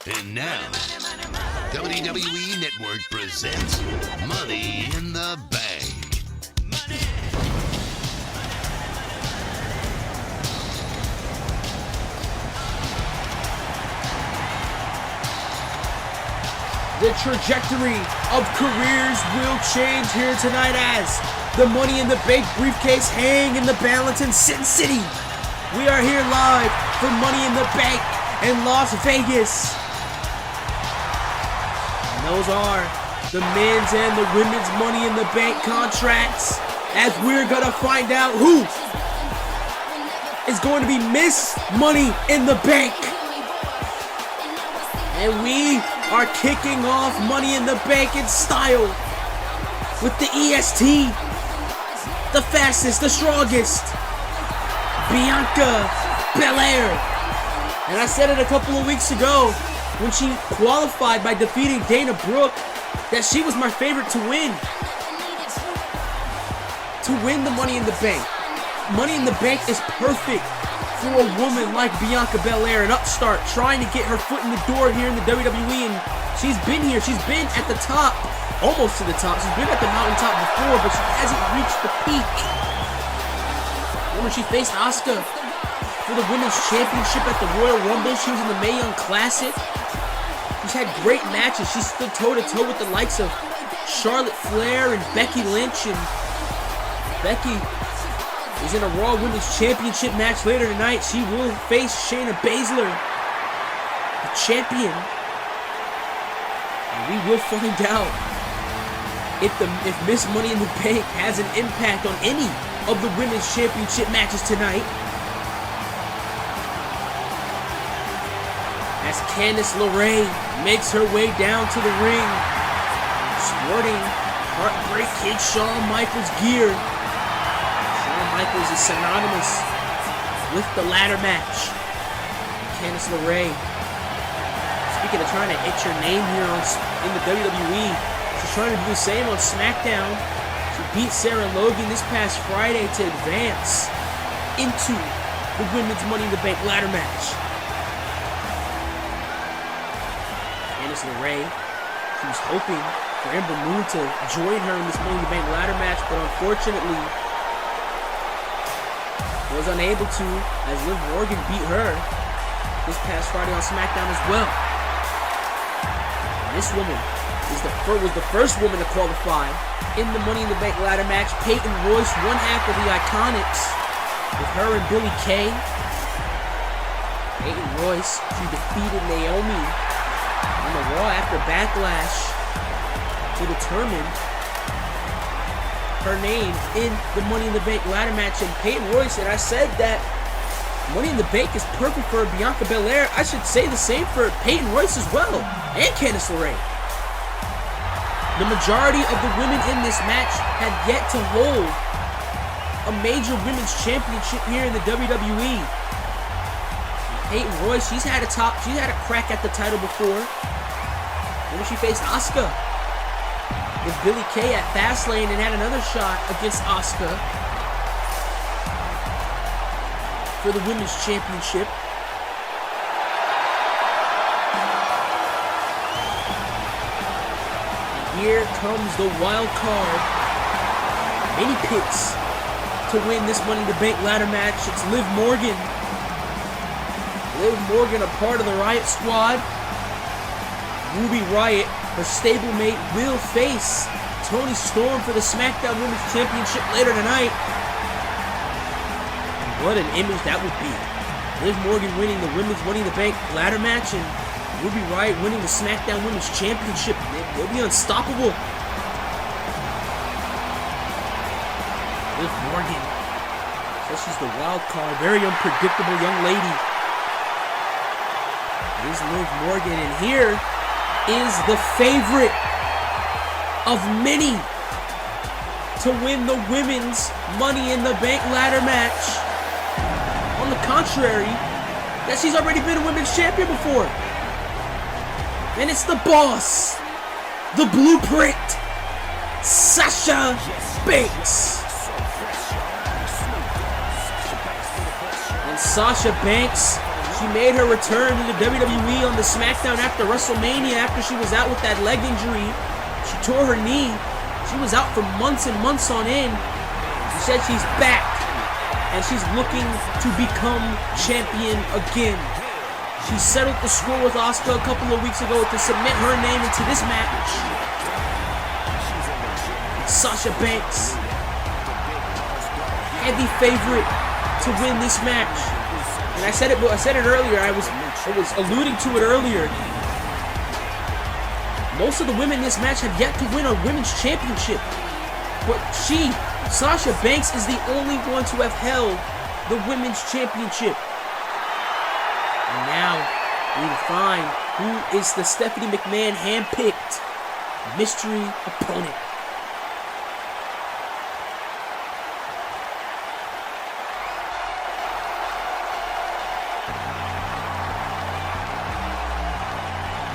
And now, WWE Network presents Money in the Bank. The trajectory of careers will change here tonight as the Money in the Bank briefcase hang in the balance in Sin City. We are here live for Money in the Bank in Las Vegas. And those are the men's and the women's Money in the Bank contracts, as we're gonna find out who is going to be Miss Money in the Bank. And we are kicking off Money in the Bank in style with the EST, the fastest, the strongest, Bianca Belair. And I said it a couple of weeks ago when she qualified by defeating Dana Brooke that she was my favorite to win the Money in the Bank. Money in the Bank is perfect for a woman like Bianca Belair, an upstart trying to get her foot in the door here in the WWE, and she's been here, she's been at the top, almost to the top, she's been at the mountaintop before, but she hasn't reached the peak. Remember, she faced Asuka for the Women's Championship at the Royal Rumble. She was in the Mae Young Classic. She's had great matches. She stood toe-to-toe with the likes of Charlotte Flair and Becky Lynch, and Becky is in a Raw Women's Championship match later tonight. She will face Shayna Baszler, the champion. And we will find out if Miss Money in the Bank has an impact on any of the Women's Championship matches tonight. As Candice LeRae makes her way down to the ring, sporting Heartbreak Kid Shawn Michaels gear. Michaels is synonymous with the ladder match. Candice LeRae, speaking of trying to hit your name here in the WWE, she's trying to do the same on SmackDown. She beat Sarah Logan this past Friday to advance into the Women's Money in the Bank ladder match. Candice LeRae, she was hoping for Ember Moon to join her in this Money in the Bank ladder match, but unfortunately was unable to, as Liv Morgan beat her this past Friday on SmackDown as well. And this woman was the first woman to qualify in the Money in the Bank ladder match. Peyton Royce, one half of the Iconics, with her and Billie Kay. Peyton Royce, she defeated Naomi on the Raw after Backlash to determine her name in the Money in the Bank ladder match. And Peyton Royce, and I said that Money in the Bank is perfect for Bianca Belair. I should say the same for Peyton Royce as well, and Candice LeRae. The majority of the women in this match had yet to hold a major women's championship here in the WWE. Peyton Royce, she's had a crack at the title before. When she faced Asuka with Billie Kay at Fastlane and had another shot against Asuka for the Women's Championship. And here comes the wild card. Many picks to win this Money in the Bank ladder match. It's Liv Morgan. Liv Morgan, a part of the Riot Squad. Ruby Riott, her stablemate, will face Toni Storm for the SmackDown Women's Championship later tonight. And what an image that would be. Liv Morgan winning the Women's Money in the Bank ladder match and Ruby Riott winning the SmackDown Women's Championship. They'll be unstoppable. Liv Morgan, so she's the wild card, very unpredictable young lady. Here's Liv Morgan, and here is the favorite of many to win the Women's Money in the Bank ladder match. On the contrary, that she's already been a women's champion before. And it's the boss, the blueprint, Sasha Banks. And Sasha Banks, she She made her return to the WWE on the SmackDown after WrestleMania, after she was out with that leg injury. She tore her knee. She was out for months and months on end. She said she's back, and she's looking to become champion again. She settled the score with Asuka a couple of weeks ago to submit her name into this match. Sasha Banks, heavy favorite to win this match. And I said it earlier. I was alluding to it earlier. Most of the women in this match have yet to win a women's championship. But Sasha Banks, is the only one to have held the women's championship. And now we find who is the Stephanie McMahon handpicked mystery opponent.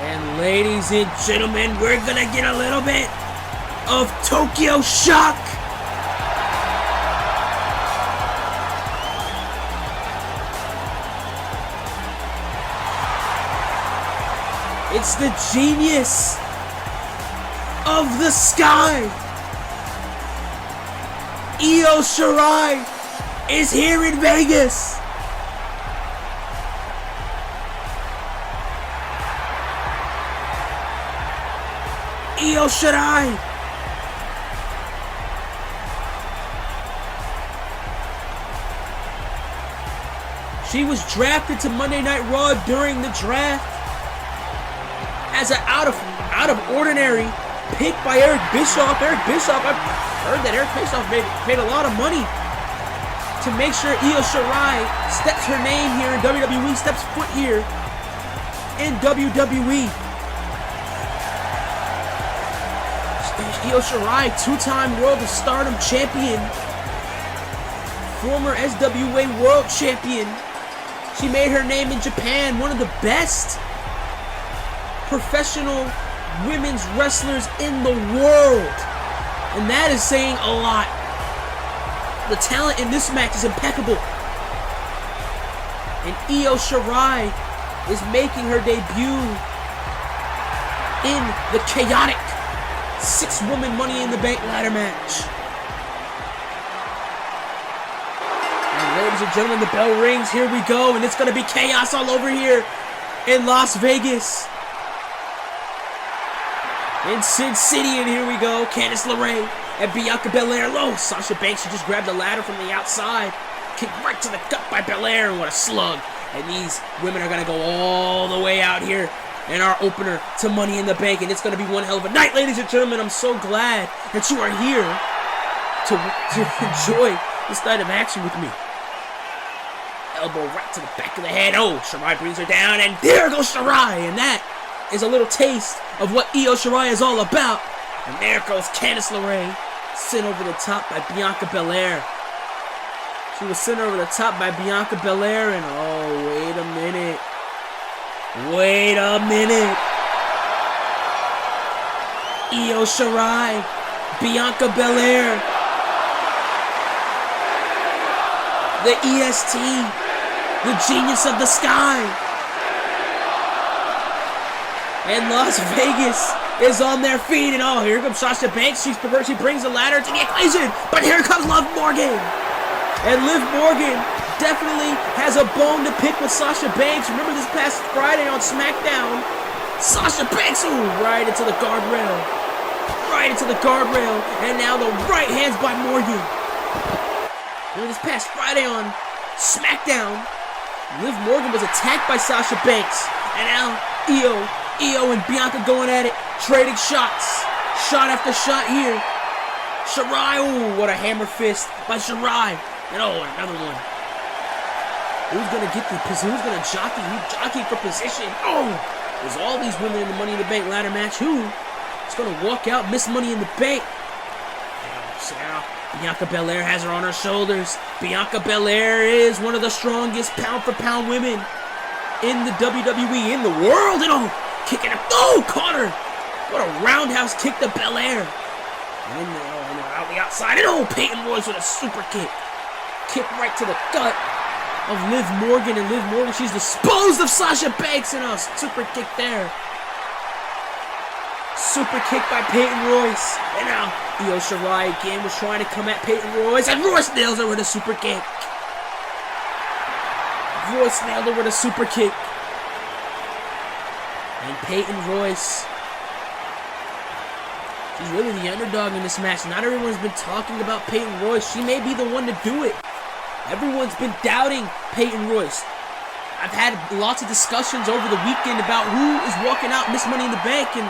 And ladies and gentlemen, we're gonna get a little bit of Tokyo Shock. It's the genius of the sky. Io Shirai is here in Vegas. Io Shirai. She was drafted to Monday Night Raw during the draft as an out of ordinary pick by Eric Bischoff. Eric Bischoff, I've heard that Eric Bischoff paid a lot of money to make sure Io Shirai steps her name here in WWE, steps foot here in WWE. Io Shirai, two-time World of Stardom champion, former SWA World Champion. She made her name in Japan, one of the best professional women's wrestlers in the world. And that is saying a lot. The talent in this match is impeccable. And Io Shirai is making her debut in the chaotic 6-woman Money in the Bank ladder match. And ladies and gentlemen, the bell rings. Here we go. And it's going to be chaos all over here in Las Vegas. In Sin City, and here we go. Candice LeRae and Bianca Belair. Low. Sasha Banks, she just grabbed the ladder from the outside. Kicked right to the gut by Belair, and what a slug. And these women are going to go all the way out here in our opener to Money in the Bank. And it's going to be one hell of a night, ladies and gentlemen. I'm so glad that you are here to enjoy this night of action with me. Elbow right to the back of the head. Oh, Shirai brings her down, and there goes Shirai. And that is a little taste of what Io Shirai is all about. And there goes Candice LeRae, sent over the top by Bianca Belair. She was sent over the top by Bianca Belair, and oh, wait a minute. Wait a minute. Io Shirai, Bianca Belair. The EST, the genius of the sky. And Las Vegas is on their feet. And oh, here comes Sasha Banks. She brings the ladder to the equation. But here comes Liv Morgan. And Liv Morgan definitely has a bone to pick with Sasha Banks. Remember this past Friday on SmackDown? Sasha Banks, ooh, right into the guardrail. Right into the guardrail. And now the right hands by Morgan. Remember this past Friday on SmackDown? Liv Morgan was attacked by Sasha Banks. And now Io and Bianca going at it, trading shots. Shot after shot here. Shirai, ooh, what a hammer fist by Shirai. And oh, another one. Who's going to get the position? Who's going to jockey? Who's jockeying for position? Oh, there's all these women in the Money in the Bank ladder match. Who is going to walk out, miss Money in the Bank? So now Bianca Belair has her on her shoulders. Bianca Belair is one of the strongest pound-for-pound women in the WWE, in the world. And oh, kicking up. Oh, caught her. What a roundhouse kick to Belair. And out the outside. And oh, Peyton Royce with a super kick. Kick right to the gut. of Liv Morgan, and Liv Morgan, she's disposed of Sasha Banks, and a super kick there. Super kick by Peyton Royce. And now Io Shirai again was trying to come at Peyton Royce, and Royce nails her with a super kick. Royce nailed her with a super kick. And Peyton Royce, she's really the underdog in this match. Not everyone's been talking about Peyton Royce. She may be the one to do it. Everyone's been doubting Peyton Royce. I've had lots of discussions over the weekend about who is walking out Miss Money in the Bank, and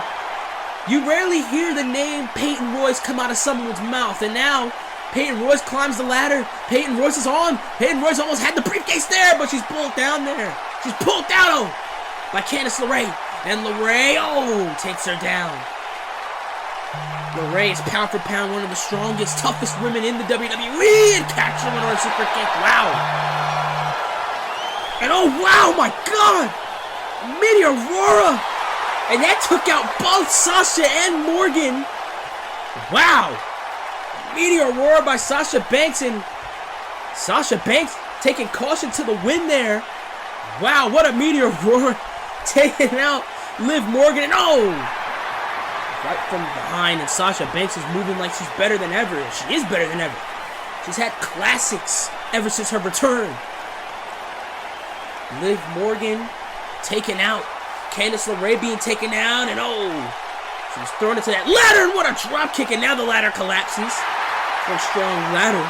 you rarely hear the name Peyton Royce come out of someone's mouth. And now Peyton Royce climbs the ladder. Peyton Royce is on. Peyton Royce almost had the briefcase there, but she's pulled down there. She's pulled down by Candice LeRae. And LeRae, takes her down. LeRae is pound for pound one of the strongest, toughest women in the WWE, and catches her with her super kick. Wow. And wow, my God. Meteor Aurora. And that took out both Sasha and Morgan. Wow. Meteor Aurora by Sasha Banks, and Sasha Banks taking caution to the win there. Wow, what a Meteor Aurora, taking out Liv Morgan, and right from behind, and Sasha Banks is moving like she's better than ever. She is better than ever. She's had classics ever since her return. Liv Morgan taken out. Candice LeRae being taken out, and she's thrown into that ladder, and what a drop kick, and now the ladder collapses. For a strong ladder.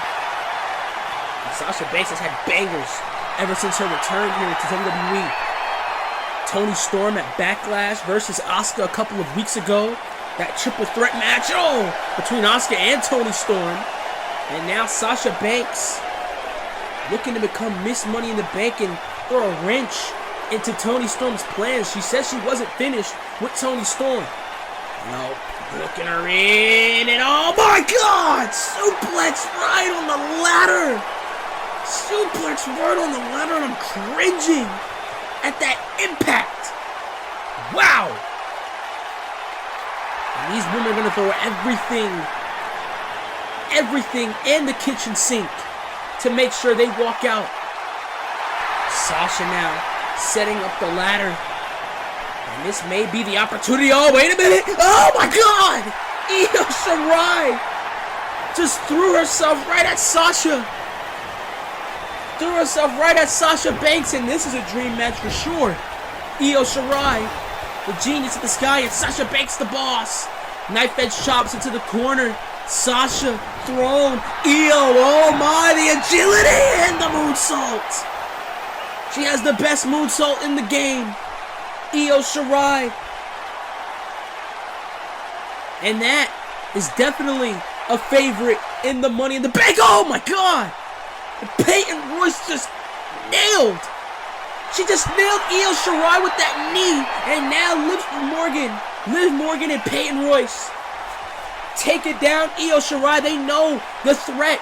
And Sasha Banks has had bangers ever since her return here to WWE. Toni Storm at Backlash versus Asuka a couple of weeks ago. That triple threat match, between Asuka and Toni Storm. And now Sasha Banks looking to become Miss Money in the Bank and throw a wrench into Toni Storm's plans. She says she wasn't finished with Toni Storm. Looking her in, and oh my God! Suplex right on the ladder! Suplex right on the ladder, and I'm cringing at that impact. Wow! And these women are gonna throw everything in the kitchen sink to make sure they walk out. Sasha now setting up the ladder. And this may be the opportunity. Wait a minute. Oh my God! Io Shirai just threw herself right at Sasha. Threw herself right at Sasha Banks, and this is a dream match for sure. Io Shirai, the genius of the sky, and Sasha Banks, the boss. Knife edge chops into the corner. Sasha thrown. Io, oh my, the agility and the moonsault. She has the best moonsault in the game. Io Shirai. And that is definitely a favorite in the Money in the Bank. Oh my God! Peyton Royce just nailed. She just nailed Io Shirai with that knee. And now Liv Morgan and Peyton Royce take it down. Io Shirai, they know the threat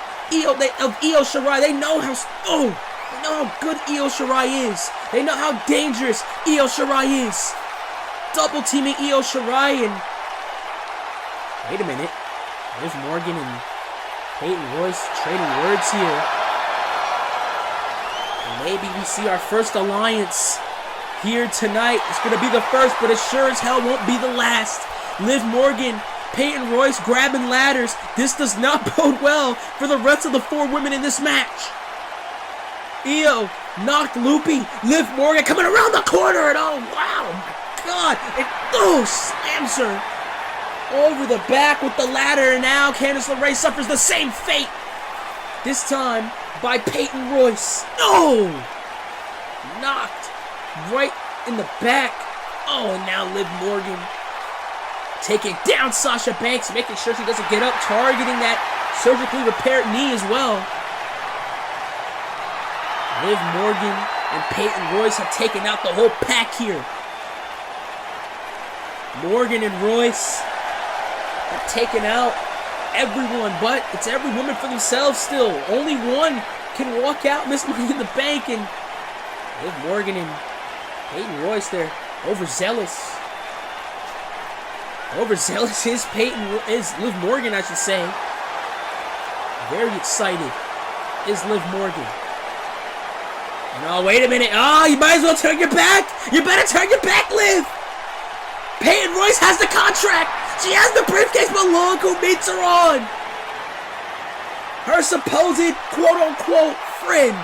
of Io Shirai. They know how good Io Shirai is. They know how dangerous Io Shirai is. Double teaming Io Shirai, and wait a minute. There's Morgan and Peyton Royce trading words here. And maybe we see our first alliance here tonight. It's going to be the first, but it sure as hell won't be the last. Liv Morgan, Peyton Royce grabbing ladders. This does not bode well for the rest of the four women in this match. Io knocked loopy. Liv Morgan coming around the corner, and oh wow, my God. It slams her over the back with the ladder, and now Candice LeRae suffers the same fate. This time by Peyton Royce. Knocked right in the back. And now Liv Morgan taking down Sasha Banks, making sure she doesn't get up, targeting that surgically repaired knee as well. Liv Morgan and Peyton Royce have taken out the whole pack here. Morgan and Royce have taken out everyone, but it's every woman for themselves still. Only one can walk out Miss Money in the Bank, and Liv Morgan and Peyton Royce, they're overzealous. Overzealous is Liv Morgan, I should say. Very excited is Liv Morgan. No, wait a minute. Oh, you might as well turn your back. You better turn your back, Liv. Peyton Royce has the contract. She has the briefcase, but look who meets her on. Her supposed quote-unquote friend.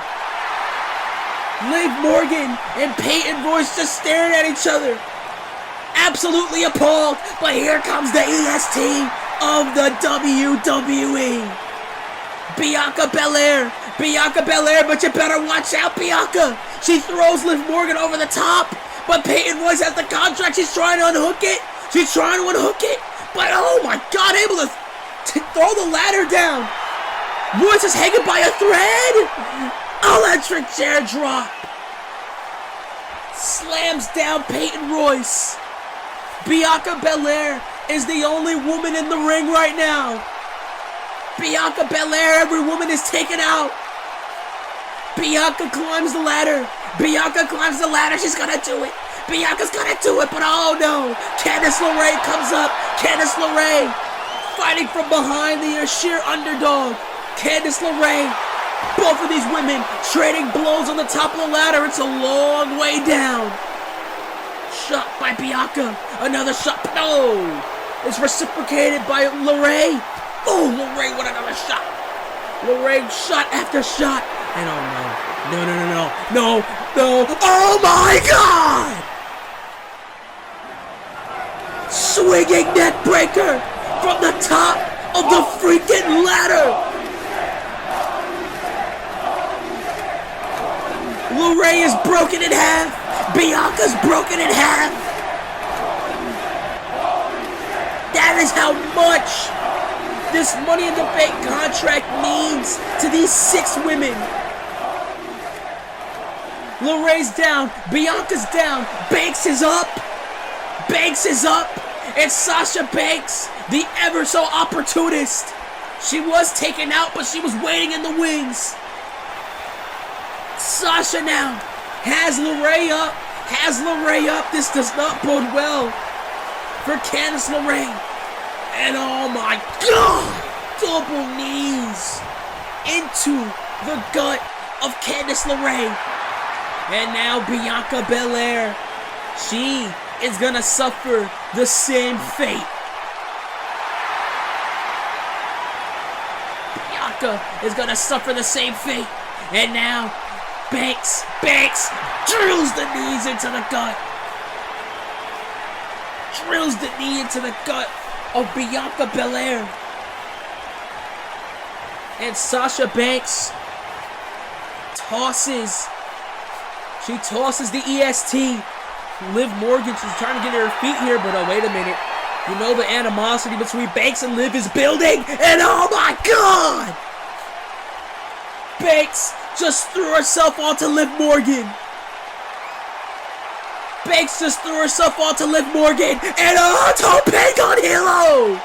Liv Morgan and Peyton Royce just staring at each other. Absolutely appalled. But here comes the EST of the WWE. Bianca Belair. Bianca Belair, but you better watch out, Bianca. She throws Liv Morgan over the top, but Peyton Royce has the contract. She's trying to unhook it. But oh my God, able to throw the ladder down. Royce is hanging by a thread. Electric chair drop. Slams down Peyton Royce. Bianca Belair is the only woman in the ring right now. Bianca Belair, every woman is taken out. Bianca climbs the ladder. She's gonna do it. Bianca's gonna do it, but oh no. Candice LeRae comes up. Candice LeRae fighting from behind, the sheer underdog. Candice LeRae. Both of these women trading blows on the top of the ladder. It's a long way down. Shot by Bianca. Another shot. No. It's reciprocated by LeRae. Oh, LeRae with another shot. LeRae shot after shot. And oh no. No. Oh my God! Swinging neck breaker from the top of the freaking ladder. LeRae is broken in half. Bianca's broken in half. That is how much this Money in the Bank contract means to these 6 women. LeRae's down. Bianca's down. Banks is up. And Sasha Banks, the ever so opportunist. She was taken out, but she was waiting in the wings. Sasha now has LeRae up. This does not bode well for Candice LeRae. And oh my God, double knees into the gut of Candice LeRae. And now Bianca Belair, she is gonna suffer the same fate. Bianca is gonna suffer the same fate. And now Banks drills the knees into the gut. Drills the knee into the gut of Bianca Belair. And Sasha Banks tosses the EST. Liv Morgan, she's trying to get her feet here, but oh, wait a minute. You know the animosity between Banks and Liv is building, and oh my God! Banks just threw herself onto Liv Morgan. And tope con hilo!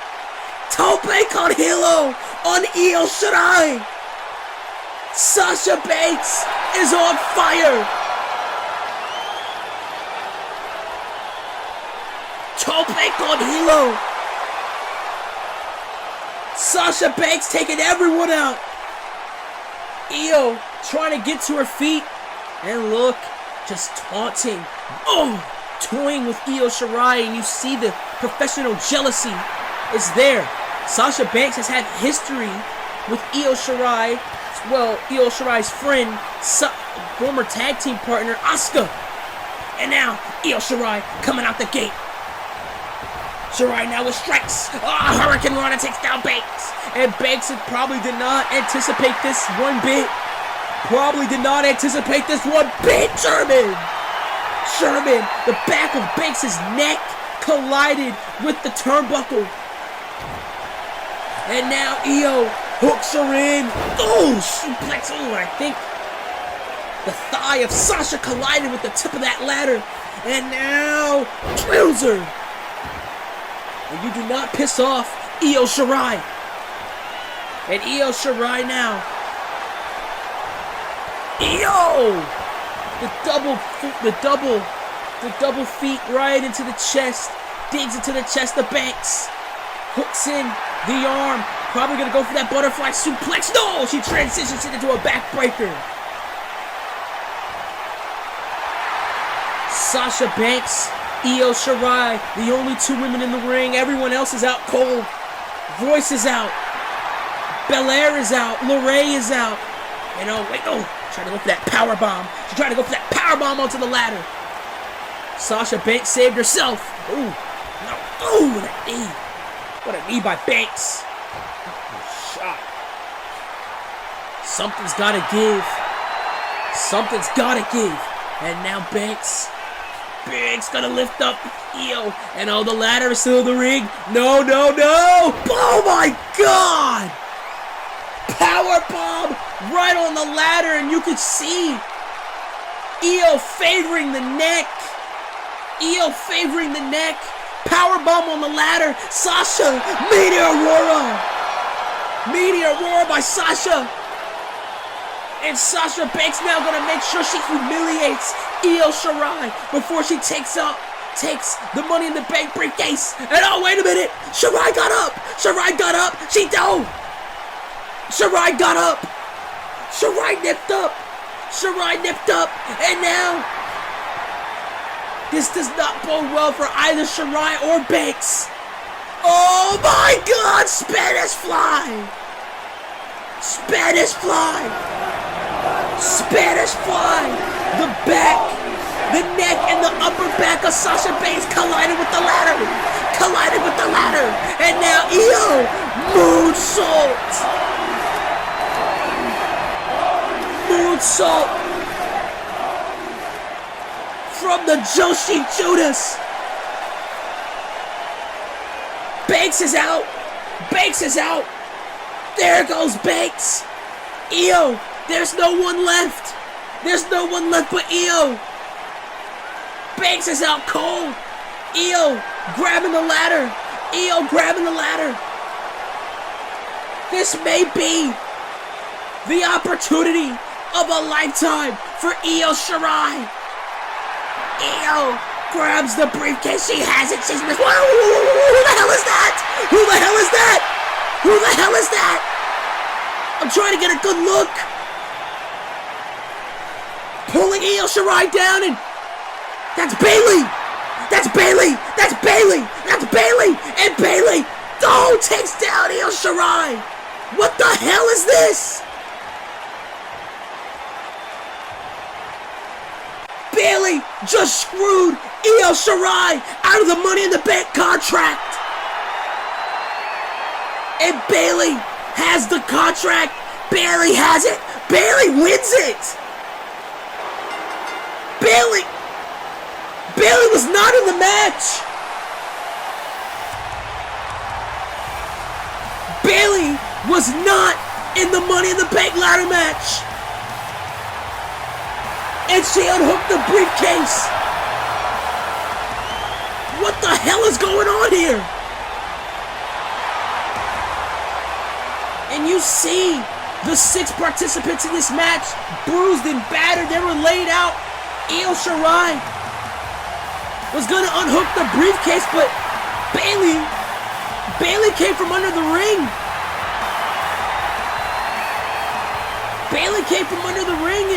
Tope con hilo on Io Shirai! Sasha Banks is on fire! Tope con hilo! Sasha Banks taking everyone out! Io trying to get to her feet, and look, just taunting, toying with Io Shirai, and you see the professional jealousy is there. Sasha Banks has had history with Io Shirai, well, Io Shirai's friend, former tag team partner, Asuka. And now, Io Shirai coming out the gate. Shirai now with strikes. Hurricane Rana takes down Banks. And Banks probably did not anticipate this one bit. Sherman, the back of Banks' neck collided with the turnbuckle. And now Io hooks her in. Suplex. I think the thigh of Sasha collided with the tip of that ladder. And now drills her. And you do not piss off Io Shirai. And Io Shirai now. Io! The double feet right into the chest. Digs into the chest of Banks. Hooks in the arm. Probably gonna go for that butterfly suplex. No! She transitions it into a backbreaker. Sasha Banks, Io Shirai, the only 2 women in the ring. Everyone else is out cold. Royce is out. Belair is out. LeRae is out. And trying to go for that power bomb. She's trying to go for that power bomb onto the ladder. Sasha Banks saved herself. Ooh, no. Ooh, what a knee. What a knee by Banks. Shot. Something's gotta give. Something's gotta give. And now Banks gonna lift up Io. And the ladder is still in the ring. No. Oh my God! Power bomb right on the ladder, and you could see Io favoring the neck. Power bomb on the ladder. Sasha, Meteor Roar by Sasha. And Sasha Banks now gonna make sure she humiliates Io Shirai before she takes the Money in the Bank briefcase. And wait a minute, Shirai got up. Shirai got up, nipped up, and now this does not bode well for either Shirai or Banks. Oh my God, Spanish fly, the back, the neck, and the upper back of Sasha Banks collided with the ladder, and now Io moonsault from the Joshi Judas. Banks is out. There goes Banks. Io, there's no one left but Io. Banks is out cold. Io grabbing the ladder. This may be the opportunity of a lifetime for Io Shirai. Io grabs the briefcase. She has it. She's missed. Who the hell is that? I'm trying to get a good look. Pulling Io Shirai down, and that's Bayley. And Bayley takes down Io Shirai. What the hell is this? Bayley just screwed Io Shirai out of the Money in the Bank contract. And Bayley has the contract. Bayley has it. Bayley wins it. Bayley was not in the match. Bayley was not in the Money in the Bank ladder match. And she unhooked the briefcase. What the hell is going on here? And you see the 6 participants in this match bruised and battered. They were laid out. Io Shirai was gonna unhook the briefcase, but Bayley came from under the ring.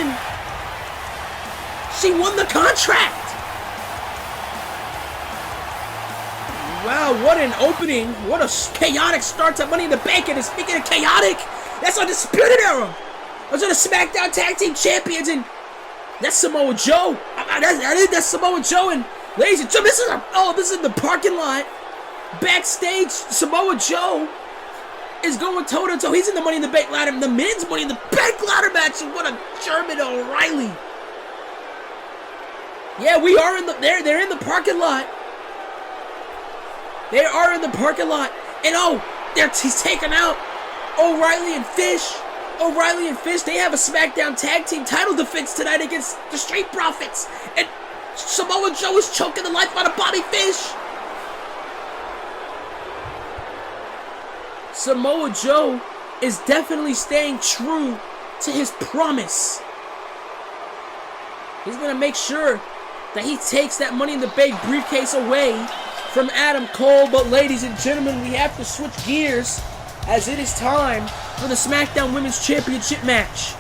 And she won the contract. Wow, what an opening. What a chaotic start to Money in the Bank. And speaking of chaotic, that's Undisputed Era. Those are the SmackDown Tag Team Champions, and that's Samoa Joe. That's Samoa Joe. And ladies and gentlemen, this is the parking lot. Backstage, Samoa Joe is going toe-to-toe. He's in the Money in the Bank ladder, the men's Money in the Bank ladder match. And what a German O'Reilly. Yeah, we are in they're in the parking lot. They are in the parking lot. And he's taken out O'Reilly and Fish. They have a SmackDown Tag Team title defense tonight against the Street Profits. And Samoa Joe is choking the life out of Bobby Fish. Samoa Joe is definitely staying true to his promise. He's going to make sure that he takes that Money in the Bank briefcase away from Adam Cole. But ladies and gentlemen, we have to switch gears as it is time for the SmackDown Women's Championship match.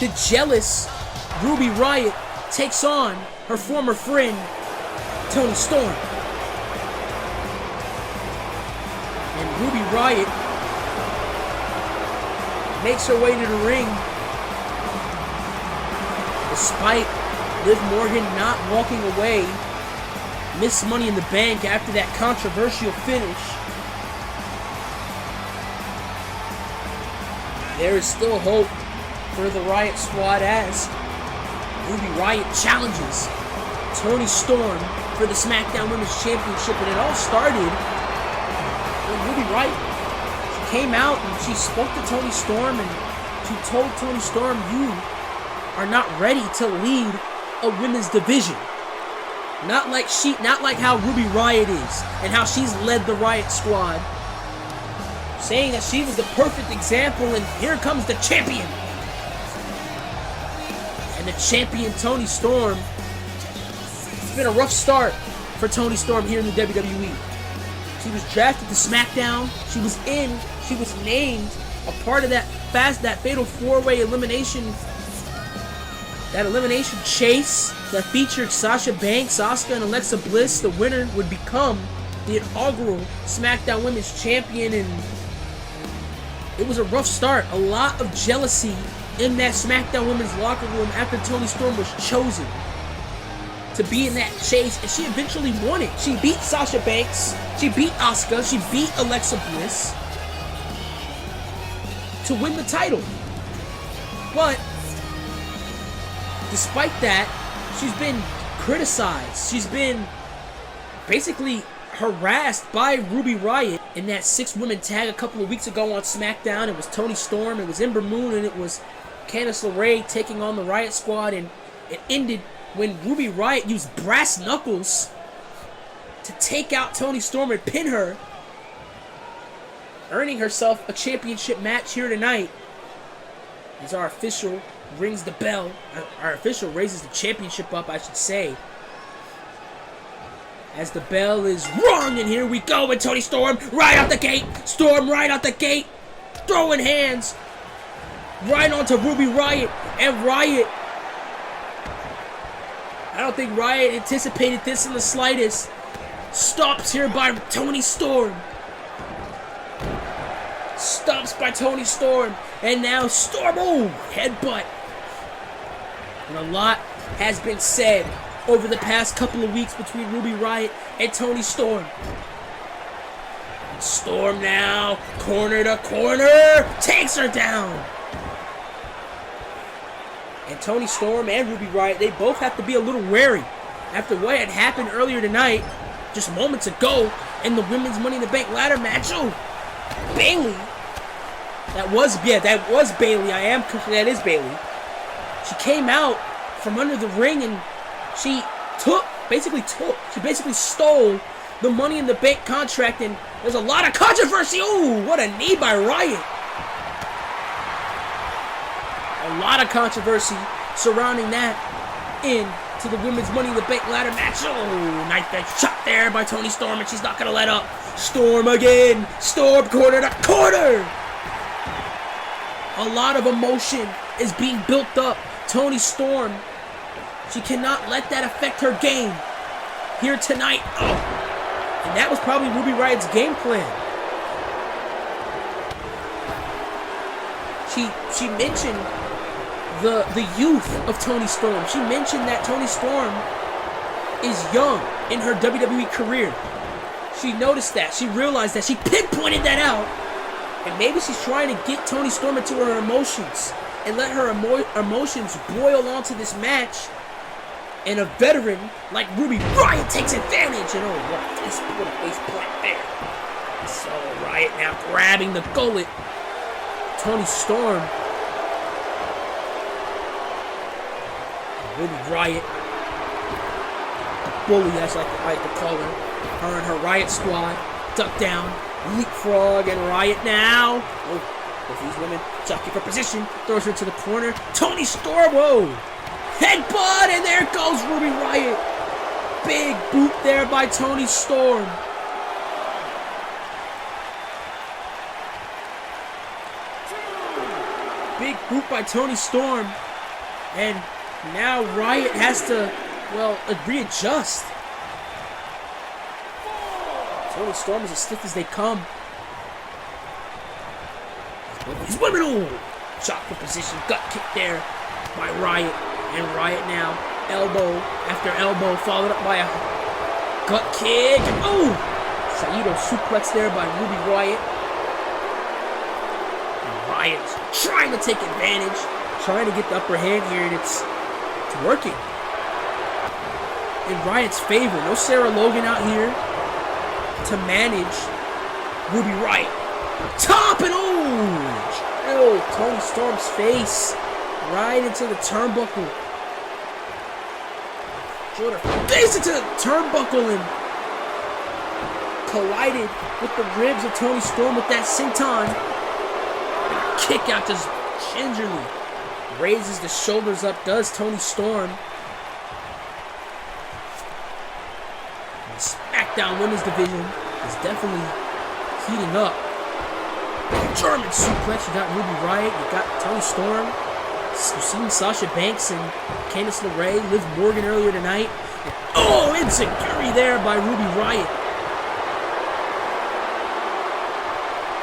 The jealous Ruby Riott takes on her former friend, Toni Storm. And Ruby Riott makes her way to the ring, despite Liv Morgan not walking away. Missed Money in the Bank after that controversial finish. There is still hope for the Riott Squad as Ruby Riott challenges Toni Storm for the SmackDown Women's Championship. And it all started when Ruby Riott, she came out and she spoke to Toni Storm, and she told Toni Storm, you are not ready to lead a women's division. Not like how Ruby Riott is and how she's led the Riott Squad. Saying that she was the perfect example, and here comes the champion. And the champion, Toni Storm. It's been a rough start for Toni Storm here in the WWE. She was drafted to SmackDown. She was named a part of that fatal 4-way elimination. That elimination chase that featured Sasha Banks, Asuka, and Alexa Bliss. The winner would become the inaugural SmackDown Women's Champion, and it was a rough start. A lot of jealousy in that SmackDown Women's locker room after Toni Storm was chosen to be in that chase, and she eventually won it. She beat Sasha Banks, she beat Asuka, she beat Alexa Bliss to win the title. But despite that, she's been criticized. She's been basically harassed by Ruby Riott in that 6-woman tag a couple of weeks ago on SmackDown. It was Toni Storm, it was Ember Moon, and it was Candice LeRae taking on the Riott Squad, and it ended when Ruby Riott used brass knuckles to take out Toni Storm and pin her, earning herself a championship match here tonight. As our official rings the bell, our official raises the championship up, I should say. As the bell is rung, and here we go, and Toni Storm right out the gate. Storm right out the gate, throwing hands right onto Ruby Riott. And Riott, I don't think Riott anticipated this in the slightest. Stops here by Toni Storm. Stops by Toni Storm. And now Storm, oh, headbutt. And a lot has been said over the past couple of weeks between Ruby Riott and Toni Storm. Storm now, corner to corner, takes her down. And Toni Storm and Ruby Riott, they both have to be a little wary after what had happened earlier tonight, just moments ago, in the Women's Money in the Bank ladder match. Oh, Bayley. That was Bayley. That is Bayley. She came out from under the ring, and she basically stole the Money in the Bank contract, and there's a lot of controversy. Oh, what a knee by Riott. A lot of controversy surrounding that into the Women's Money in the Bank ladder match. Oh, knife edge chop there by Toni Storm, and she's not going to let up. Storm again. Storm corner to corner. A lot of emotion is being built up. Toni Storm, she cannot let that affect her game here tonight. Oh. And that was probably Ruby Riott's game plan. She mentioned the youth of Toni Storm. She mentioned that Toni Storm is young in her WWE career. She noticed that. She realized that. She pinpointed that out. And maybe she's trying to get Toni Storm into her emotions and let her emotions boil onto this match. And a veteran like Ruby Riott takes advantage. And oh, what a face plant there. So Riott now grabbing the gullet. Toni Storm. Ruby Riott. Bully, as I like to call her. Her and her Riott Squad. Duck down. Leapfrog, and Riott now. Oh, both these women jockey for position. Throws her to the corner. Toni Storm, whoa. Headbutt, and there goes Ruby Riott. Big boot there by Toni Storm. Big boot by Toni Storm. And Now Wyatt has to, well, readjust. Toni Storm is as stiff as they come. He's women. Oh, chopper position, gut kick there by Wyatt. And Wyatt now, elbow after elbow, followed up by a gut kick. Oh, Saito suplex there by Ruby Wyatt. And Wyatt's trying to take advantage, trying to get the upper hand here, and it's working in Wyatt's favor. No Sarah Logan out here to manage Ruby Wyatt. Top and drill Toni Storm's face right into the turnbuckle. Drilled her face into the turnbuckle and collided with the ribs of Toni Storm with that senton. Kick out just gingerly. Raises the shoulders up, does Toni Storm. The SmackDown Women's Division is definitely heating up. German suplex, you got Ruby Wyatt, you got Toni Storm. You've seen Sasha Banks and Candice LeRae, Liv Morgan earlier tonight. And, oh, enziguri there by Ruby Wyatt.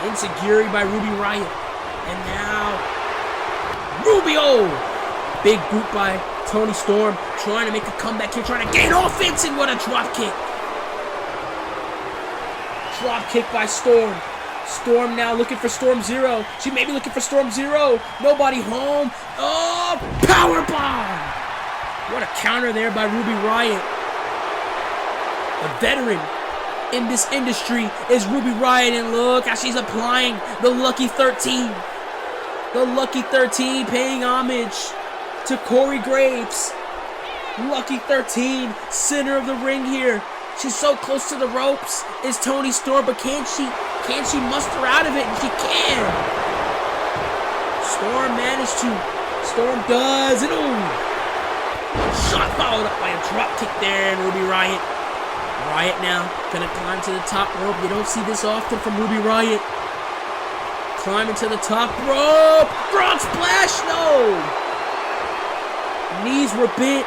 Enziguri by Ruby Wyatt. And now, Rubio! Big boot by Toni Storm, trying to make a comeback here, trying to gain offense, and what a drop kick. Drop kick by Storm. Storm now looking for Storm Zero. She may be looking for Storm Zero. Nobody home. Oh, power bomb! What a counter there by Ruby Wyatt. A veteran in this industry is Ruby Wyatt, and look how she's applying the Lucky 13. The Lucky 13 paying homage to Corey Graves. Lucky 13, center of the ring here. She's so close to the ropes. Is Toni Storm, but can she muster out of it? And she can. Storm managed to. Storm does. And shot followed up by a drop kick there, and Ruby Wyatt. Wyatt now gonna climb to the top rope. You don't see this often from Ruby Wyatt. Climbing to the top rope. Frog splash. No. Knees were bent.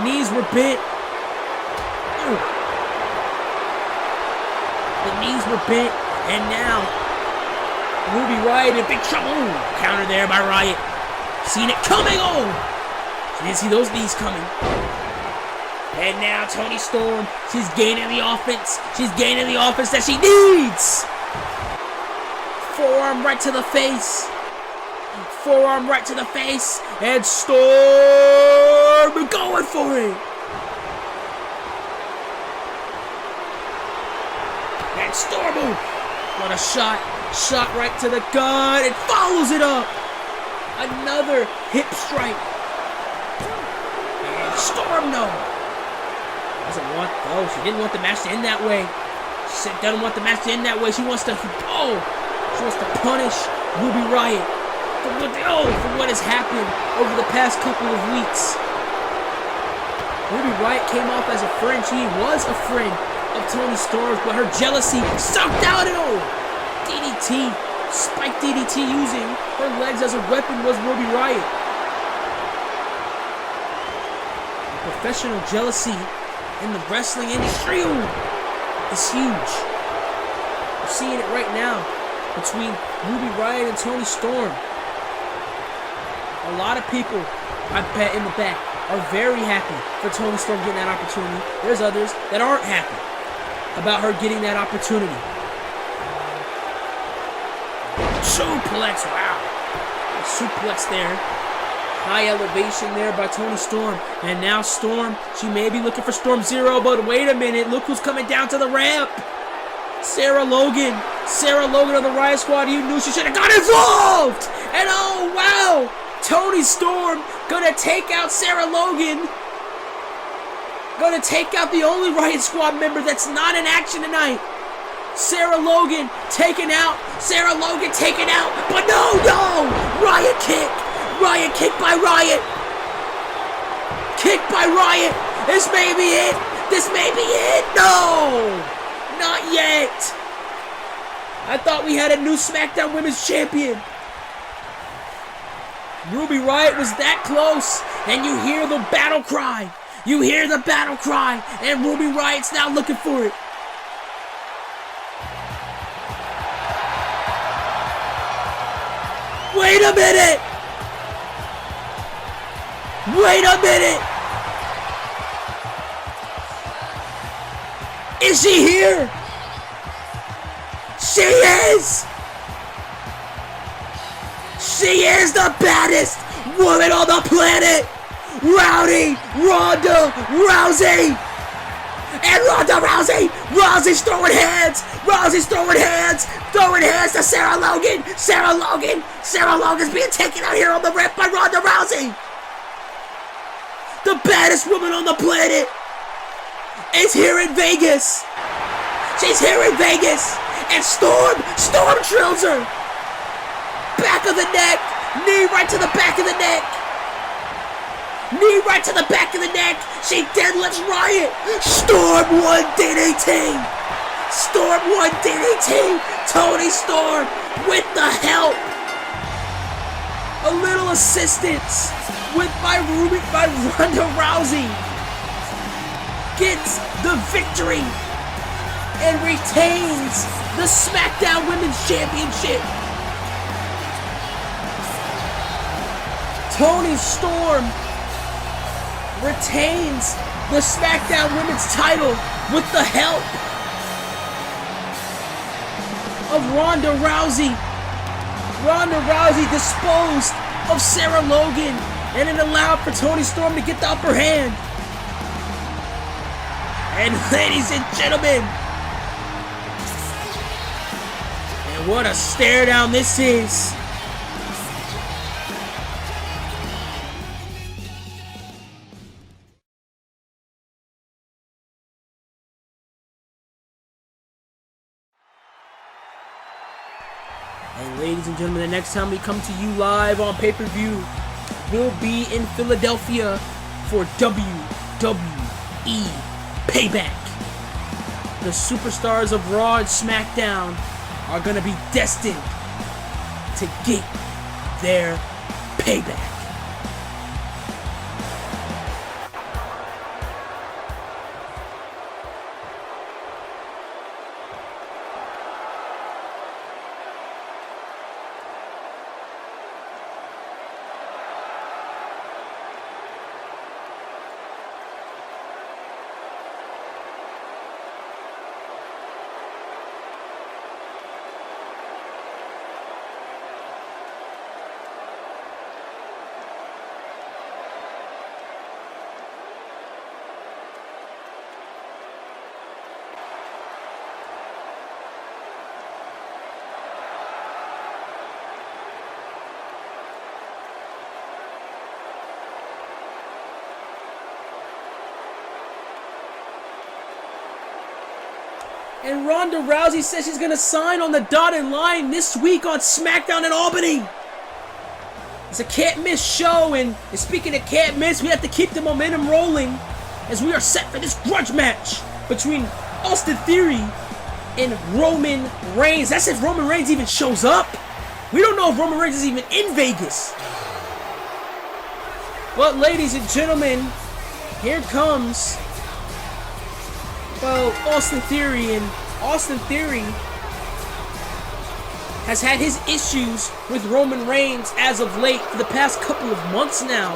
Knees were bent. Ooh. The knees were bent, and now Ruby Wyatt in big trouble. Ooh, counter there by Wyatt. Seen it coming. Oh, she didn't see those knees coming. And now Toni Storm, she's gaining the offense. She's gaining the offense that she needs. Forearm right to the face. Forearm right to the face, and Storm going for it. Storm, what a shot. Shot right to the gut. It follows it up. Another hip strike. And Storm, no. Doesn't want, oh, she didn't want the match to end that way. She said doesn't want the match to end that way. She wants to, she wants to punish Ruby Wyatt for what has happened over the past couple of weeks. Ruby Wyatt came off as a friend. She was a friend of Toni Storm's, but her jealousy sucked out it all. DDT, spike DDT using her legs as a weapon was Ruby Wyatt. Professional jealousy in the wrestling industry is huge. We're seeing it right now between Ruby Wyatt and Toni Storm. A lot of people, I bet in the back, are very happy for Toni Storm getting that opportunity. There's others that aren't happy about her getting that opportunity. Suplex, wow. A suplex there. High elevation there by Toni Storm. And now Storm, she may be looking for Storm Zero, but wait a minute. Look who's coming down to the ramp. Sarah Logan. Sarah Logan of the Riot Squad. You knew she should have got involved. And oh, wow. Toni Storm gonna take out Sarah Logan. Gonna take out the only Riot Squad member that's not in action tonight. Sarah Logan taken out. Sarah Logan taken out. But no. Riot kick. Riot kick by Riot. Kick by Riot. This may be it. This may be it. No. Not yet. I thought we had a new SmackDown Women's Champion. Ruby Wyatt was that close. And you hear the battle cry. You hear the battle cry. And Ruby Riot's now looking for it. Wait a minute! Wait a minute! Is she here? She is! She is the baddest woman on the planet! Rowdy Ronda Rousey! And Ronda Rousey! Rousey's throwing hands! Rousey's throwing hands! Throwing hands to Sarah Logan! Sarah Logan! Sarah Logan's being taken out here on the rip by Ronda Rousey! The baddest woman on the planet is here in Vegas! She's here in Vegas! And Storm drills her! Back of the neck! Knee right to the back of the neck! Knee right to the back of the neck! She deadlifts Riot! Storm 1 DDT! Storm 1 DDT! Toni Storm with the help! A little assistance by Ronda Rousey gets the victory and retains the SmackDown Women's Championship. Toni Storm retains the SmackDown Women's title with the help of Ronda Rousey. Ronda Rousey disposed of Sarah Logan, and it allowed for Toni Storm to get the upper hand. And ladies and gentlemen, and what a stare down this is. And ladies and gentlemen, the next time we come to you live on pay-per-view, we'll be in Philadelphia for WWE Payback. The superstars of Raw and SmackDown are going to be destined to get their payback. And Ronda Rousey says she's going to sign on the dotted line this week on SmackDown in Albany. It's a can't-miss show, and speaking of can't-miss, we have to keep the momentum rolling as we are set for this grudge match between Austin Theory and Roman Reigns. That's if Roman Reigns even shows up. We don't know if Roman Reigns is even in Vegas. But ladies and gentlemen, here comes Austin Theory, and Austin Theory has had his issues with Roman Reigns as of late for the past couple of months now.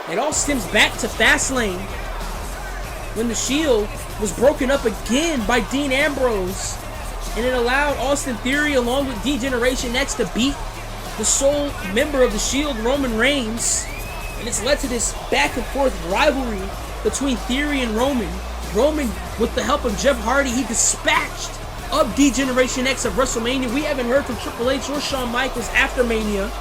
It all stems back to Fastlane, when the Shield was broken up again by Dean Ambrose, and it allowed Austin Theory along with D-Generation X to beat the sole member of the Shield, Roman Reigns, and it's led to this back and forth rivalry between Theory and Roman. Roman, with the help of Jeff Hardy, he dispatched of D-Generation X of WrestleMania. We haven't heard from Triple H or Shawn Michaels after Mania.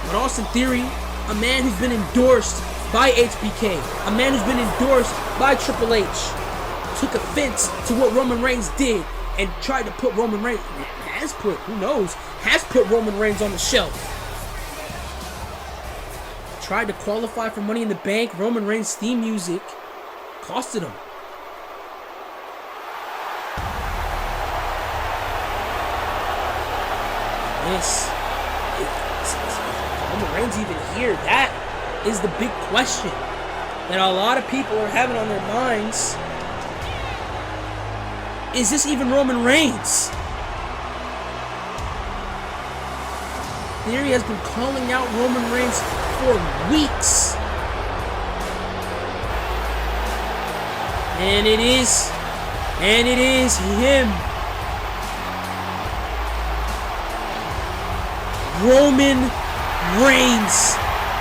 But Austin Theory, a man who's been endorsed by HBK, a man who's been endorsed by Triple H, took offense to what Roman Reigns did and tried to put Roman Reigns, has put Roman Reigns on the shelf. Tried to qualify for Money in the Bank. Roman Reigns' theme music costed him. Is Roman Reigns even here? That is the big question that a lot of people are having on their minds. Is this even Roman Reigns? Theory has been calling out Roman Reigns for weeks. And it is him. Roman Reigns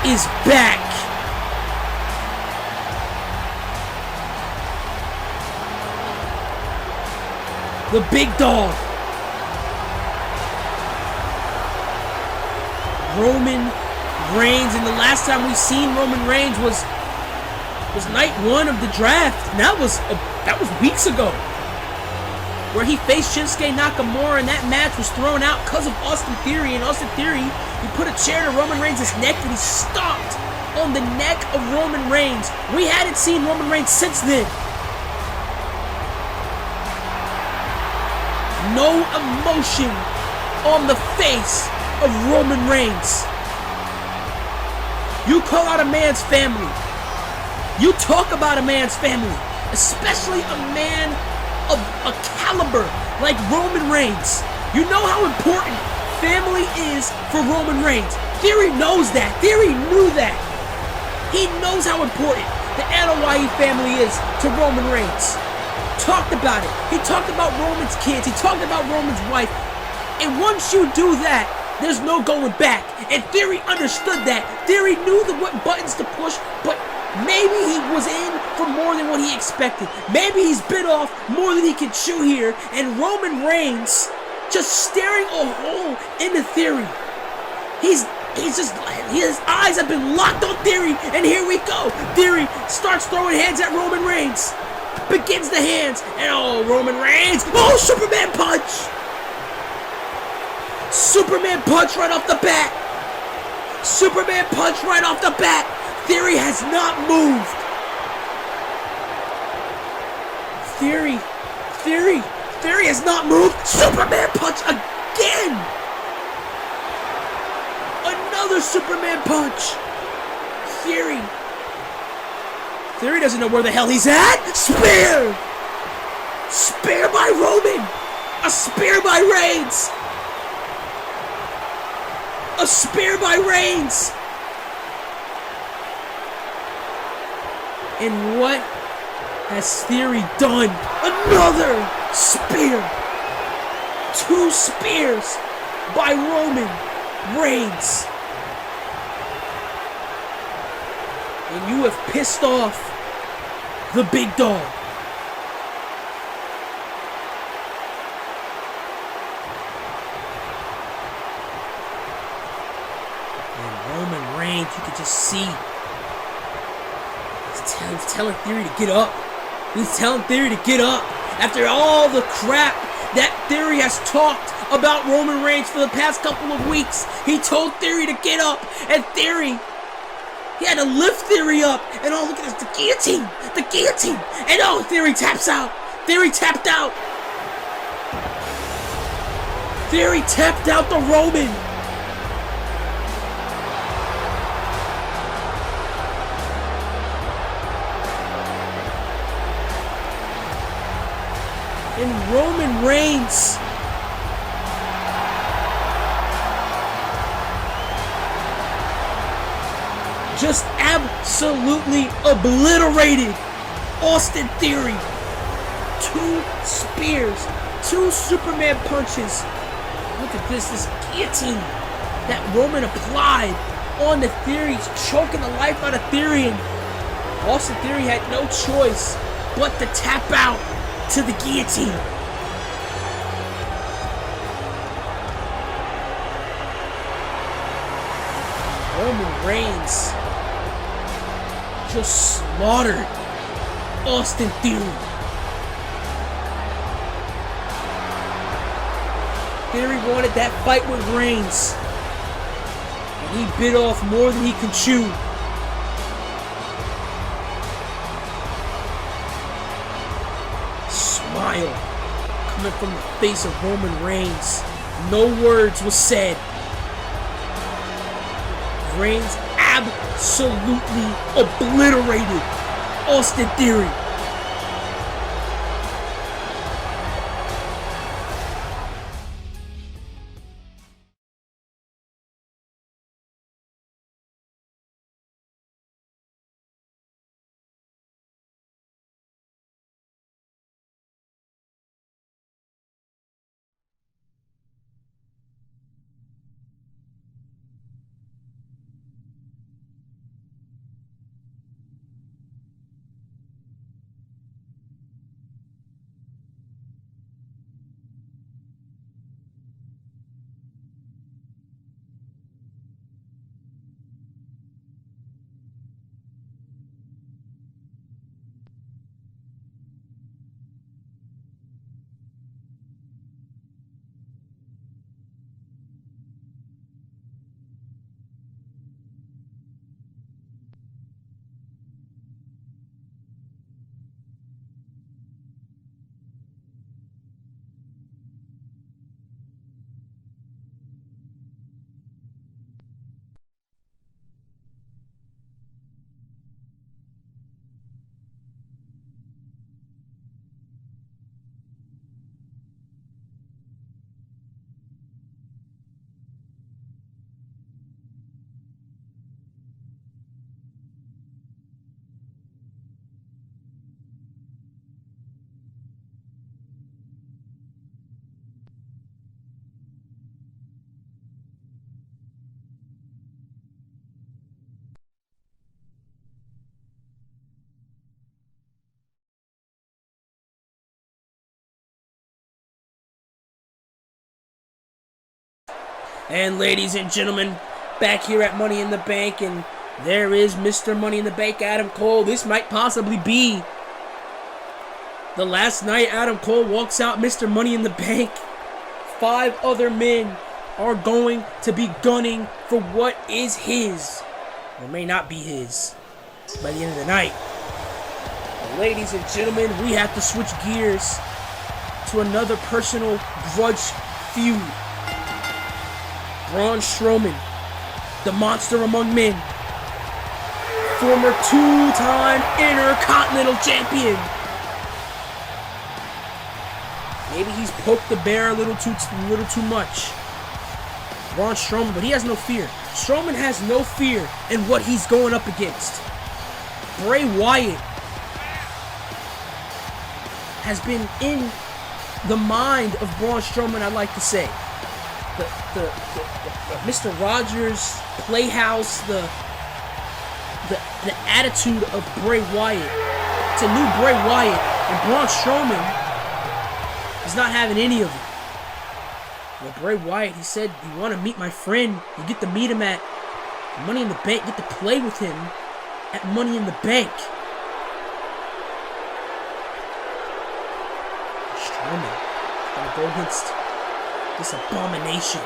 is back. The big dog. Roman Reigns, and the last time we seen Roman Reigns was night 1 of the draft, and that was weeks ago, where he faced Shinsuke Nakamura, and that match was thrown out because of Austin Theory. And Austin Theory, he put a chair to Roman Reigns' neck, and he stomped on the neck of Roman Reigns. We hadn't seen Roman Reigns since then. No emotion on the face of Roman Reigns. You call out a man's family. You talk about a man's family, especially a man of a caliber like Roman Reigns. You know how important family is for Roman Reigns. Theory knows that. Theory knew that. He knows how important the Anoa'i family is to Roman Reigns. Talked about it. He talked about Roman's kids. He talked about Roman's wife. And once you do that, there's no going back. And Theory understood that. Theory knew what buttons to push, but maybe he was in for more than what he expected. Maybe he's bit off more than he can chew here. And Roman Reigns just staring a hole into Theory. His eyes have been locked on Theory, and here we go. Theory starts throwing hands at Roman Reigns. Begins the hands, and Roman Reigns. Oh, Superman punch! Superman punch right off the bat. Superman punch right off the bat. Theory has not moved. Theory has not moved. Superman punch again. Another Superman punch. Theory doesn't know where the hell he's at. Spear! Spear by Roman. A spear by Reigns. A spear by Reigns. And what has Theory done? Another spear. 2 spears by Roman Reigns. And you have pissed off the big dog. And Roman Reigns, you can just see. He's telling Theory to get up. He's telling Theory to get up. After all the crap that Theory has talked about Roman Reigns for the past couple of weeks, he told Theory to get up. And Theory, he had to lift Theory up. And look at this, the guillotine. The guillotine. And Theory taps out. Theory tapped out. Theory tapped out the Roman. And Roman Reigns just absolutely obliterated Austin Theory. 2 spears, 2 Superman punches. Look at this guillotine that Roman applied on the Theory, choking the life out of Theory. And Austin Theory had no choice but to tap out to the guillotine. Roman Reigns just slaughtered Austin Theory. Theory wanted that fight with Reigns, and he bit off more than he can chew. Smile coming from the face of Roman Reigns. No words were said. Reigns absolutely obliterated Austin Theory. And ladies and gentlemen, back here at Money in the Bank, and there is Mr. Money in the Bank, Adam Cole. This might possibly be the last night Adam Cole walks out Mr. Money in the Bank. 5 other men are going to be gunning for what is his, or may not be his, by the end of the night. But ladies and gentlemen, we have to switch gears to another personal grudge feud. Braun Strowman, the monster among men, former 2-time Intercontinental Champion. Maybe he's poked the bear a little too much. Braun Strowman, but he has no fear. Strowman has no fear in what he's going up against. Bray Wyatt has been in the mind of Braun Strowman, I'd like to say. The Mr. Rogers playhouse, the attitude of Bray Wyatt. It's a new Bray Wyatt, and Braun Strowman is not having any of it. Well, Bray Wyatt, he said, "You want to meet my friend? You get to meet him at Money in the Bank. You get to play with him at Money in the Bank." Strowman gonna go against this abomination.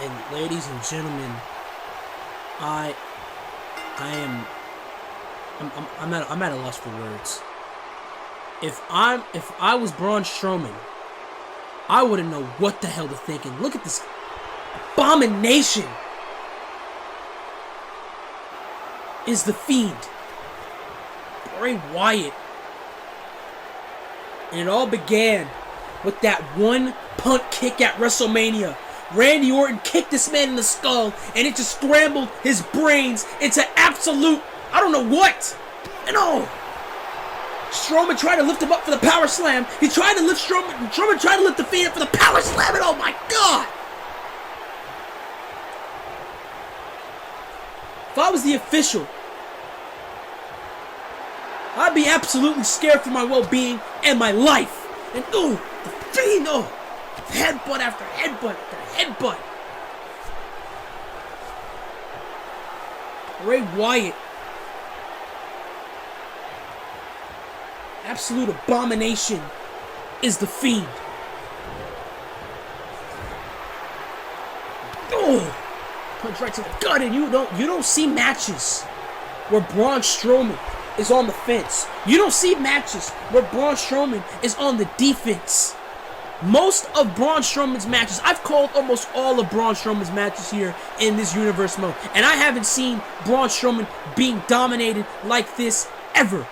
And ladies and gentlemen, I'm at a loss for words. If I was Braun Strowman, I wouldn't know what the hell to think. And look at this abomination. Is the Fiend. Bray Wyatt. And it all began with that one punt kick at WrestleMania. Randy Orton kicked this man in the skull, and it just scrambled his brains into absolute, I don't know what. And Strowman tried to lift him up for the power slam. He tried to lift Strowman tried to lift the Fiend up for the power slam, and oh my God. If I was the official, I'd be absolutely scared for my well-being and my life. And the Fiend, headbutt after headbutt after headbutt. Bray Wyatt. Absolute abomination is the Fiend. Punch right to the gut, and you don't see matches where Braun Strowman is on the fence. You don't see matches where Braun Strowman is on the defense. Most of Braun Strowman's matches, I've called almost all of Braun Strowman's matches here in this universe mode, and I haven't seen Braun Strowman being dominated like this ever.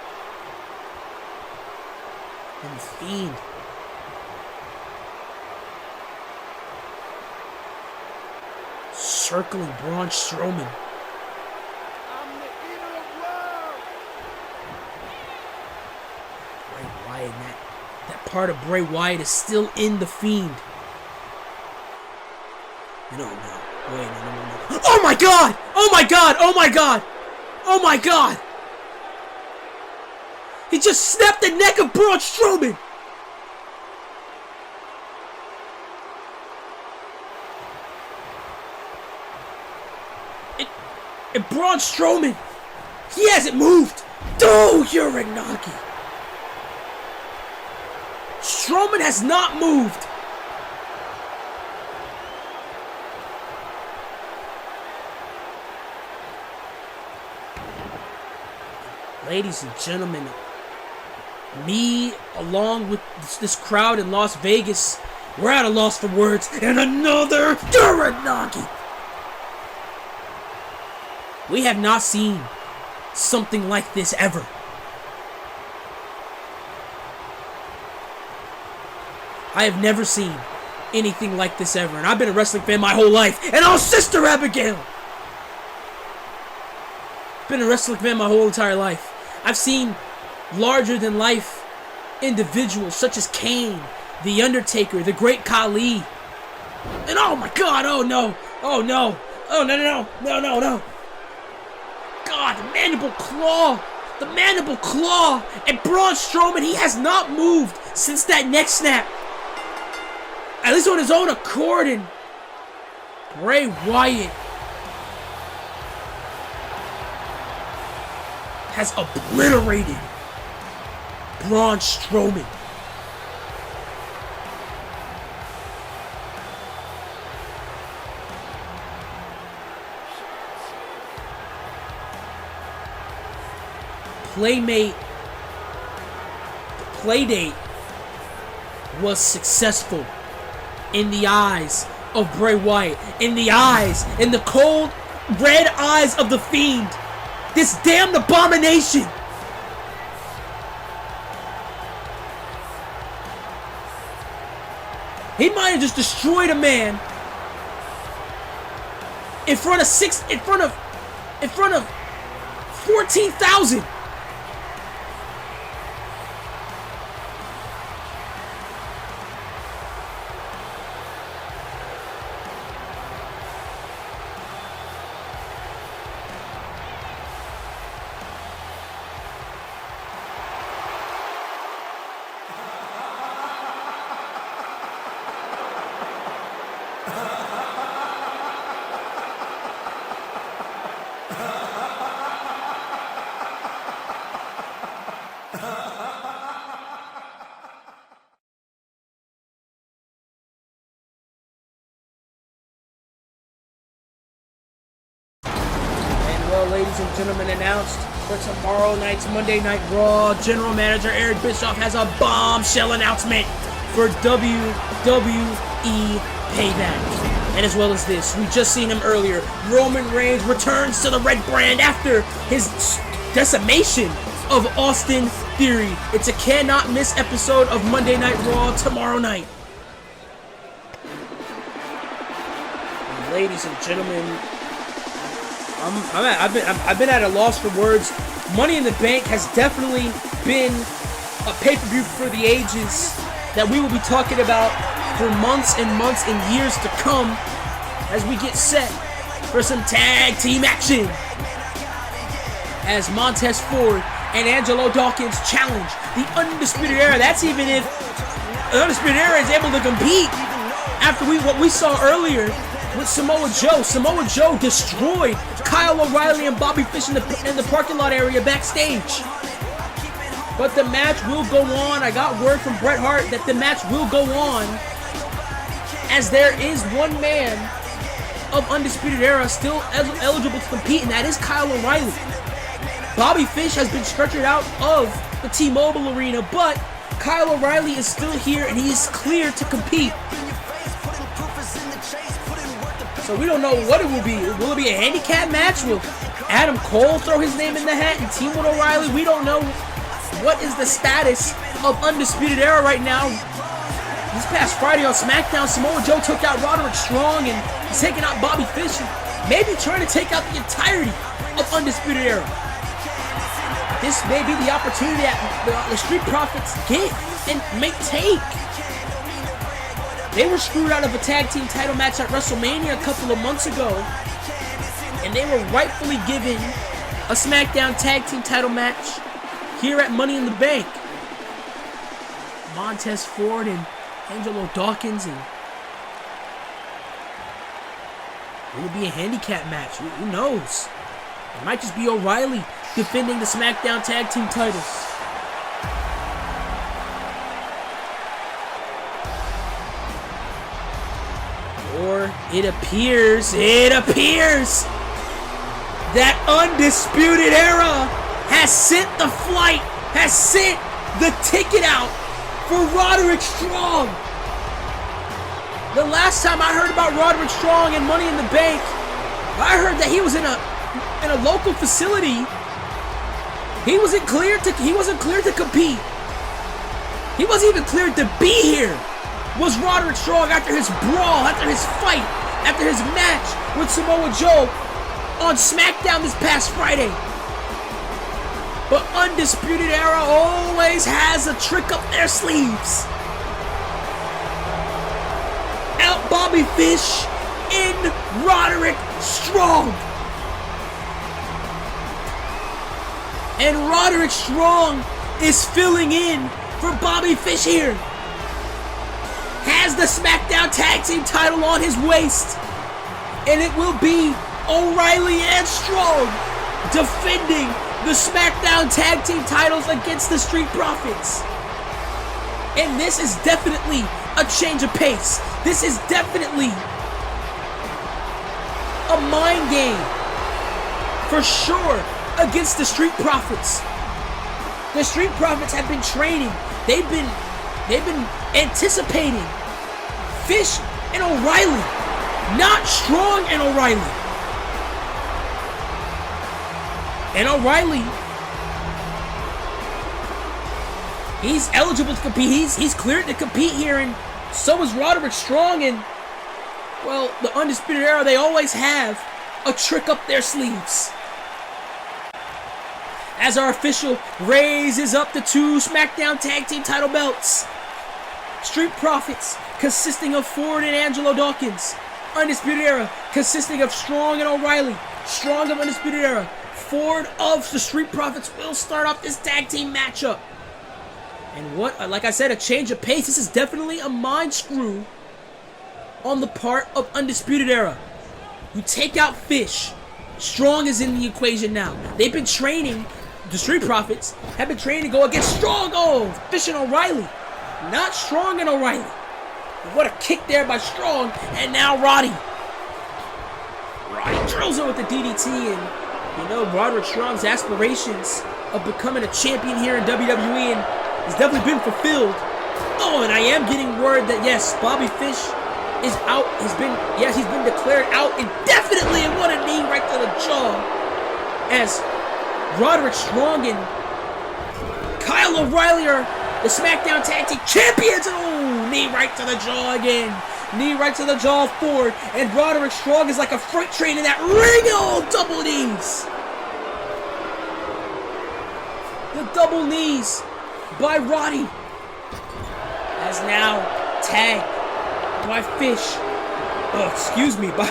And the Fiend. Circling Braun Strowman. Bray Wyatt, that part of Bray Wyatt is still in the Fiend. No. Oh my God! Oh my God! Oh my God! Oh my God! He just snapped the neck of Braun Strowman! And Braun Strowman, he hasn't moved. Uranagi. Strowman has not moved. Ladies and gentlemen, me, along with this crowd in Las Vegas, we're at a loss for words. And another Uranagi. We have not seen something like this ever. I have never seen anything like this ever. And I've been a wrestling fan my whole life. And Sister Abigail! Been a wrestling fan my whole entire life. I've seen larger than life individuals such as Kane, The Undertaker, The Great Khali. And oh my God, oh no. God, the mandible claw, and Braun Strowman, he has not moved since that neck snap, at least on his own accord. And Bray Wyatt has obliterated Braun Strowman. Playdate was successful in the eyes of Bray Wyatt, in the cold red eyes of the Fiend, this damned abomination. He might have just destroyed a man in front of 14,000. ladies and gentlemen, announced for tomorrow night's Monday Night Raw. General Manager Eric Bischoff has a bombshell announcement for WWE Payback. And as well as this, we just seen him earlier. Roman Reigns returns to the red brand after his decimation of Austin Theory. It's a cannot miss episode of Monday Night Raw tomorrow night. And ladies and gentlemen, I've been at a loss for words. Money in the Bank has definitely been a pay-per-view for the ages that we will be talking about for months and months and years to come as we get set for some tag team action. As Montez Ford and Angelo Dawkins challenge the Undisputed Era. That's even if the Undisputed Era is able to compete after what we saw earlier with Samoa Joe. Samoa Joe destroyed Kyle O'Reilly and Bobby Fish in the parking lot area backstage. But the match will go on. I got word from Bret Hart that the match will go on, as there is one man of Undisputed Era still eligible to compete, and that is Kyle O'Reilly. Bobby Fish has been stretchered out of the T-Mobile Arena, but Kyle O'Reilly is still here and he is clear to compete. So we don't know what it will be. Will it be a handicap match? Will Adam Cole throw his name in the hat and team with O'Reilly? We don't know what is the status of Undisputed Era right now. This past Friday on SmackDown, Samoa Joe took out Roderick Strong and he's taking out Bobby Fish, maybe trying to take out the entirety of Undisputed Era. This may be the opportunity that the Street Profits get and may take. They were screwed out of a tag team title match at WrestleMania a couple of months ago, and they were rightfully given a SmackDown tag team title match here at Money in the Bank. Montez Ford and Angelo Dawkins, and will it be a handicap match? Who knows? It might just be O'Reilly defending the SmackDown tag team titles. Or it appears that Undisputed Era has sent the flight, has sent the ticket out for Roderick Strong. The last time I heard about Roderick Strong and Money in the Bank, I heard that he was in a local facility. He wasn't cleared to compete. He wasn't even cleared to be here. Was Roderick Strong after his brawl, after his fight, after his match with Samoa Joe on SmackDown this past Friday. But Undisputed Era always has a trick up their sleeves. Out Bobby Fish in Roderick Strong. And Roderick Strong is filling in for Bobby Fish here. Has the SmackDown Tag Team title on his waist. And it will be O'Reilly and Strong defending the SmackDown Tag Team titles against the Street Profits. And this is definitely a change of pace. This is definitely a mind game for sure against the Street Profits. The Street Profits have been training. They've been anticipating Fish and O'Reilly, not Strong and O'Reilly. And O'Reilly, he's eligible to compete. He's cleared to compete here, and so is Roderick Strong. And well, the Undisputed Era, they always have a trick up their sleeves. As our official raises up the two SmackDown Tag Team title belts. Street Profits, consisting of Ford and Angelo Dawkins. Undisputed Era, consisting of Strong and O'Reilly. Strong of Undisputed Era. Ford of the Street Profits will start off this tag team matchup. And like I said, a change of pace. This is definitely a mind screw on the part of Undisputed Era. You take out Fish. Strong is in the equation now. They've been training, the Street Profits have been training to go against Strong. Oh, Fish and O'Reilly. Not Strong and O'Reilly. What a kick there by Strong. And now Roddy drills her with the DDT, and You know, Roderick Strong's aspirations of becoming a champion here in WWE has definitely been fulfilled. Oh, and I am getting word that, yes, Bobby Fish is out. He's been declared out indefinitely, and what a knee right to the jaw. As Roderick Strong and Kyle O'Reilly are the SmackDown Tag Team Champions. Oh, knee right to the jaw again. Knee right to the jaw forward. And Roderick Strong is like a freight train in that ring. Oh, double knees. The double knees by Roddy. As now tagged by Fish. Oh, excuse me, by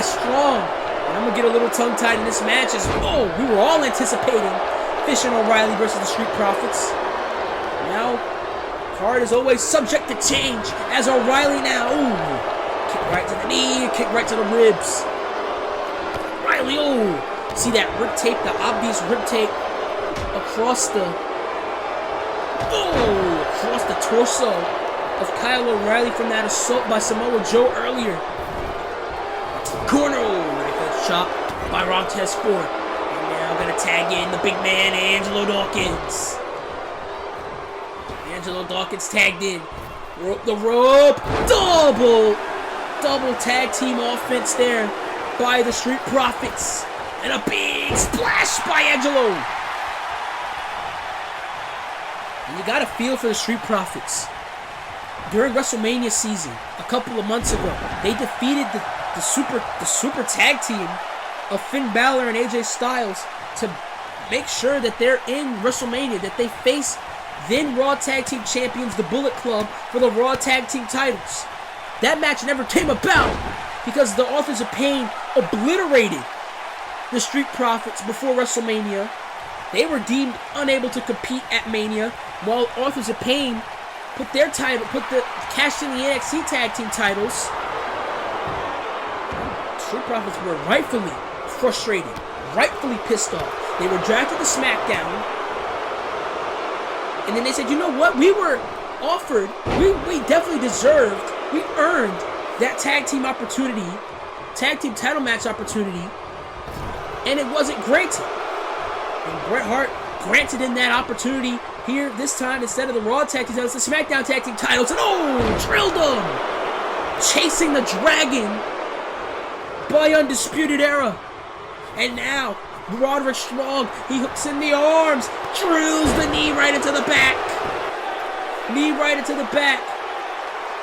Strong. And I'm going to get a little tongue-tied in this match as, oh, we were all anticipating Fish and O'Reilly versus the Street Profits. Now, card is always subject to change as O'Reilly now, ooh, kick right to the knee, kick right to the ribs. O'Reilly, oh, see that rib tape, the obvious rib tape across the torso of Kyle O'Reilly from that assault by Samoa Joe earlier. Corner, knife chop by Montez Ford. And now gonna tag in the big man, Angelo Dawkins. Angelo Dawkins tagged in. Rope the rope. Double tag team offense there by the Street Profits. And a big splash by Angelo. And you got a feel for the Street Profits. During WrestleMania season, a couple of months ago, they defeated the super tag team of Finn Balor and AJ Styles to make sure that they're in WrestleMania, that they face then Raw Tag Team Champions, the Bullet Club, for the Raw Tag Team titles. That match never came about because the Authors of Pain obliterated the Street Profits before WrestleMania. They were deemed unable to compete at Mania, while Authors of Pain cashed in the NXT Tag Team titles. Street Profits were rightfully frustrated, rightfully pissed off. They were drafted to SmackDown, and then they said, you know what? We were offered, we definitely deserved, we earned that tag team opportunity, tag team title match opportunity, and it wasn't granted. And Bret Hart granted in that opportunity here this time instead of the Raw Tag Team titles, the SmackDown Tag Team titles, and oh, drilled them! Chasing the Dragon by Undisputed Era. And now, Roderick Strong, he hooks in the arms, drills the knee right into the back. Knee right into the back.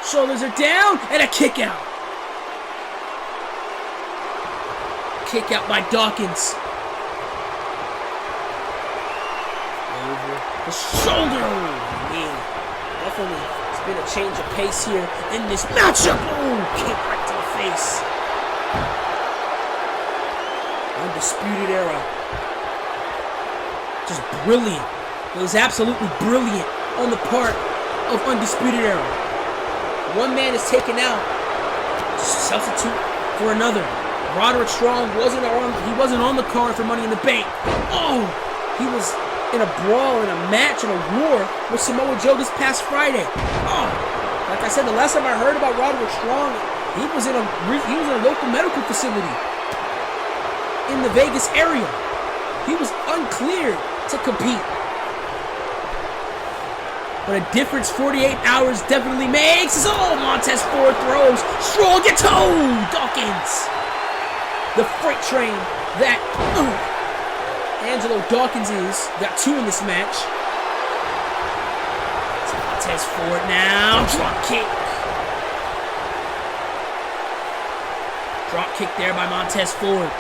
Shoulders are down, and a kick out. Kick out by Dawkins. Over the shoulder. Oh, man. Definitely, it's been a change of pace here in this matchup. Oh, kick right to the face. Undisputed Era. Just brilliant. It was absolutely brilliant on the part of Undisputed Era. One man is taken out. Substitute for another. Roderick Strong wasn't on the card for Money in the Bank. Oh, he was in a brawl, in a match, in a war with Samoa Joe this past Friday. Oh, like I said, the last time I heard about Roderick Strong, he was in a local medical facility in the Vegas area. He was uncleared to compete. But a difference 48 hours definitely makes. Oh, Montez Ford throws. Strong gets home. Dawkins. The freight train that Angelo Dawkins is. Got two in this match. It's Montez Ford now. Drop kick. Drop kick there by Montez Ford.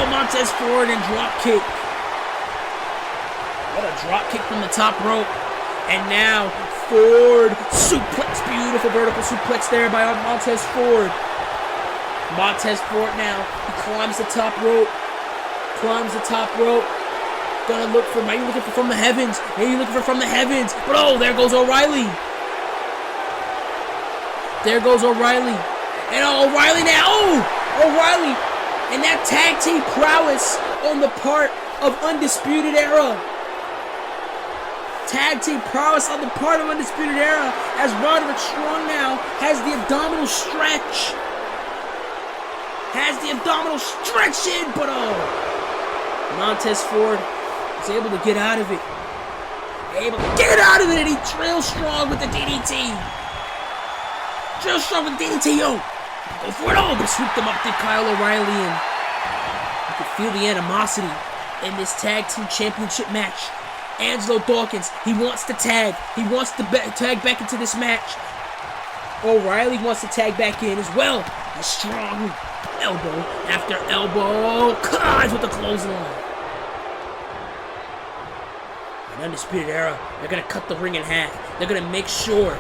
Montez Ford and drop kick. What a drop kick from the top rope. And now Ford suplex. Beautiful vertical suplex there by Montez Ford. Montez Ford now. He climbs the top rope. Gonna look for, maybe looking for from the heavens. But oh, there goes O'Reilly. And O'Reilly now. Oh, O'Reilly. And that tag team prowess on the part of Undisputed Era. Tag team prowess on the part of Undisputed Era as Roderick Strong now has the abdominal stretch. Has the abdominal stretch in, but Montez Ford is able to get out of it. Able to get out of it, and he trails Strong with the DDT. Trails Strong with the DDT, yo. Go for it, but swooped him up to Kyle O'Reilly, and you can feel the animosity in this tag team championship match. Angelo Dawkins, he wants to tag. He wants to tag back into this match. O'Reilly wants to tag back in as well. A strong elbow after elbow. Collides with the clothesline. An Undisputed Era, they're going to cut the ring in half. They're going to make sure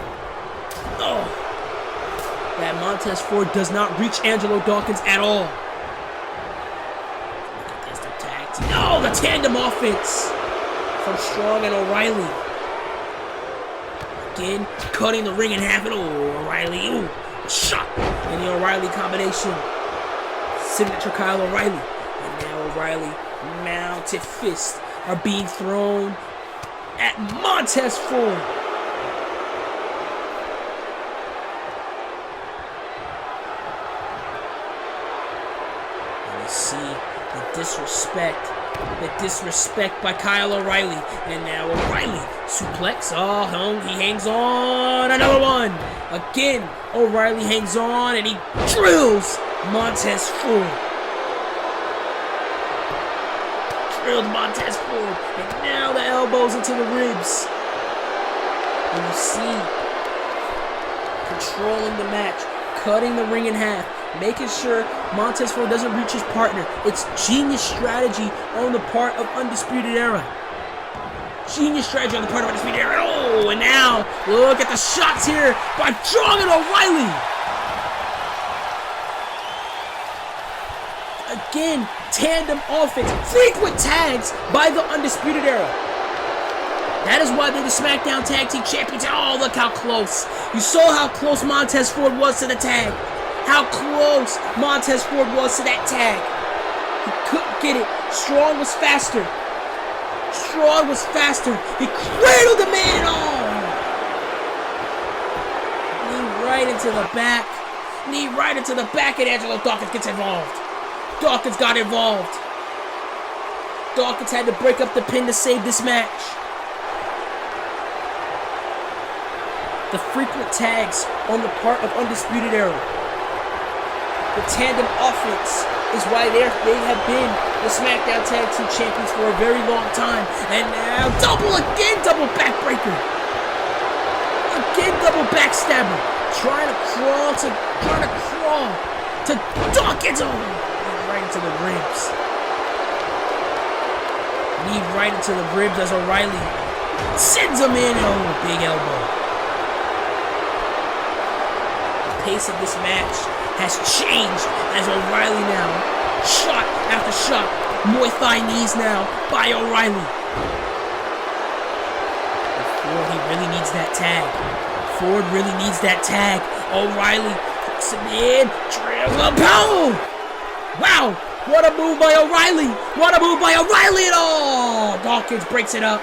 that Montez Ford does not reach Angelo Dawkins at all. Look at this, the tag team. No, the tandem offense from Strong and O'Reilly. Again, cutting the ring in half. And O'Reilly, a shot in the O'Reilly combination. Signature Kyle O'Reilly. And now O'Reilly mounted fists are being thrown at Montez Ford. And you see the disrespect by Kyle O'Reilly. And now O'Reilly suplex. He hangs on. Another one. Again, O'Reilly hangs on and he drills Montez Ford. Drilled Montez Ford. And now the elbows into the ribs. And you see, controlling the match, cutting the ring in half, making sure Montez Ford doesn't reach his partner. It's genius strategy on the part of Undisputed Era. Genius strategy on the part of Undisputed Era. And now, look at the shots here by Strong and O'Reilly. Again, tandem offense, frequent tags by the Undisputed Era. That is why they're the SmackDown Tag Team Champions. Look how close. You saw how close Montez Ford was to the tag. How close Montez Ford was to that tag. He couldn't get it. Strong was faster. He cradled the man. Knee right into the back. And Angelo Dawkins gets involved. Dawkins got involved. Dawkins had to break up the pin to save this match. The frequent tags on the part of Undisputed Era. The tandem offense is why they have been the SmackDown Tag Team Champions for a very long time. And now double backbreaker. Again, double backstabber. Trying to crawl to Dawkins. Right into the ribs. Knee right into the ribs as O'Reilly sends him in. Big elbow. The pace of this match has changed as O'Reilly now, shot after shot, Muay Thai knees now by O'Reilly. Ford, he really needs that tag. O'Reilly hooks him in, drills a power. Wow, what a move by O'Reilly. At all. Dawkins breaks it up.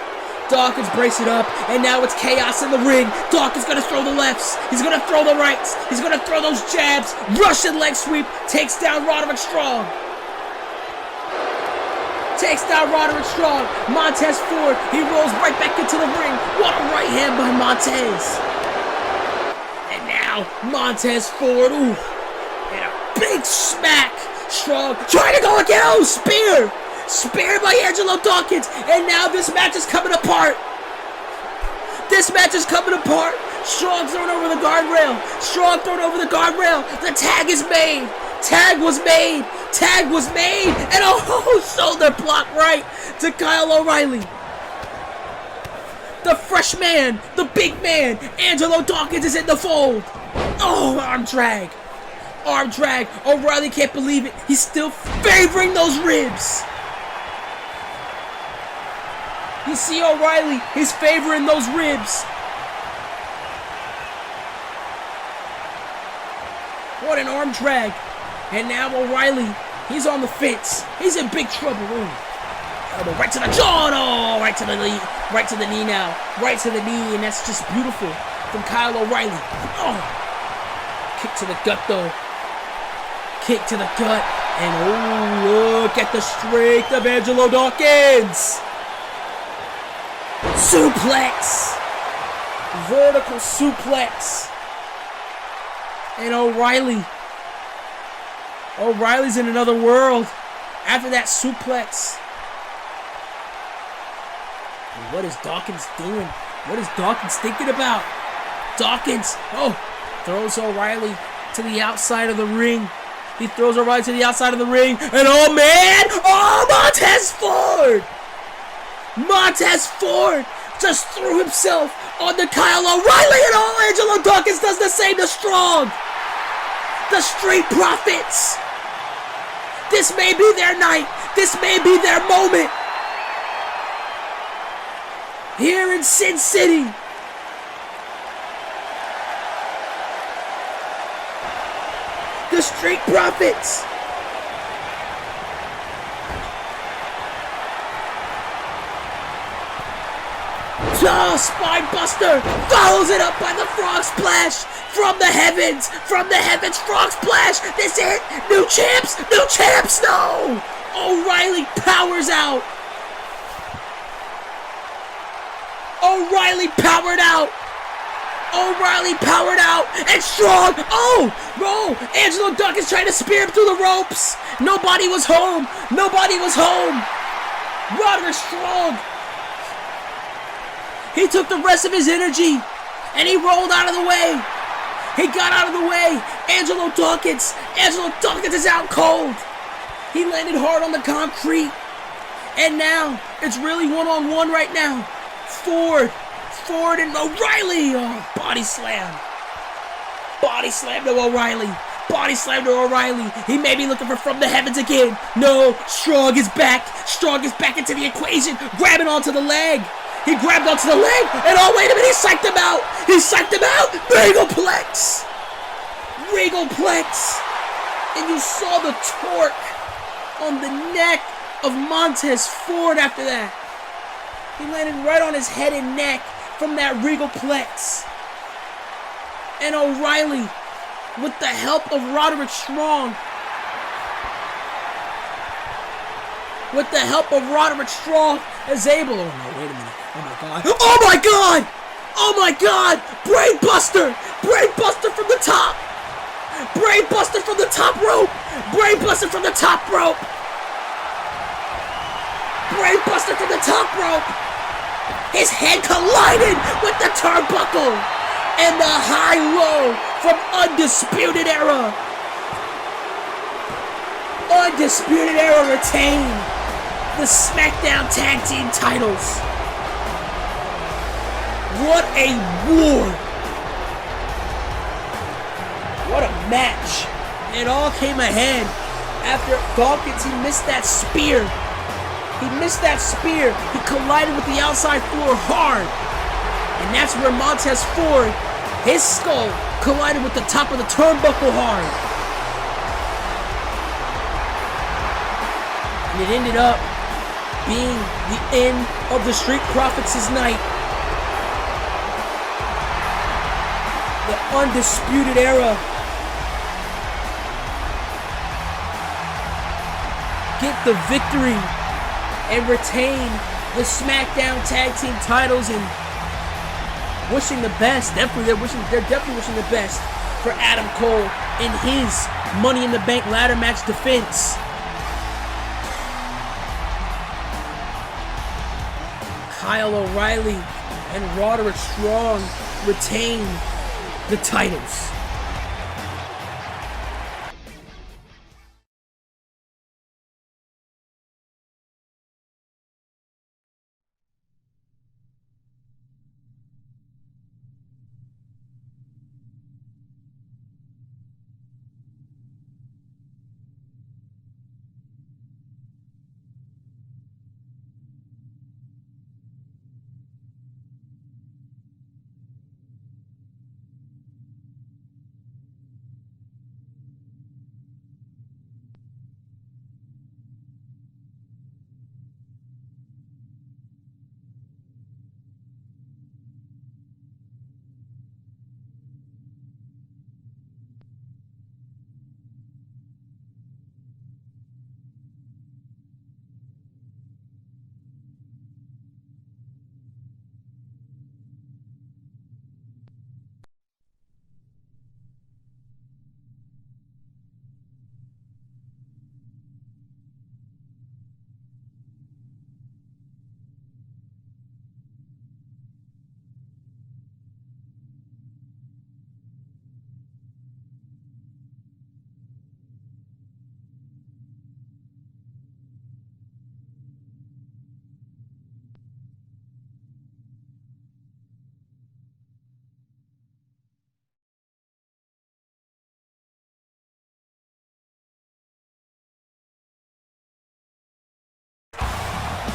And now it's chaos in the ring. Dawkins gonna throw the lefts. He's gonna throw the rights. He's gonna throw those jabs. Russian leg sweep. Takes down Roderick Strong. Montez Ford, he rolls right back into the ring. What a right hand by Montez. And now, Montez Ford, and a big smack. Strong, trying to go again. Spear. Speared by Angelo Dawkins. And now this match is coming apart. Strong thrown over the guardrail. The tag is made. Tag was made. And shoulder block right to Kyle O'Reilly. The fresh man, the big man, Angelo Dawkins is in the fold. Arm drag. O'Reilly can't believe it. He's still favoring those ribs. You see O'Reilly, he's favoring those ribs. What an arm drag. And now O'Reilly, he's on the fence. He's in big trouble. Elbow right to the jaw. Oh, right to the knee. Right to the knee now. Right to the knee, and that's just beautiful from Kyle O'Reilly. Oh, kick to the gut though. Kick to the gut, and oh, look at the strength of Angelo Dawkins. Suplex. Vertical suplex. And O'Reilly's in another world after that suplex. And what is Dawkins doing? What is Dawkins thinking about? Dawkins, throws O'Reilly to the outside of the ring. He throws O'Reilly to the outside of the ring. And oh man! Oh, Montez Ford just threw himself on the Kyle O'Reilly, and Angelo Dawkins does the same to Strong. The Street Profits. This may be their night. This may be their moment. Here in Sin City. The Street Profits. Oh, Spine Buster follows it up by the Frog Splash from the heavens. Frog Splash. This is it. New champs. No. O'Reilly powers out. O'Reilly powered out. And Strong. Oh, Angelo Dawkins trying to spear him through the ropes. Nobody was home. Roderick Strong. He took the rest of his energy, and he rolled out of the way. He got out of the way. Angelo Dawkins is out cold. He landed hard on the concrete. And now, it's really one-on-one right now. Ford and O'Reilly. Oh, body slam. Body slam to O'Reilly. He may be looking for From the Heavens again. No, Strong is back into the equation, grabbing onto the leg. He grabbed onto the leg, and oh, wait a minute, he psyched him out. Regalplex. And you saw the torque on the neck of Montez Ford after that. He landed right on his head and neck from that Regalplex. And O'Reilly, with the help of Roderick Strong, is able. Oh no, wait a minute. Oh my God! Brain Buster from the top. Brain Buster from the top rope. His head collided with the turnbuckle. And the high-low from Undisputed Era. Undisputed Era retain the SmackDown Tag Team titles. What a war. What a match. It all came ahead after Dawkins, he missed that spear. He collided with the outside floor hard. And that's where Montez Ford, his skull, collided with the top of the turnbuckle hard. And it ended up being the end of the Street Profits' night. The Undisputed Era get the victory and retain the SmackDown Tag Team titles, and wishing the best. They're definitely wishing the best for Adam Cole in his Money in the Bank ladder match defense. Kyle O'Reilly and Roderick Strong retain the titles.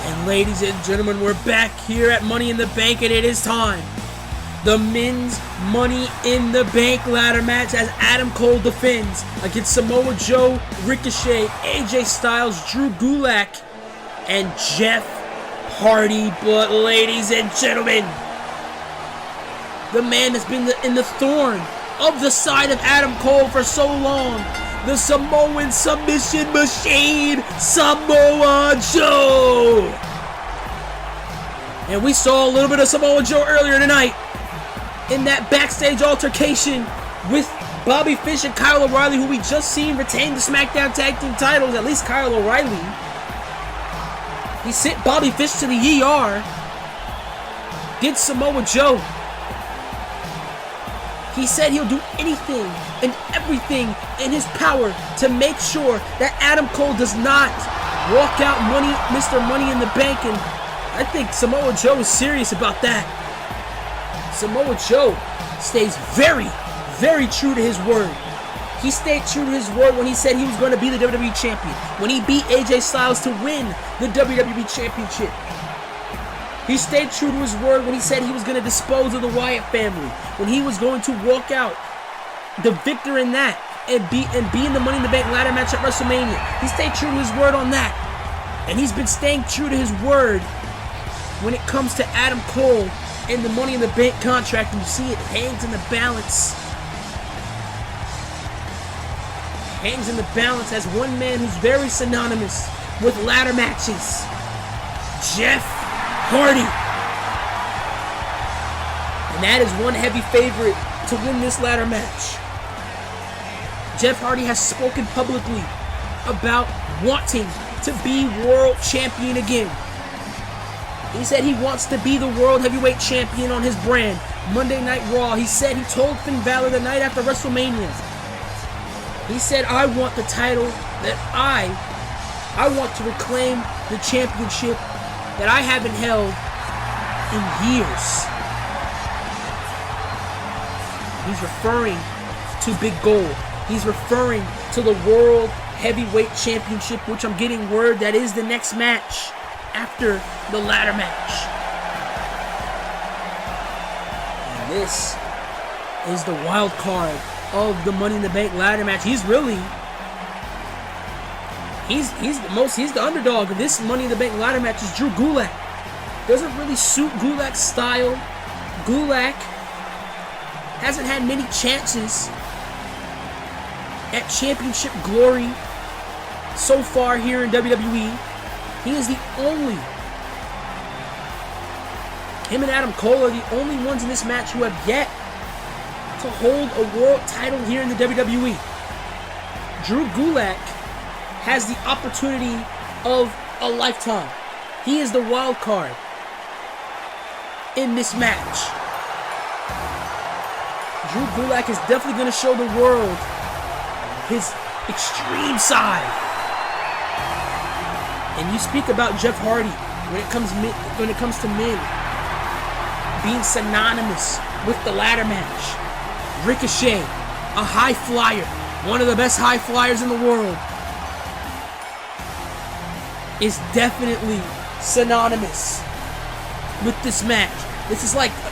And ladies and gentlemen, we're back here at Money in the Bank, and it is time. The men's Money in the Bank ladder match as Adam Cole defends against Samoa Joe, Ricochet, AJ Styles, Drew Gulak, and Jeff Hardy. But ladies and gentlemen, the man that's been in the thorn of the side of Adam Cole for so long, the Samoan submission machine, Samoa Joe. And we saw a little bit of Samoa Joe earlier tonight in that backstage altercation with Bobby Fish and Kyle O'Reilly, who we just seen retain the SmackDown Tag Team titles, at least Kyle O'Reilly. He sent Bobby Fish to the ER. Did Samoa Joe. He said he'll do anything and everything in his power to make sure that Adam Cole does not walk out Mr. Money in the Bank, and I think Samoa Joe is serious about that. Samoa Joe stays very, very true to his word. He stayed true to his word when he said he was going to be the WWE Champion, when he beat AJ Styles to win the WWE Championship. He stayed true to his word when he said he was going to dispose of the Wyatt family, when he was going to walk out the victor in that and be in the Money in the Bank ladder match at WrestleMania. He stayed true to his word on that. And he's been staying true to his word when it comes to Adam Cole and the Money in the Bank contract. And you see it hangs in the balance. Hangs in the balance as one man who's very synonymous with ladder matches, Jeff Hardy. And that is one heavy favorite to win this ladder match. Jeff Hardy has spoken publicly about wanting to be world champion again. He said he wants to be the world heavyweight champion on his brand, Monday Night Raw. He said he told Finn Balor the night after WrestleMania. He said, I want the title that I want to reclaim the championship that I haven't held in years. He's referring to Big Gold. He's referring to the World Heavyweight Championship, which I'm getting word that is the next match after the ladder match. And this is the wild card of the Money in the Bank ladder match. He's the underdog of this Money in the Bank ladder match is Drew Gulak. Doesn't really suit Gulak's style. Gulak hasn't had many chances at championship glory so far here in WWE. He is the only. Him and Adam Cole are the only ones in this match who have yet to hold a world title here in the WWE. Drew Gulak has the opportunity of a lifetime. He is the wild card in this match. Drew Gulak is definitely going to show the world his extreme side. And you speak about Jeff Hardy when it comes to men being synonymous with the ladder match. Ricochet, a high flyer, one of the best high flyers in the world, is definitely synonymous with this match. This is like a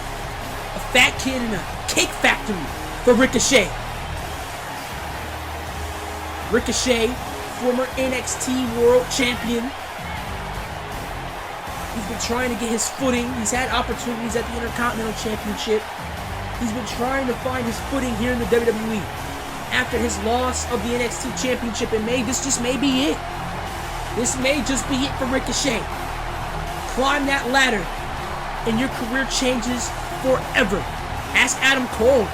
fat kid in a cake factory for Ricochet. Ricochet, former NXT World Champion. He's been trying to get his footing. He's had opportunities at the Intercontinental Championship. He's been trying to find his footing here in the WWE. After his loss of the NXT Championship, and this just may be it. This may just be it for Ricochet. Climb that ladder, and your career changes forever. Ask Adam Cole.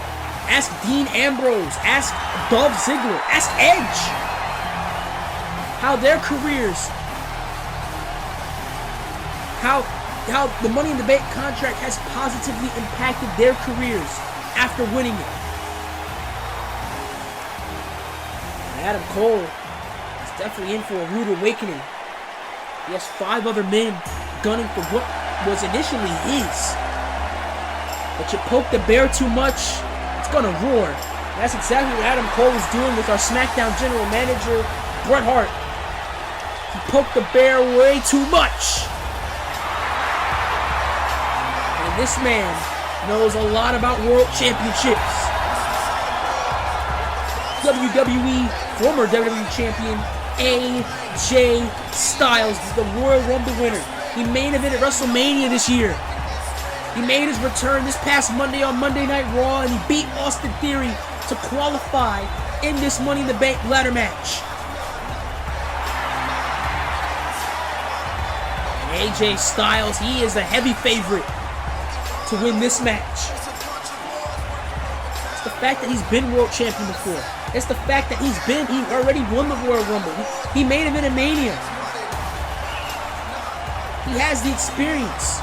Ask Dean Ambrose. Ask Dolph Ziggler. Ask Edge. How their careers, how the Money in the Bank contract has positively impacted their careers after winning it. And Adam Cole is definitely in for a rude awakening. He has 5 other men gunning for what was initially his. But you poke the bear too much, it's gonna roar. That's exactly what Adam Cole is doing with our SmackDown General Manager, Bret Hart. He poked the bear way too much. This man knows a lot about world championships. Former WWE champion AJ Styles is the Royal Rumble winner. He main evented WrestleMania this year. He made his return this past Monday on Monday Night Raw, and he beat Austin Theory to qualify in this Money in the Bank ladder match. And AJ Styles, he is a heavy favorite to win this match. It's the fact that he's been world champion before. It's the fact that he already won the Royal Rumble. He made him in a Mania. He has the experience.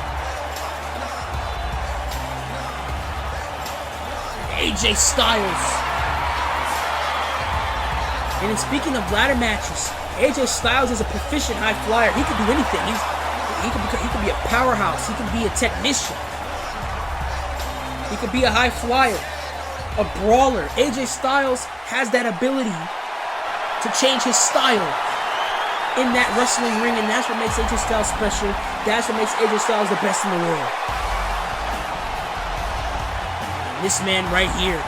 AJ Styles. And then speaking of ladder matches, AJ Styles is a proficient high flyer. He can do anything. He can be a powerhouse. He can be a technician. He could be a high flyer, a brawler. AJ Styles has that ability to change his style in that wrestling ring, and that's what makes AJ Styles special. That's what makes AJ Styles the best in the world. And this man right here,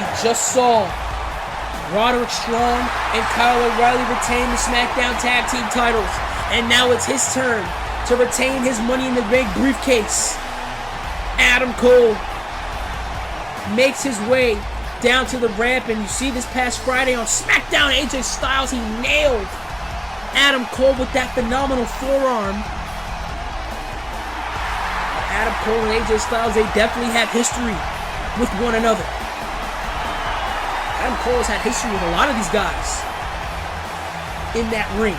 he just saw Roderick Strong and Kyle O'Reilly retain the SmackDown Tag Team titles, and now it's his turn to retain his Money in the Bank briefcase. Adam Cole makes his way down to the ramp, and you see this past Friday on SmackDown, AJ Styles, he nailed Adam Cole with that phenomenal forearm. Adam Cole and AJ Styles, they definitely have history with one another. Adam Cole has had history with a lot of these guys in that ring.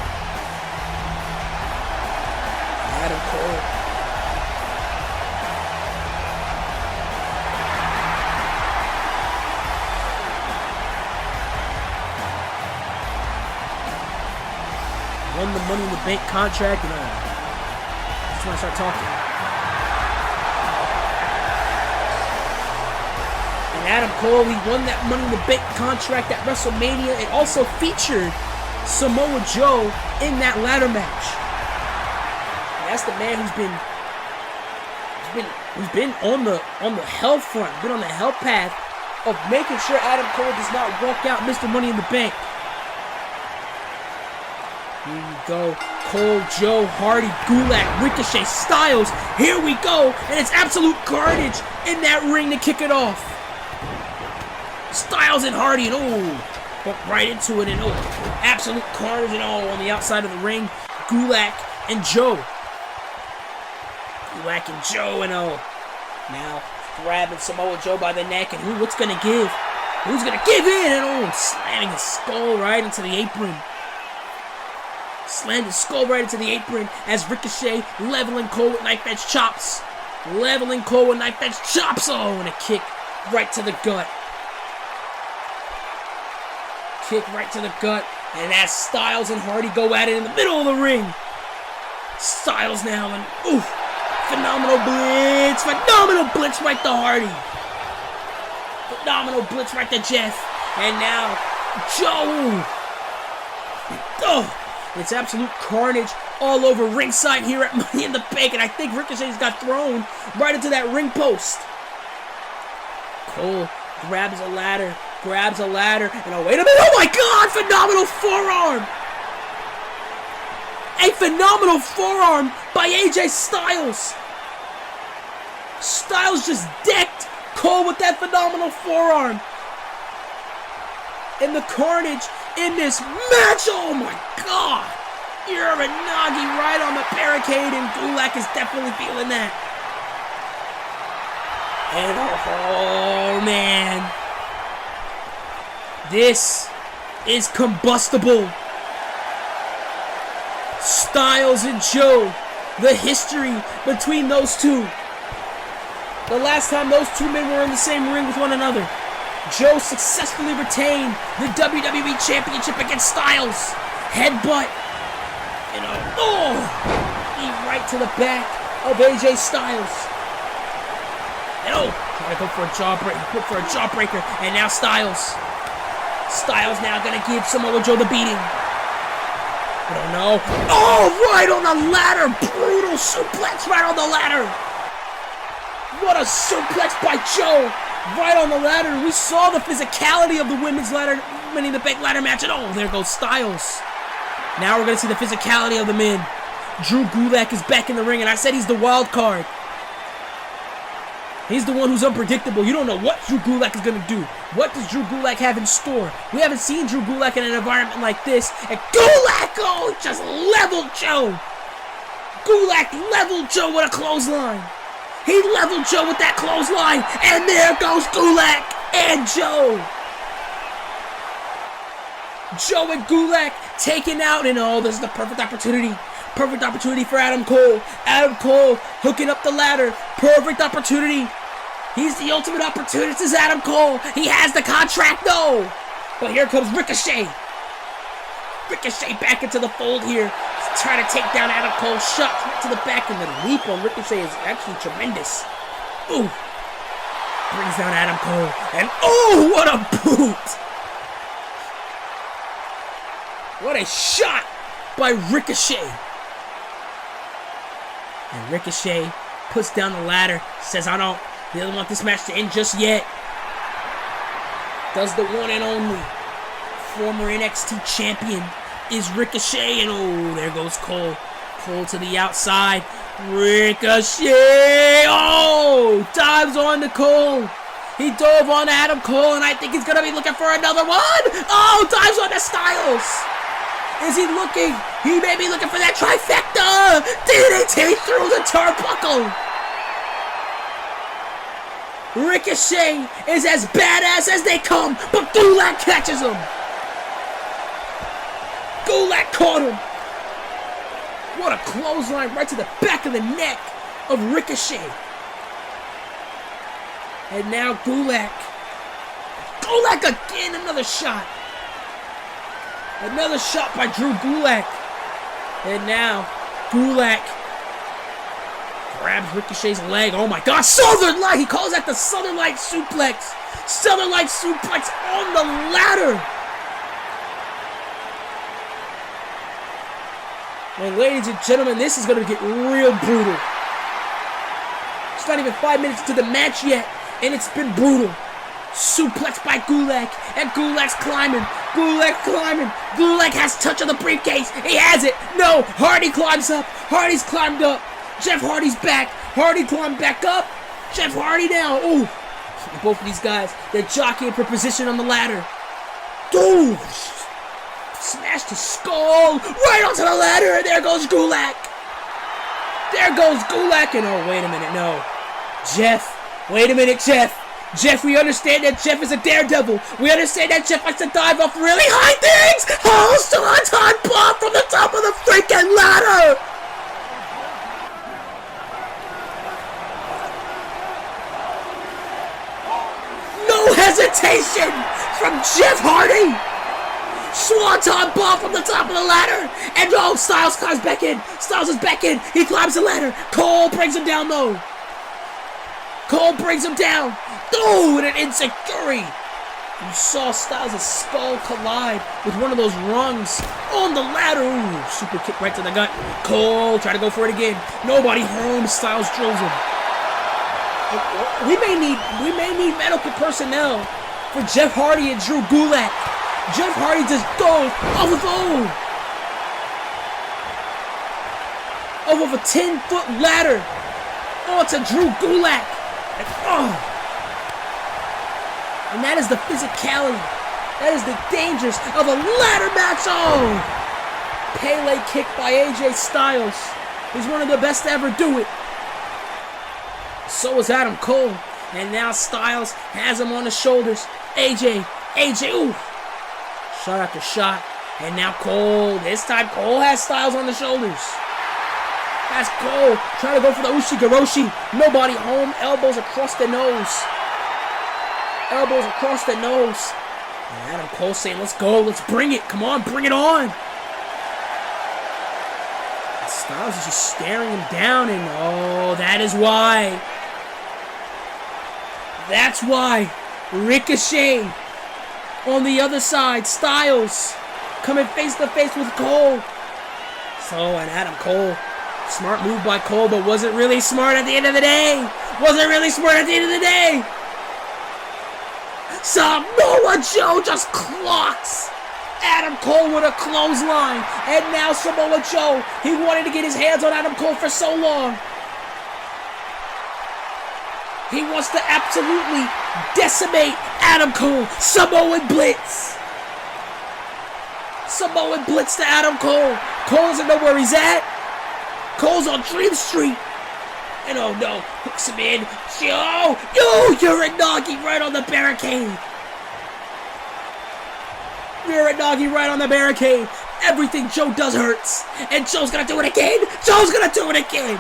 Adam Cole. Won the Money in the Bank contract and all. That's when I start talking. And Adam Cole, he won that Money in the Bank contract at WrestleMania. It also featured Samoa Joe in that ladder match. That's the man who's been on the hell front, been on the hell path of making sure Adam Cole does not walk out Mr. Money in the Bank. Here we go. Cole, Joe, Hardy, Gulak, Ricochet, Styles. Here we go. And it's absolute carnage in that ring to kick it off. Styles and Hardy, and bumped right into it, and absolute carnage and all on the outside of the ring. Gulak and Joe. Gulak and Joe, and now grabbing Samoa Joe by the neck, and what's gonna give? Who's gonna give in? And slamming his skull right into the apron. Slammed his skull right into the apron as Ricochet leveling Cole with knife edge chops. Leveling Cole with knife edge chops. And a kick right to the gut. Kick right to the gut. And as Styles and Hardy go at it in the middle of the ring. Styles now, and phenomenal blitz. Phenomenal blitz right to Hardy. Phenomenal blitz right to Jeff. And now Joe. It's absolute carnage all over ringside here at Money in the Bank, and I think Ricochet's got thrown right into that ring post. Cole grabs a ladder, and wait a minute, oh my God, phenomenal forearm! A phenomenal forearm by AJ Styles. Styles just decked Cole with that phenomenal forearm. And the carnage in this match, oh my God! Uranagi right on the barricade, and Gulak is definitely feeling that. And oh man, this is combustible. Styles and Joe, the history between those two. The last time those two men were in the same ring with one another, Joe successfully retained the WWE Championship against Styles. Headbutt. And knee right to the back of AJ Styles. And trying to go for a jawbreaker. And now Styles. Styles now gonna give Samoa Joe the beating. I don't know. Oh, right on the ladder. Brutal suplex right on the ladder. What a suplex by Joe. Right on the ladder. We saw the physicality of the women's ladder, winning the big ladder match. And oh, there goes Styles. Now we're going to see the physicality of the men. Drew Gulak is back in the ring, and I said he's the wild card. He's the one who's unpredictable. You don't know what Drew Gulak is going to do. What does Drew Gulak have in store? We haven't seen Drew Gulak in an environment like this. And Gulak, oh, just leveled Joe. Gulak leveled Joe with a clothesline. He leveled Joe with that clothesline. And there goes Gulak and Joe. Joe and Gulak taken out. And oh, this is the perfect opportunity. Perfect opportunity for Adam Cole. Adam Cole hooking up the ladder. Perfect opportunity. He's the ultimate opportunist. This is Adam Cole. He has the contract, though. But here comes Ricochet. Ricochet back into the fold here. He's trying to take down Adam Cole. Shot right to the back, and the leap on Ricochet is actually tremendous. Ooh. Brings down Adam Cole. And oh, what a boot. What a shot by Ricochet. And Ricochet puts down the ladder, says, I don't really want this match to end just yet. Does the one and only former NXT champion is Ricochet. And oh, there goes Cole. Cole to the outside. Ricochet! Oh! Dives on to Cole. He dove on Adam Cole, and I think he's going to be looking for another one. Oh! Dives on to Styles. Is he looking? He may be looking for that trifecta! DDT through the turnbuckle! Ricochet is as badass as they come, but Gulak catches him! Gulak caught him! What a clothesline right to the back of the neck of Ricochet. And now Gulak. Gulak again, another shot. Another shot by Drew Gulak. And now, Gulak grabs Ricochet's leg. Oh my God, Southern Light! He calls that the Southern Light suplex. Southern Light suplex on the ladder. And ladies and gentlemen, this is going to get real brutal. It's not even 5 minutes to the match yet, and it's been brutal. Suplex by Gulak, and Gulak's climbing. Gulak climbing. Gulak has touch of the briefcase. He has it. No. Hardy climbs up. Hardy's climbed up. Jeff Hardy's back. Hardy climbed back up. Jeff Hardy now. Ooh. Both of these guys, they're jockeying for position on the ladder. Dude. Smashed his skull right onto the ladder, and there goes Gulak. There goes Gulak, and oh, wait a minute. No. Jeff. Wait a minute, Jeff. Jeff, we understand that Jeff is a daredevil. We understand that Jeff likes to dive off really high things. Oh, swanton bomb from the top of the freaking ladder. No hesitation from Jeff Hardy. Swanton bomb from the top of the ladder. And oh, Styles climbs back in. Styles is back in. He climbs the ladder. Cole brings him down though. Cole brings him down. Oh, and an enziguri. You saw Styles' skull collide with one of those rungs on the ladder. Ooh, super kick right to the gut. Cole try to go for it again. Nobody home. Styles drills him. We may need medical personnel for Jeff Hardy and Drew Gulak. Jeff Hardy just goes off of a 10-foot ladder onto Drew Gulak. And that is the physicality. That is the dangers of a ladder match. Oh! Pele kick by AJ Styles. He's one of the best to ever do it. So is Adam Cole. And now Styles has him on the shoulders. AJ, ooh. Shot after shot. And now Cole. This time Cole has Styles on the shoulders. That's Cole trying to go for the Ushigoroshi. Nobody home. Elbows across the nose. Elbows across the nose. And Adam Cole saying, let's go. Let's bring it. Come on. Bring it on. And Styles is just staring him down. And oh, that is why. That's why. Ricochet on the other side. Styles coming face to face with Cole. So, and Adam Cole. Smart move by Cole, but wasn't really smart at the end of the day. Wasn't really smart at the end of the day. Samoa Joe just clocks Adam Cole with a clothesline. And now Samoa Joe, he wanted to get his hands on Adam Cole for so long. He wants to absolutely decimate Adam Cole. Samoan Blitz. Samoan Blitz to Adam Cole. Cole doesn't know where he's at. Cole's on Dream Street. And oh no, hooks him in. Joe, Uranagi right on the barricade. Uranagi right on the barricade. Everything Joe does hurts. And Joe's gonna do it again. Joe's gonna do it again.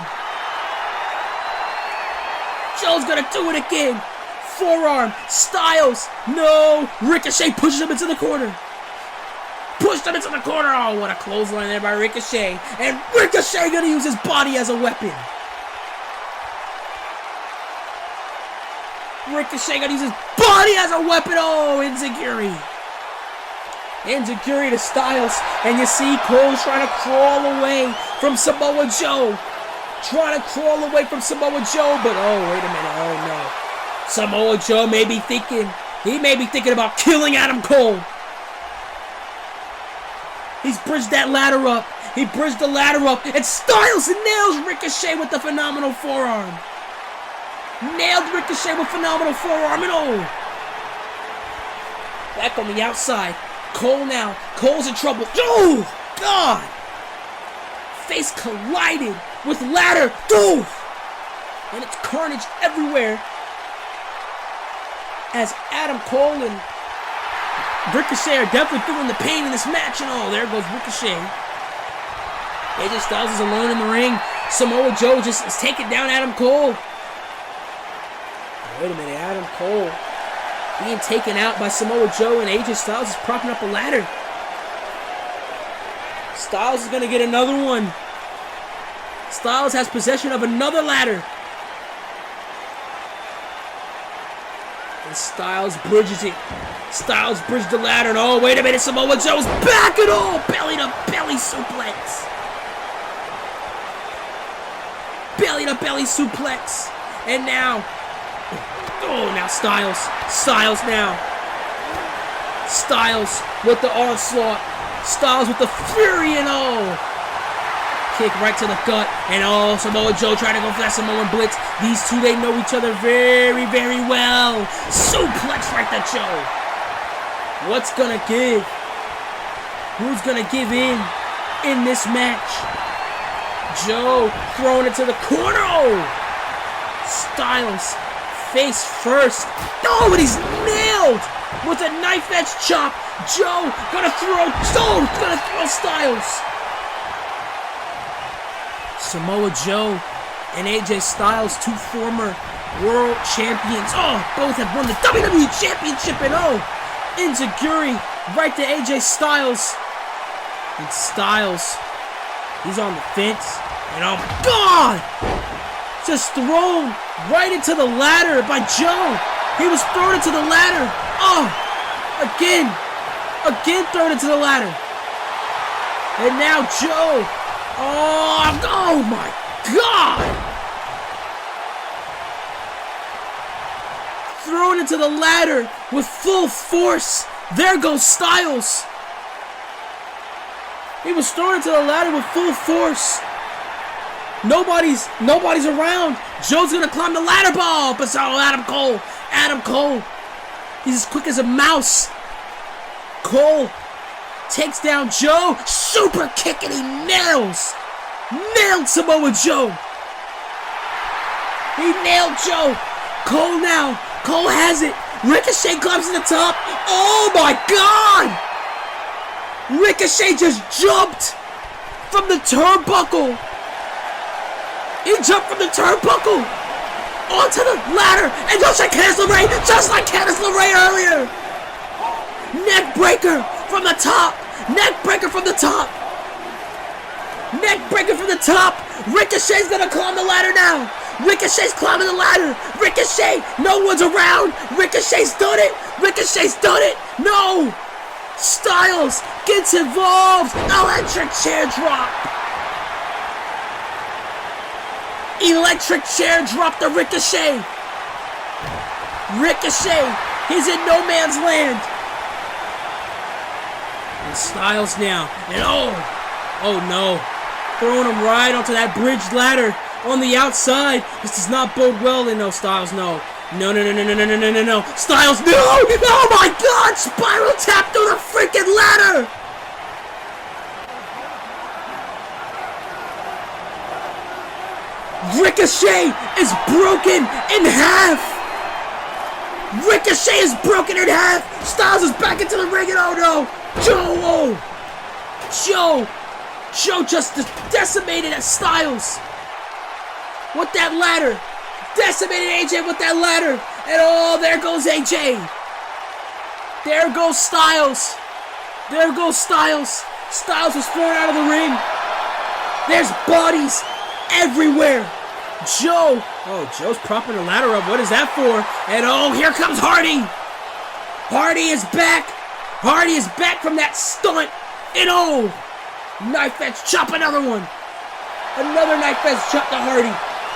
Joe's gonna do it again. Forearm. Styles. No. Ricochet pushes him into the corner. Pushed him into the corner. Oh, what a clothesline there by Ricochet. And Ricochet gonna use his body as a weapon. Ricochet gonna use his body as a weapon. Oh, Enziguri. Enziguri to Styles. And you see Cole trying to crawl away from Samoa Joe. Trying to crawl away from Samoa Joe. But oh, wait a minute. Oh no. Samoa Joe may be thinking. He may be thinking about killing Adam Cole. He's bridged that ladder up. He bridged the ladder up. And Styles nails Ricochet with the phenomenal forearm. Nailed Ricochet with phenomenal forearm and oh. Back on the outside. Cole now. Cole's in trouble. Oh, God. Face collided with ladder. Oh. And it's carnage everywhere. As Adam Cole and Ricochet are definitely feeling the pain in this match. And oh, there goes Ricochet. AJ Styles is alone in the ring. Samoa Joe just is taking down Adam Cole. Wait a minute, Adam Cole being taken out by Samoa Joe, and AJ Styles is propping up a ladder. Styles is going to get another one. Styles has possession of another ladder. And Styles bridges it. Styles bridged the ladder, and oh, wait a minute, Samoa Joe's back and all, belly to belly suplex. Belly to belly suplex. And now, oh, now Styles. Styles now. Styles with the onslaught. Styles with the fury and oh. Kick right to the gut. And oh, Samoa Joe trying to go for that Samoan Blitz. These two, they know each other very, very well. Suplex right to Joe. What's gonna give? Who's gonna give in this match? Joe throwing it to the corner. Oh. Styles face first. Oh, but he's nailed with a knife edge chop. Joe gonna throw. Joe gonna throw Styles. Samoa Joe and AJ Styles, two former world champions. Oh, both have won the WWE Championship. And oh, Enziguri right to AJ Styles. And Styles, he's on the fence. And oh my God! Just thrown right into the ladder by Joe. He was thrown into the ladder. Oh, again thrown into the ladder. And now Joe. Oh my God! Thrown into the ladder with full force. There goes Styles. He was thrown into the ladder with full force. Nobody's around. Joe's gonna climb the ladder ball. But oh, Adam Cole. He's as quick as a mouse. Cole takes down Joe. Super kick and he nailed Samoa Joe. He nailed Joe. Cole now. Cole has it. Ricochet climbs to the top. Oh my God! Ricochet just jumped from the turnbuckle. He jumped from the turnbuckle onto the ladder, and just like Candice LeRae earlier. Neck breaker from the top. Neck breaker from the top. Neck breaker from the top. Ricochet's gonna climb the ladder now. Ricochet's climbing the ladder. Ricochet, no one's around. Ricochet's done it. Ricochet's done it. No. Styles gets involved. Electric chair drop. Electric chair drop the Ricochet. Ricochet. He's in no man's land. And Styles now. And oh no. Throwing him right onto that bridge ladder on the outside. This does not bode well. And no, Styles, no. No. Styles, no! Oh my God! Spiral tap through the freaking ladder! Ricochet is broken in half! Ricochet is broken in half! Styles is back into the ring and oh no! Joe just decimated at Styles! With that ladder! Decimated AJ with that ladder! And oh, there goes AJ! There goes Styles! There goes Styles! Styles was thrown out of the ring! There's bodies everywhere! Joe's propping the ladder up. What is that for? And oh, here comes Hardy! Hardy is back! Hardy is back from that stunt! And oh! Knife edge chop, another one! Another knife edge chop to Hardy!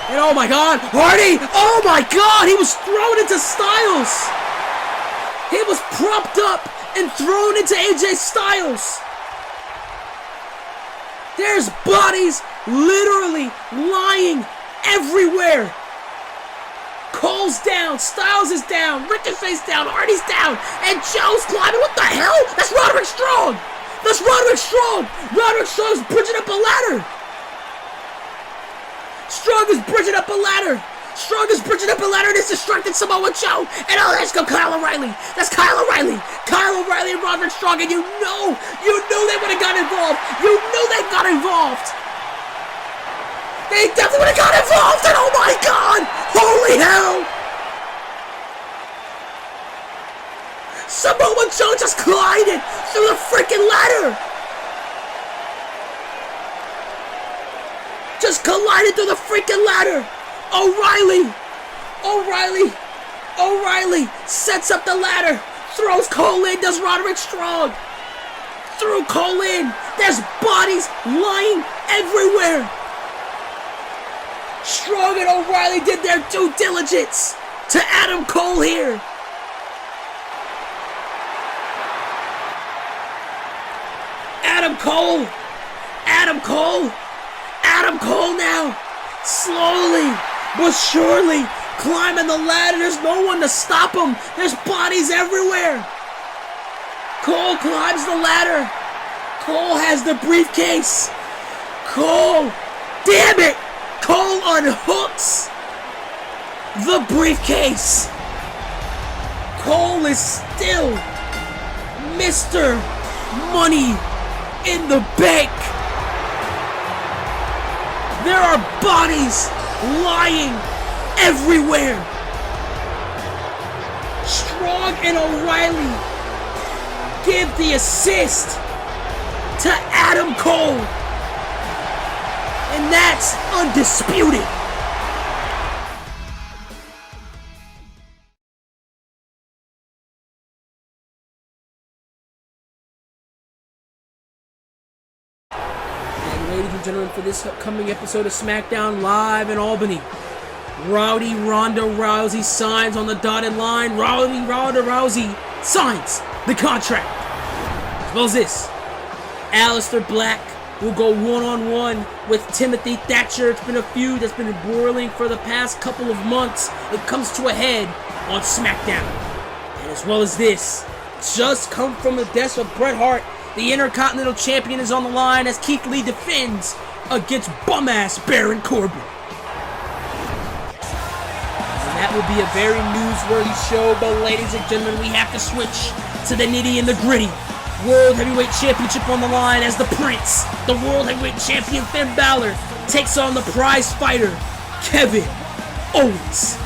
And oh my God, Hardy! Oh my God, he was thrown into Styles! He was propped up and thrown into AJ Styles! There's bodies literally lying everywhere! Cole's down, Styles is down, Ricochet's down, Hardy's down, and Joe's climbing. What the hell? That's Roderick Strong! That's Roderick Strong! Roderick Strong's bridging up a ladder! Strong is bridging up a ladder! Strong is bridging up a ladder and it's distracted Samoa Joe! And oh, there's go Kyle O'Reilly! That's Kyle O'Reilly! Kyle O'Reilly and Roderick Strong, and you know they would have got involved! You knew they got involved! They definitely would have got involved, and oh my God! Holy hell! Samoa Joe just glided through the freaking ladder! Just collided through the freaking ladder! O'Reilly sets up the ladder, throws Cole in, does Roderick Strong. Threw Cole in. There's bodies lying everywhere. Strong and O'Reilly did their due diligence to Adam Cole here. Adam Cole now, slowly but surely climbing the ladder. There's no one to stop him. There's bodies everywhere. Cole climbs the ladder. Cole has the briefcase. Cole, damn it! Cole unhooks the briefcase. Cole is still Mr. Money in the Bank. There are bodies lying everywhere. Strong and O'Reilly give the assist to Adam Cole. And that's undisputed. Ladies and gentlemen, for this upcoming episode of SmackDown live in Albany, Rowdy Ronda Rousey signs on the dotted line. Rowdy Ronda Rousey signs the contract. As well as this, Aleister Black will go one-on-one with Timothy Thatcher. It's been a feud that's been boiling for the past couple of months. It comes to a head on SmackDown. And as well as this, just come from the death of Bret Hart. The Intercontinental Champion is on the line as Keith Lee defends against bum-ass Baron Corbin. And that will be a very newsworthy show, but ladies and gentlemen, we have to switch to the nitty and the gritty. World Heavyweight Championship on the line as the Prince, the World Heavyweight Champion Finn Balor, takes on the prize fighter, Kevin Owens.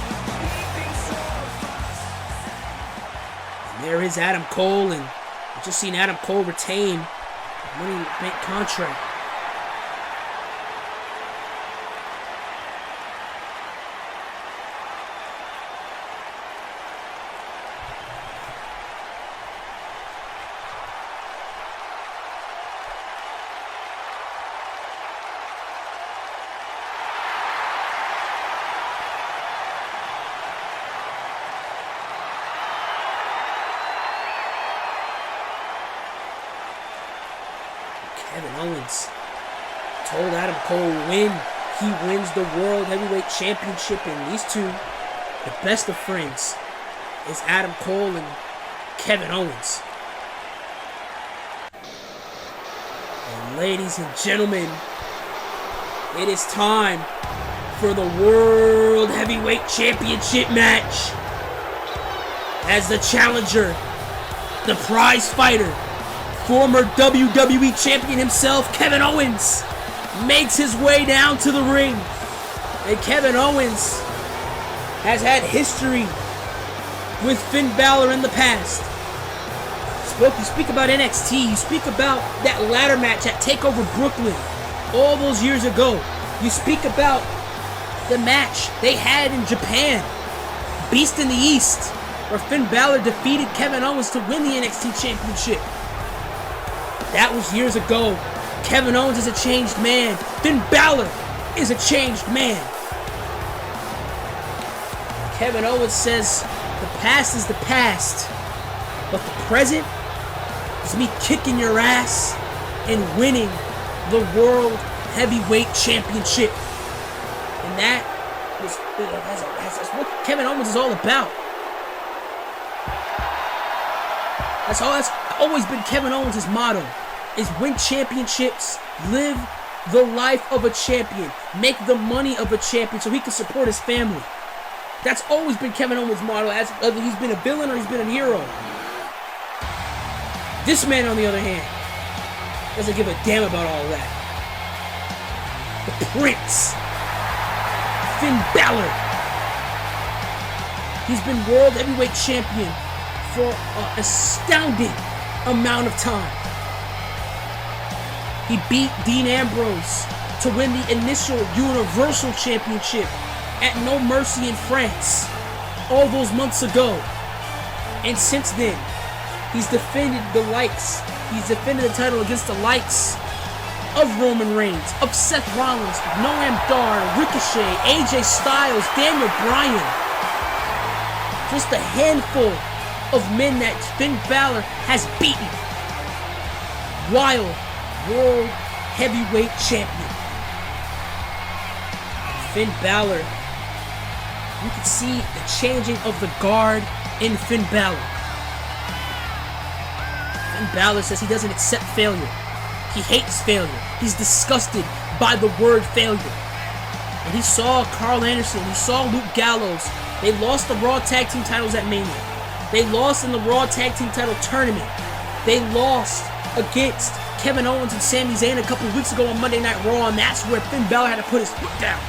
And there is Adam Cole, and we've just seen Adam Cole retain the Money in the Bank contract. Kevin Owens told Adam Cole when he wins the World Heavyweight Championship, and these two, the best of friends, is Adam Cole and Kevin Owens. And ladies and gentlemen, it is time for the World Heavyweight Championship match. As the challenger, the prize fighter, former WWE Champion himself, Kevin Owens, makes his way down to the ring. And Kevin Owens has had history with Finn Balor in the past. You speak about NXT, you speak about that ladder match at TakeOver Brooklyn all those years ago. You speak about the match they had in Japan, Beast in the East, where Finn Balor defeated Kevin Owens to win the NXT Championship. That was years ago. Kevin Owens is a changed man. Finn Balor is a changed man. Kevin Owens says the past is the past, but the present is me kicking your ass and winning the World Heavyweight Championship. And that's what Kevin Owens is all about. That's always been Kevin Owens' motto, is win championships, live the life of a champion, make the money of a champion so he can support his family. That's always been Kevin Owens' motto, whether he's been a villain or he's been a hero. This man, on the other hand, doesn't give a damn about all that. The Prince, Finn Balor. He's been World Heavyweight Champion for an astounding amount of time. He beat Dean Ambrose to win the initial Universal Championship at No Mercy in France all those months ago. And since then, he's defended the title against the likes of Roman Reigns, of Seth Rollins, Noam Dar, Ricochet, AJ Styles, Daniel Bryan. Just a handful of men that Finn Balor has beaten while World Heavyweight Champion. Finn Balor, you can see the changing of the guard in Finn Balor. Finn Balor says he doesn't accept failure. He hates failure. He's disgusted by the word failure. And he saw Carl Anderson, he saw Luke Gallows. They lost the Raw Tag Team titles at Mania. They lost in the Raw Tag Team title tournament. They lost against Kevin Owens and Sami Zayn a couple of weeks ago on Monday Night Raw, and that's where Finn Balor had to put his foot down.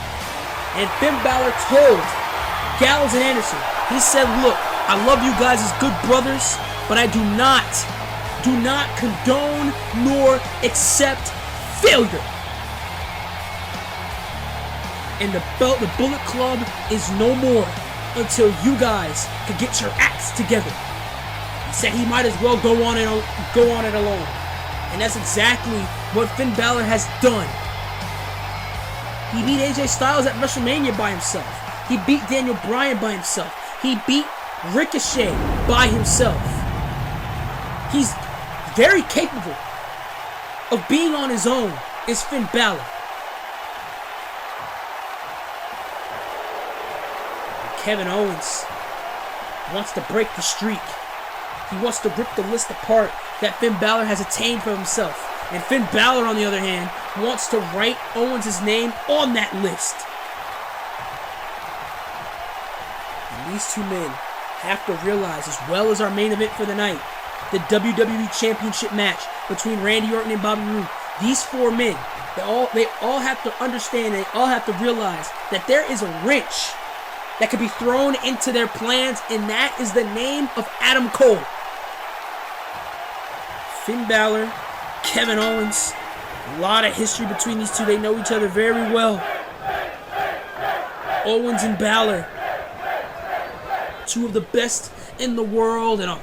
And Finn Balor told Gallows and Anderson, he said, look, I love you guys as good brothers, but I do not condone nor accept failure. And the Bullet Club is no more until you guys can get your acts together. He said he might as well go on it alone. And that's exactly what Finn Balor has done. He beat AJ Styles at WrestleMania by himself. He beat Daniel Bryan by himself. He beat Ricochet by himself. He's very capable of being on his own, is Finn Balor. Kevin Owens wants to break the streak. He wants to rip the list apart that Finn Balor has attained for himself. And Finn Balor, on the other hand, wants to write Owens' name on that list. And these two men have to realize, as well as our main event for the night, the WWE Championship match between Randy Orton and Bobby Roode, these four men, they all have to understand, they all have to realize that there is a wrench that could be thrown into their plans, and that is the name of Adam Cole. Finn Balor, Kevin Owens, a lot of history between these two. They know each other very well. Owens and Balor, two of the best in the world. And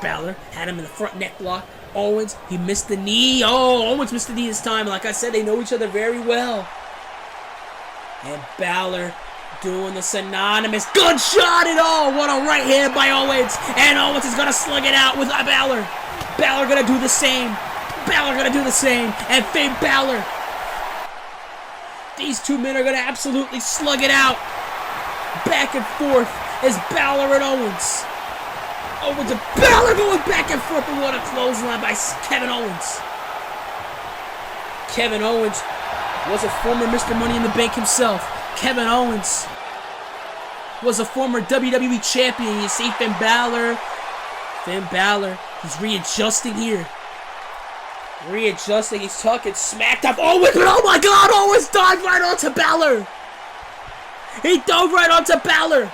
Balor had him in the front neck lock. Owens, he missed the knee. Owens missed the knee this time. Like I said, they know each other very well. And Balor doing the synonymous gunshot and what a right hand by Owens. And Owens is going to slug it out with Balor. Balor going to do the same. Balor gonna do the same, and Finn Balor. These two men are gonna absolutely slug it out. Back and forth as Balor and Owens. Owens and Balor going back and forth, and what a clothesline by Kevin Owens. Kevin Owens was a former Mr. Money in the Bank himself. Kevin Owens was a former WWE champion. You see Finn Balor. Finn Balor, he's readjusting here. Readjusting, he's talking smacked up Owens, but oh my god, Owens dived right onto Balor. He dove right onto Balor.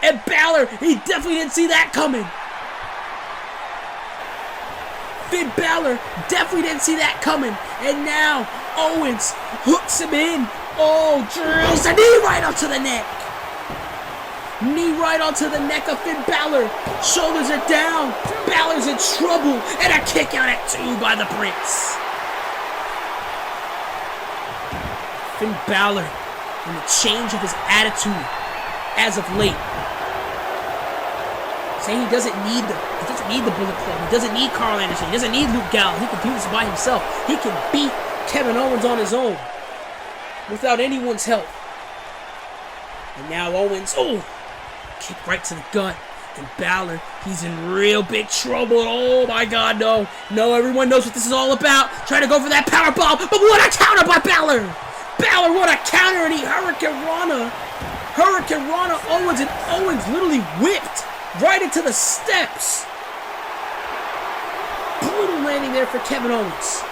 And Balor, he definitely didn't see that coming. Finn Balor definitely didn't see that coming. And now, Owens hooks him in. Oh, drills a knee right onto the neck. Knee right onto the neck of Finn Balor. Shoulders are down. Balor's in trouble. And a kick out at 2 by the Prince. Finn Balor, and the change of his attitude as of late. Saying he doesn't need the Bullet Club. He doesn't need Carl Anderson. He doesn't need Luke Gallows. He can do this by himself. He can beat Kevin Owens on his own without anyone's help. And now Owens, kick right to the gut. And Balor, he's in real big trouble. Oh my god, no. No, everyone knows what this is all about. Trying to go for that power bomb, but what a counter by Balor. Balor, what a counter, and he Hurricane Rana Owens, and Owens literally whipped right into the steps. Brutal landing there for Kevin Owens.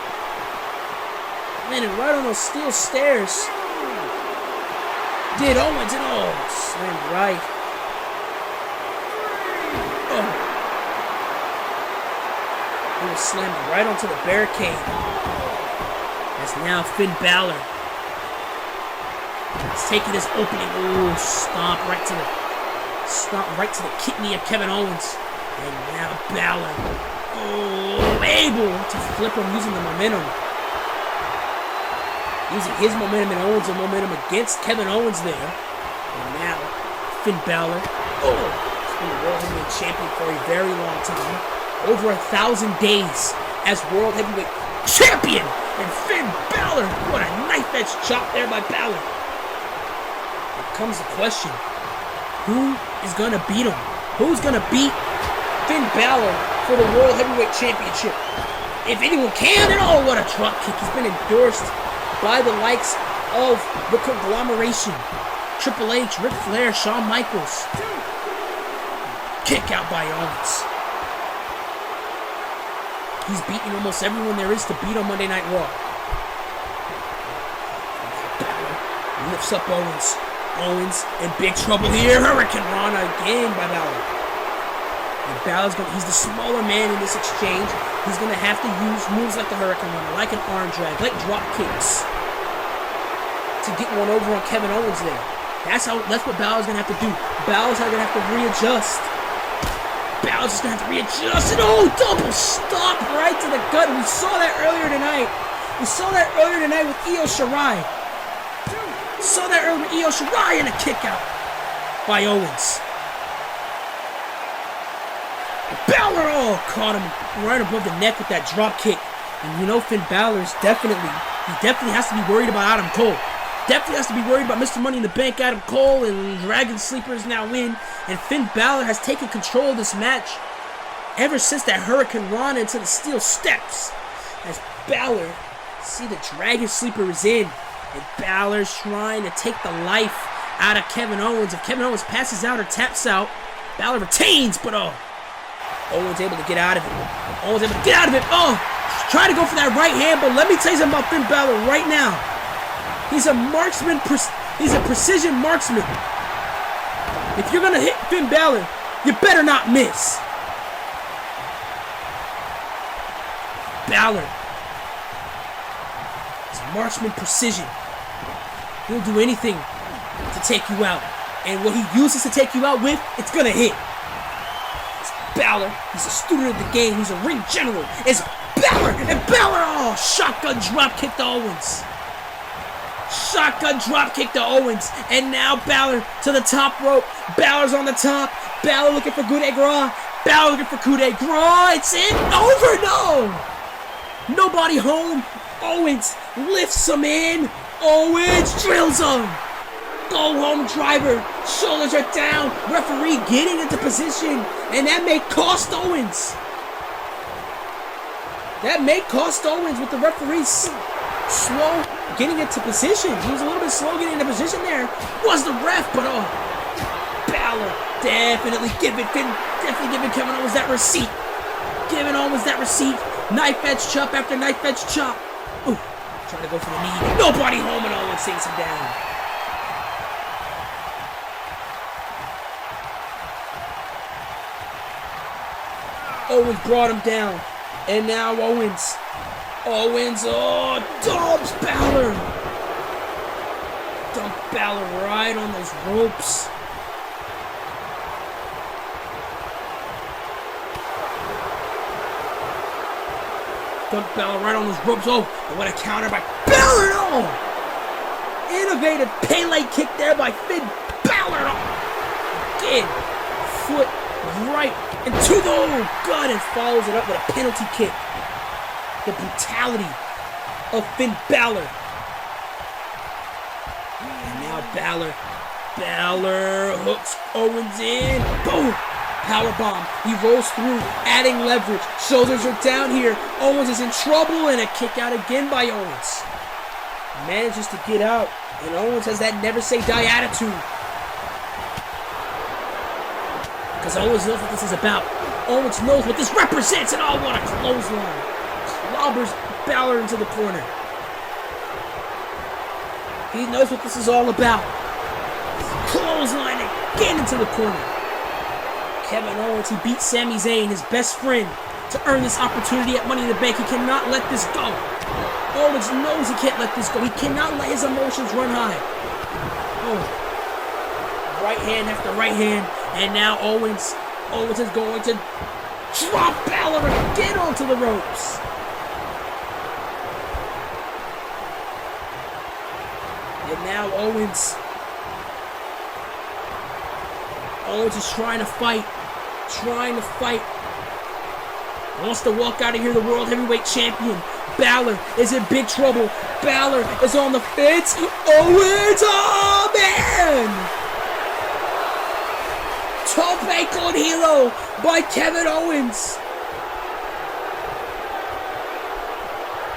Landing right on those steel stairs. Did Owens, and slammed right. He was slammed right onto the barricade. As now Finn Balor is taking his opening. Stomp right to the kidney of Kevin Owens. And now Balor, able to flip him using the momentum. Using his momentum and Owens' momentum against Kevin Owens there. And now Finn Balor, he's been the World Heavyweight Champion for a very long time. Over 1,000 days as World Heavyweight Champion. And Finn Balor, what a knife-edge chop there by Balor. Here comes the question. Who is going to beat him? Who's going to beat Finn Balor for the World Heavyweight Championship? If anyone can, and what a drop kick. He's been endorsed by the likes of the conglomeration. Triple H, Ric Flair, Shawn Michaels. Kick out by Owens. He's beaten almost everyone there is to beat on Monday Night Raw. Balor lifts up Owens. Owens in big trouble here. Hurricane Rana again by Balor. And Balor's he's the smaller man in this exchange. He's going to have to use moves like the Hurricane Rana, like an arm drag, like drop kicks to get one over on Kevin Owens there. That's what Balor's going to have to do. Balor's going to have to readjust. Balor's just going to have to readjust. And double stop right to the gut. We saw that earlier tonight. With Io Shirai. Saw that earlier with Io Shirai, and a kick out by Owens. Balor caught him right above the neck with that drop kick. And Finn Balor's definitely has to be worried about Adam Cole. Definitely has to be worried about Mr. Money in the Bank, Adam Cole, and Dragon Sleepers now win. And Finn Balor has taken control of this match ever since that Hurricane Rana into the steel steps. As Balor, see the Dragon Sleeper is in. And Balor's trying to take the life out of Kevin Owens. If Kevin Owens passes out or taps out, Balor retains, but Owens able to get out of it. Trying to go for that right hand, but let me tell you something about Finn Balor right now. He's a marksman. He's a precision marksman. If you're gonna hit Finn Balor, you better not miss. Balor is marksman precision. He'll do anything to take you out, and what he uses to take you out with, it's gonna hit. It's Balor. He's a student of the game. He's a ring general. It's Balor, and Balor, shotgun drop kick to Owens. Shotgun drop kick to Owens. And now Balor to the top rope. Balor's on the top. Balor looking for coup de grace. Balor looking for coup de grace. It's in. Over. No. Nobody home. Owens lifts him in. Owens drills him. Go home driver. Shoulders are down. Referee getting into position. And that may cost Owens. That may cost Owens with the referee slow getting into position. He was a little bit slow getting into position there. Was the ref, but Balor definitely giving Kevin Owens that receipt. Giving Owens that receipt. Knife edge chop after knife edge chop. Ooh, trying to go for the knee. Nobody home, and Owens takes him down. Owens brought him down. And now Owens, dumps Balor. Dump Balor right on those ropes. Dump Balor right on those ropes. Oh, and what a counter by Balor. Oh, innovative Pele kick there by Finn Balor. Again, foot right into the gut and follows it up with a penalty kick. The brutality of Finn Balor. And now Balor hooks Owens in. Boom! Powerbomb. He rolls through, adding leverage. Shoulders are down here. Owens is in trouble, and a kick out again by Owens. Manages to get out, and Owens has that never say die attitude. Because Owens knows what this is about. Owens knows what this represents, and what a clothesline. Clobbers Balor into the corner. He knows what this is all about. Clothesline again into the corner. Kevin Owens, he beat Sami Zayn, his best friend, to earn this opportunity at Money in the Bank. He cannot let this go. Owens knows he can't let this go. He cannot let his emotions run high. Oh. Right hand after right hand. And now Owens is going to drop Balor again onto the ropes. And now Owens is trying to fight. Wants to walk out of here the World Heavyweight Champion. Balor is in big trouble. Balor is on the fence. Owens, oh man! Tope con Hilo by Kevin Owens.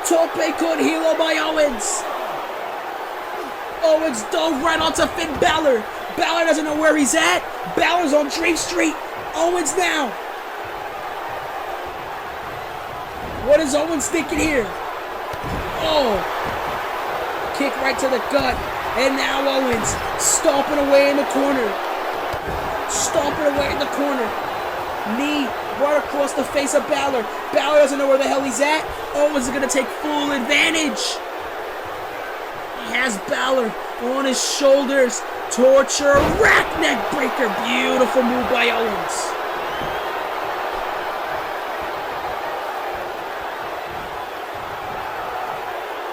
Tope con Hilo by Owens. Owens dove right onto Finn Balor. Balor doesn't know where he's at. Balor's on Drake Street. Owens now. What is Owens thinking here? Oh. Kick right to the gut. And now Owens stomping away in the corner. Knee right across the face of Balor. Balor doesn't know where the hell he's at. Owens is going to take full advantage. He has Balor on his shoulders. Torture, rack neck breaker. Beautiful move by Owens.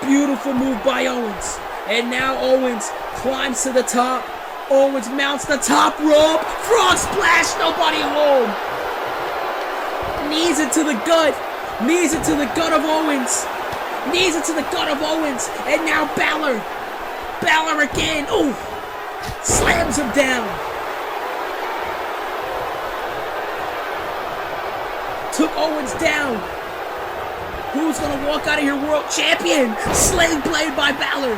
Beautiful move by Owens. And now Owens climbs to the top. Owens mounts the top rope. Frog splash, nobody home. Knees into the gut. Knees into the gut of Owens. Knees into the gut of Owens. And now Balor. Balor again. Ooh. Slams him down. Took Owens down. Who's going to walk out of here world champion? Sling blade by Balor.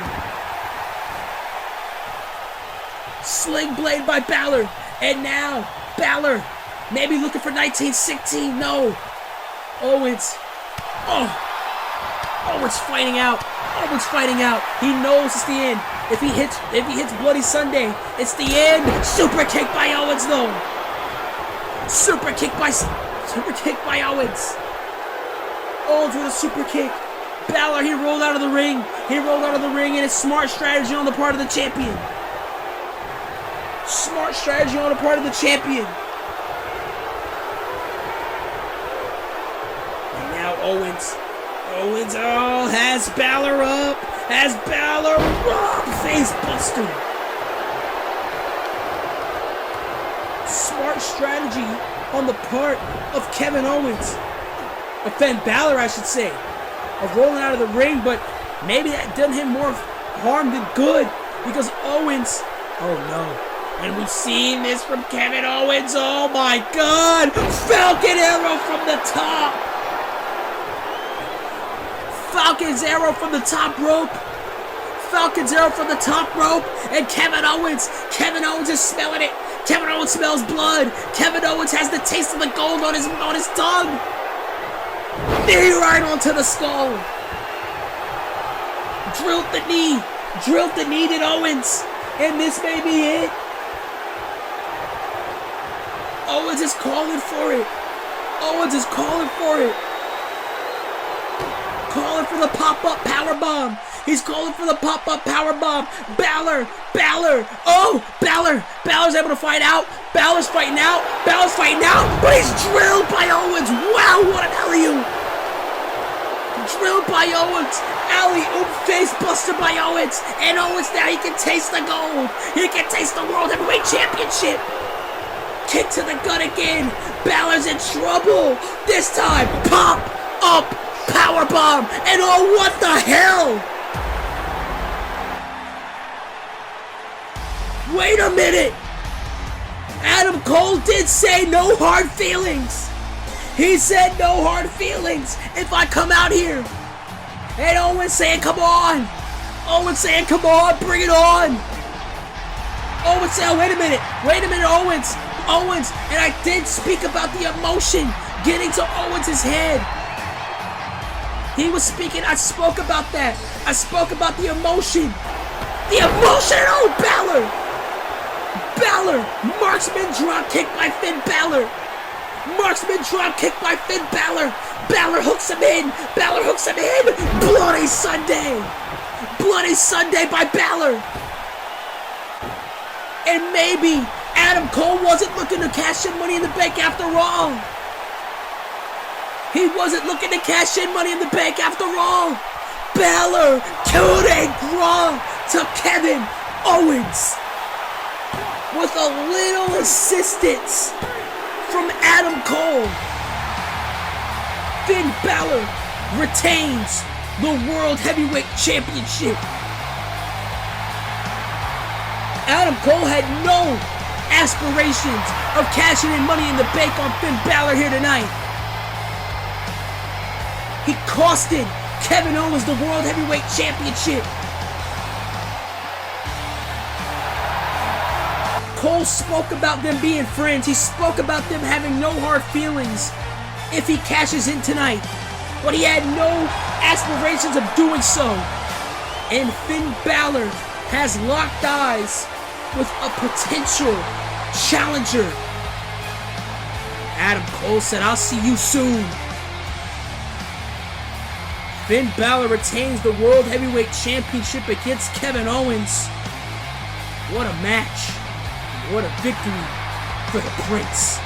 Sling blade by Balor. And now Balor maybe looking for 1916. No. Owens. Oh. Owens fighting out. He knows it's the end. If he hits Bloody Sunday, it's the end. Super kick by Owens though. Super kick by Owens. Owens with a super kick. Balor, he rolled out of the ring. And it's smart strategy on the part of the champion. And now Owens has Balor up. Face buster. Smart strategy on the part of Kevin Owens. Finn Balor, I should say. of rolling out of the ring, but maybe that done him more harm than good because Owens, oh no. And we've seen this from Kevin Owens, oh my God! Falcon Arrow from the top! Falcon's Arrow from the top rope. Falcon's Arrow from the top rope, and Kevin Owens is smelling it. Kevin Owens smells blood. Kevin Owens has the taste of the gold on his tongue. Knee right onto the skull. Drilled the knee to Owens, and this may be it. Owens is calling for it. Calling for the pop-up powerbomb. He's calling for the pop-up powerbomb. Balor. Oh, Balor's able to fight out. Balor's fighting out, but he's drilled by Owens. Wow, what an alley-oop. Drilled by Owens. Alley-oop face buster by Owens. And Owens now, he can taste the gold. He can taste the World Heavyweight Championship. Kick to the gut again. Balor's in trouble. This time, pop-up powerbomb. And oh, what the hell? Wait a minute! Adam Cole did say no hard feelings! He said no hard feelings if I come out here! And Owens saying come on! Bring it on! Owens saying, wait a minute, Owens, and I did speak about the emotion getting to Owens' head. He was speaking, I spoke about that. I spoke about the emotion. Oh, Balor! Marksman drop kick by Finn Balor. Balor hooks him in. Bloody Sunday by Balor. And maybe Adam Cole wasn't looking to cash in Money in the Bank after all. Balor, coup de grace to Kevin Owens. With a little assistance from Adam Cole. Finn Balor retains the World Heavyweight Championship. Adam Cole had no aspirations of cashing in Money in the Bank on Finn Balor here tonight. He costed Kevin Owens the World Heavyweight Championship. Cole spoke about them being friends. He spoke about them having no hard feelings if he cashes in tonight. But he had no aspirations of doing so. And Finn Balor has locked eyes with a potential challenger. Adam Cole said, I'll see you soon. Finn Balor retains the World Heavyweight Championship against Kevin Owens. What a match. What a victory for the Prince.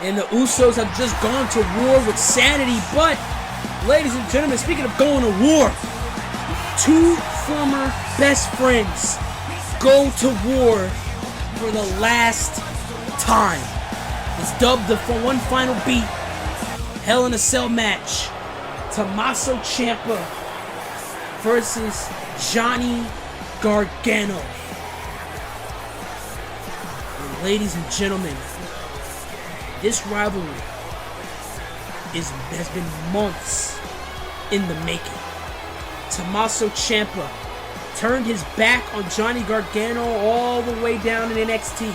And the Usos have just gone to war with Sanity. But, ladies and gentlemen, speaking of going to war, two former best friends go to war for the last time. It's dubbed the For One Final Beat Hell in a Cell match. Tommaso Ciampa versus Johnny Gargano. And ladies and gentlemen, this rivalry has been months in the making. Tommaso Ciampa turned his back on Johnny Gargano all the way down in NXT.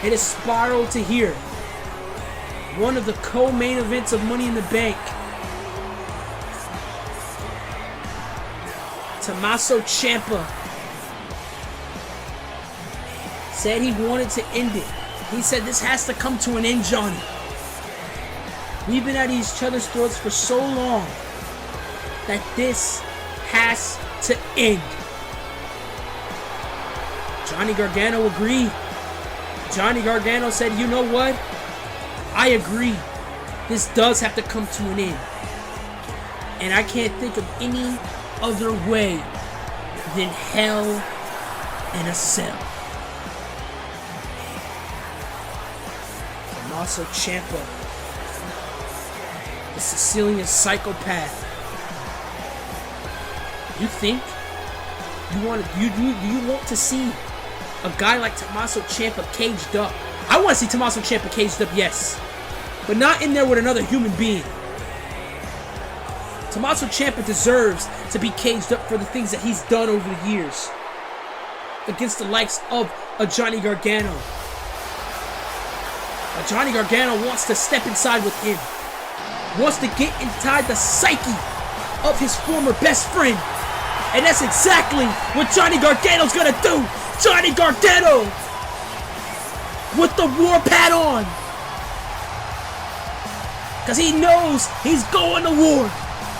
It has spiraled to here. One of the co-main events of Money in the Bank. Tommaso Ciampa said he wanted to end it. He said this has to come to an end, Johnny. We've been at each other's throats for so long that this has to end. Johnny Gargano agreed. Johnny Gargano said, you know what? I agree. This does have to come to an end. And I can't think of any other way than Hell in a Cell. Tommaso Ciampa, the Sicilian psychopath. You think you want to see a guy like Tommaso Ciampa caged up? I want to see Tommaso Ciampa caged up, yes, but not in there with another human being. Tommaso Ciampa deserves to be caged up for the things that he's done over the years against the likes of a Johnny Gargano. A Johnny Gargano wants to step inside with him, wants to get inside the psyche of his former best friend, and that's exactly what Johnny Gargano's gonna do. Johnny Gargano with the war pad on, because he knows he's going to war.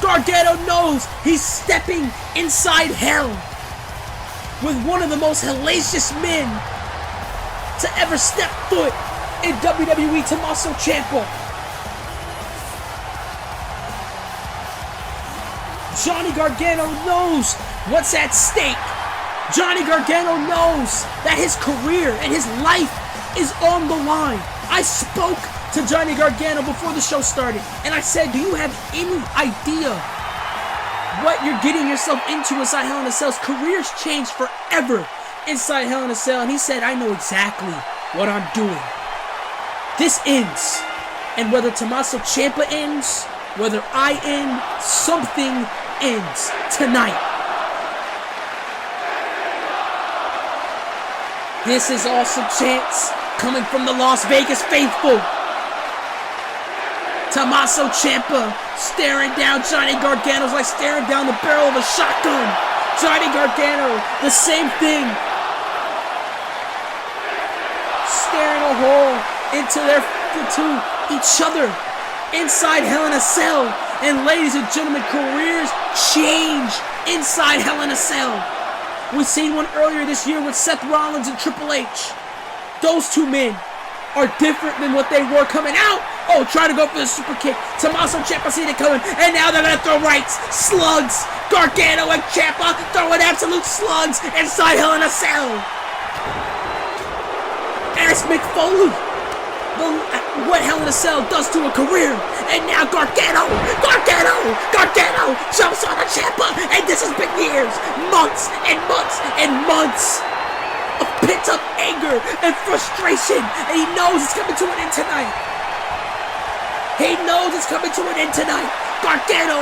Gargano knows he's stepping inside hell with one of the most hellacious men to ever step foot in WWE, Tommaso Ciampa. Johnny Gargano knows what's at stake. Johnny Gargano knows that his career and his life is on the line. I spoke to Johnny Gargano before the show started, and I said, do you have any idea what you're getting yourself into inside Hell in a Cell's? Careers change forever inside Hell in a Cell. And he said, I know exactly what I'm doing. This ends. And whether Tommaso Ciampa ends, whether I end, something ends tonight. This is awesome chants coming from the Las Vegas faithful. Tommaso Ciampa staring down Johnny Gargano's like staring down the barrel of a shotgun. Johnny Gargano, the same thing. Staring a hole into each other inside Hell in a Cell. And ladies and gentlemen, careers change inside Hell in a Cell. We seen one earlier this year with Seth Rollins and Triple H. Those two men are different than what they were coming out. Oh, trying to go for the super kick. Tommaso Ciampa seen it coming, and now they're gonna throw rights, slugs. Gargano and Ciampa throwing absolute slugs inside Hell in a Cell. Ask Mick Foley what Hell in a Cell does to a career, and now Gargano jumps on a Ciampa, and this has been years, months and months and months of pent-up anger and frustration, and he knows it's coming to an end tonight. He knows it's coming to an end tonight. Gargano,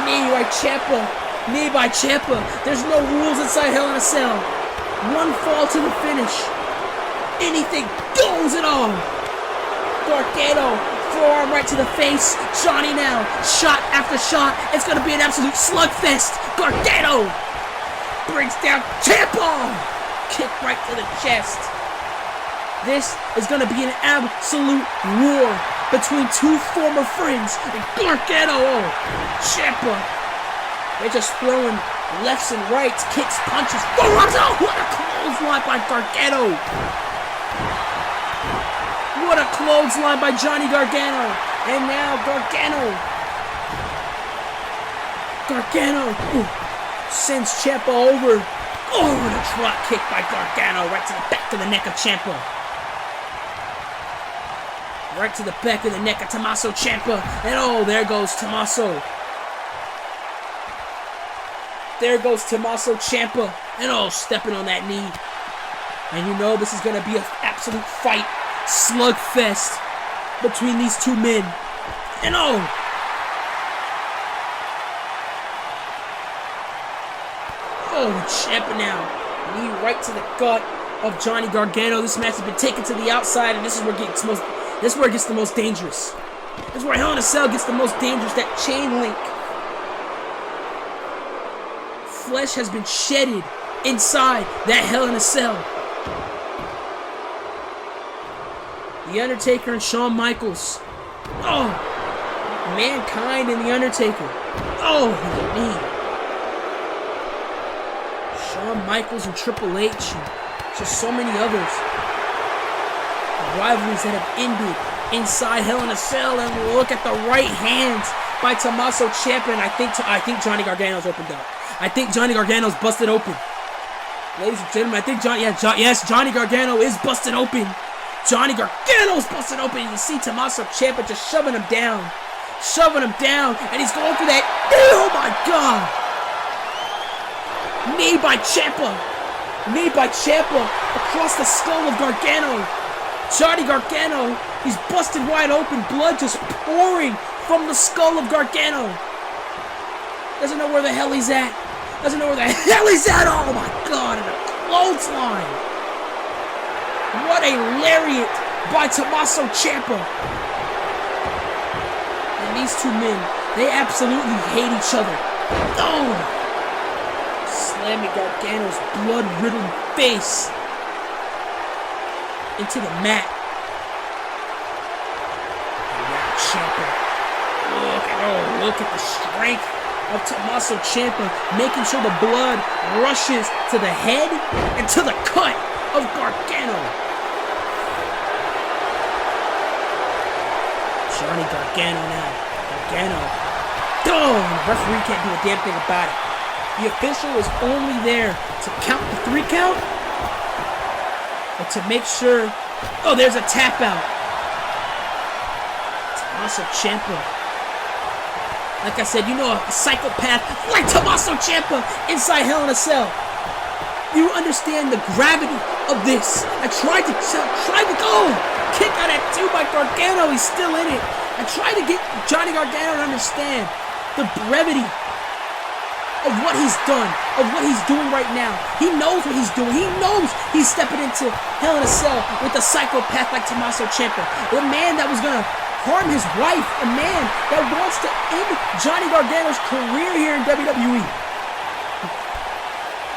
knee by Ciampa. There's no rules inside Hell in a Cell. One fall to the finish. Anything goes at all. Gargano, forearm right to the face. Johnny now, shot after shot. It's going to be an absolute slugfest. Gargano brings down Ciampa. Kick right to the chest. This is going to be an absolute war between two former friends. And Gargano, Ciampa. They're just throwing lefts and rights, kicks, punches, forearms. Oh, what a clothesline by Gargano. What a clothesline by Johnny Gargano. And now Gargano sends Ciampa over. Oh, and a drop kick by Gargano right to the back of the neck of Ciampa. Right to the back of the neck of Tommaso Ciampa. And oh, there goes Tommaso. There goes Tommaso Ciampa. And oh, stepping on that knee. And you know this is going to be an absolute fight. Slugfest between these two men. And oh. Oh, Ciampa now. Knee right to the gut of Johnny Gargano. This match has been taken to the outside, and this is where it gets the most dangerous. This is where Hell in a Cell gets the most dangerous. That chain link. Flesh has been shedded inside that Hell in a Cell. The Undertaker and Shawn Michaels. Oh, Mankind and The Undertaker. Oh, the knee. Shawn Michaels and Triple H and just so many others. The rivalries that have ended inside Hell in a Cell, and look at the right hands by Tommaso Ciampa, and I think Johnny Gargano's opened up. I think Johnny Gargano's busted open. Ladies and gentlemen, I think Johnny Gargano is busted open. Johnny Gargano's busted open, and you see Tommaso Ciampa just shoving him down, and he's going for that. Oh my God! Knee by Ciampa across the skull of Gargano. Johnny Gargano, he's busted wide open, blood just pouring from the skull of Gargano. Doesn't know where the hell he's at. Oh my God, and a clothesline. What a lariat by Tommaso Ciampa. And these two men, they absolutely hate each other. Oh! Slamming Gargano's blood-riddled face into the mat. And now Ciampa. Look at the strength of Tommaso Ciampa, making sure the blood rushes to the head and to the cut of Gargano. Johnny Gargano now. Oh, the referee can't do a damn thing about it. The official is only there to count the 3 count, but to make sure. Oh, there's a tap out. Tommaso Ciampa. Like I said, you know, a psychopath like Tommaso Ciampa inside Hell in a Cell. You understand the gravity of this. I tried to go. Kick out at 2 by Gargano. He's still in it. I tried to get Johnny Gargano to understand the brevity of what he's done, of what he's doing right now. He knows what he's doing. He knows he's stepping into Hell in a Cell with a psychopath like Tommaso Ciampa. The man that was going to harm his wife. A man that wants to end Johnny Gargano's career here in WWE.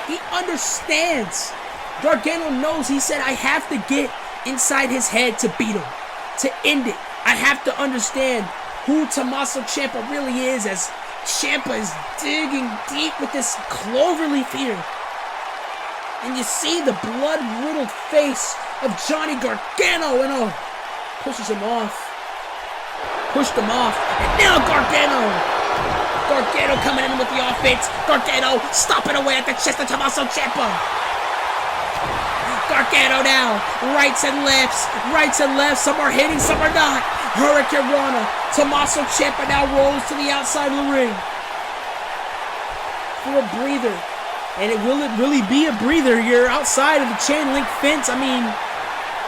He understands. Gargano knows. He said, I have to get inside his head to beat him, to end it. I have to understand who Tommaso Ciampa really is, as Ciampa is digging deep with this cloverleaf here. And you see the blood-riddled face of Johnny Gargano, and pushes him off. Pushed him off. And now Gargano coming in with the offense. Gargano stomping away at the chest of Tommaso Ciampa. Gargano now, rights and lefts, some are hitting, some are not. Hurricane Rana, Tommaso Ciampa now rolls to the outside of the ring for a breather. And will it really be a breather? You're outside of the chain link fence. I mean,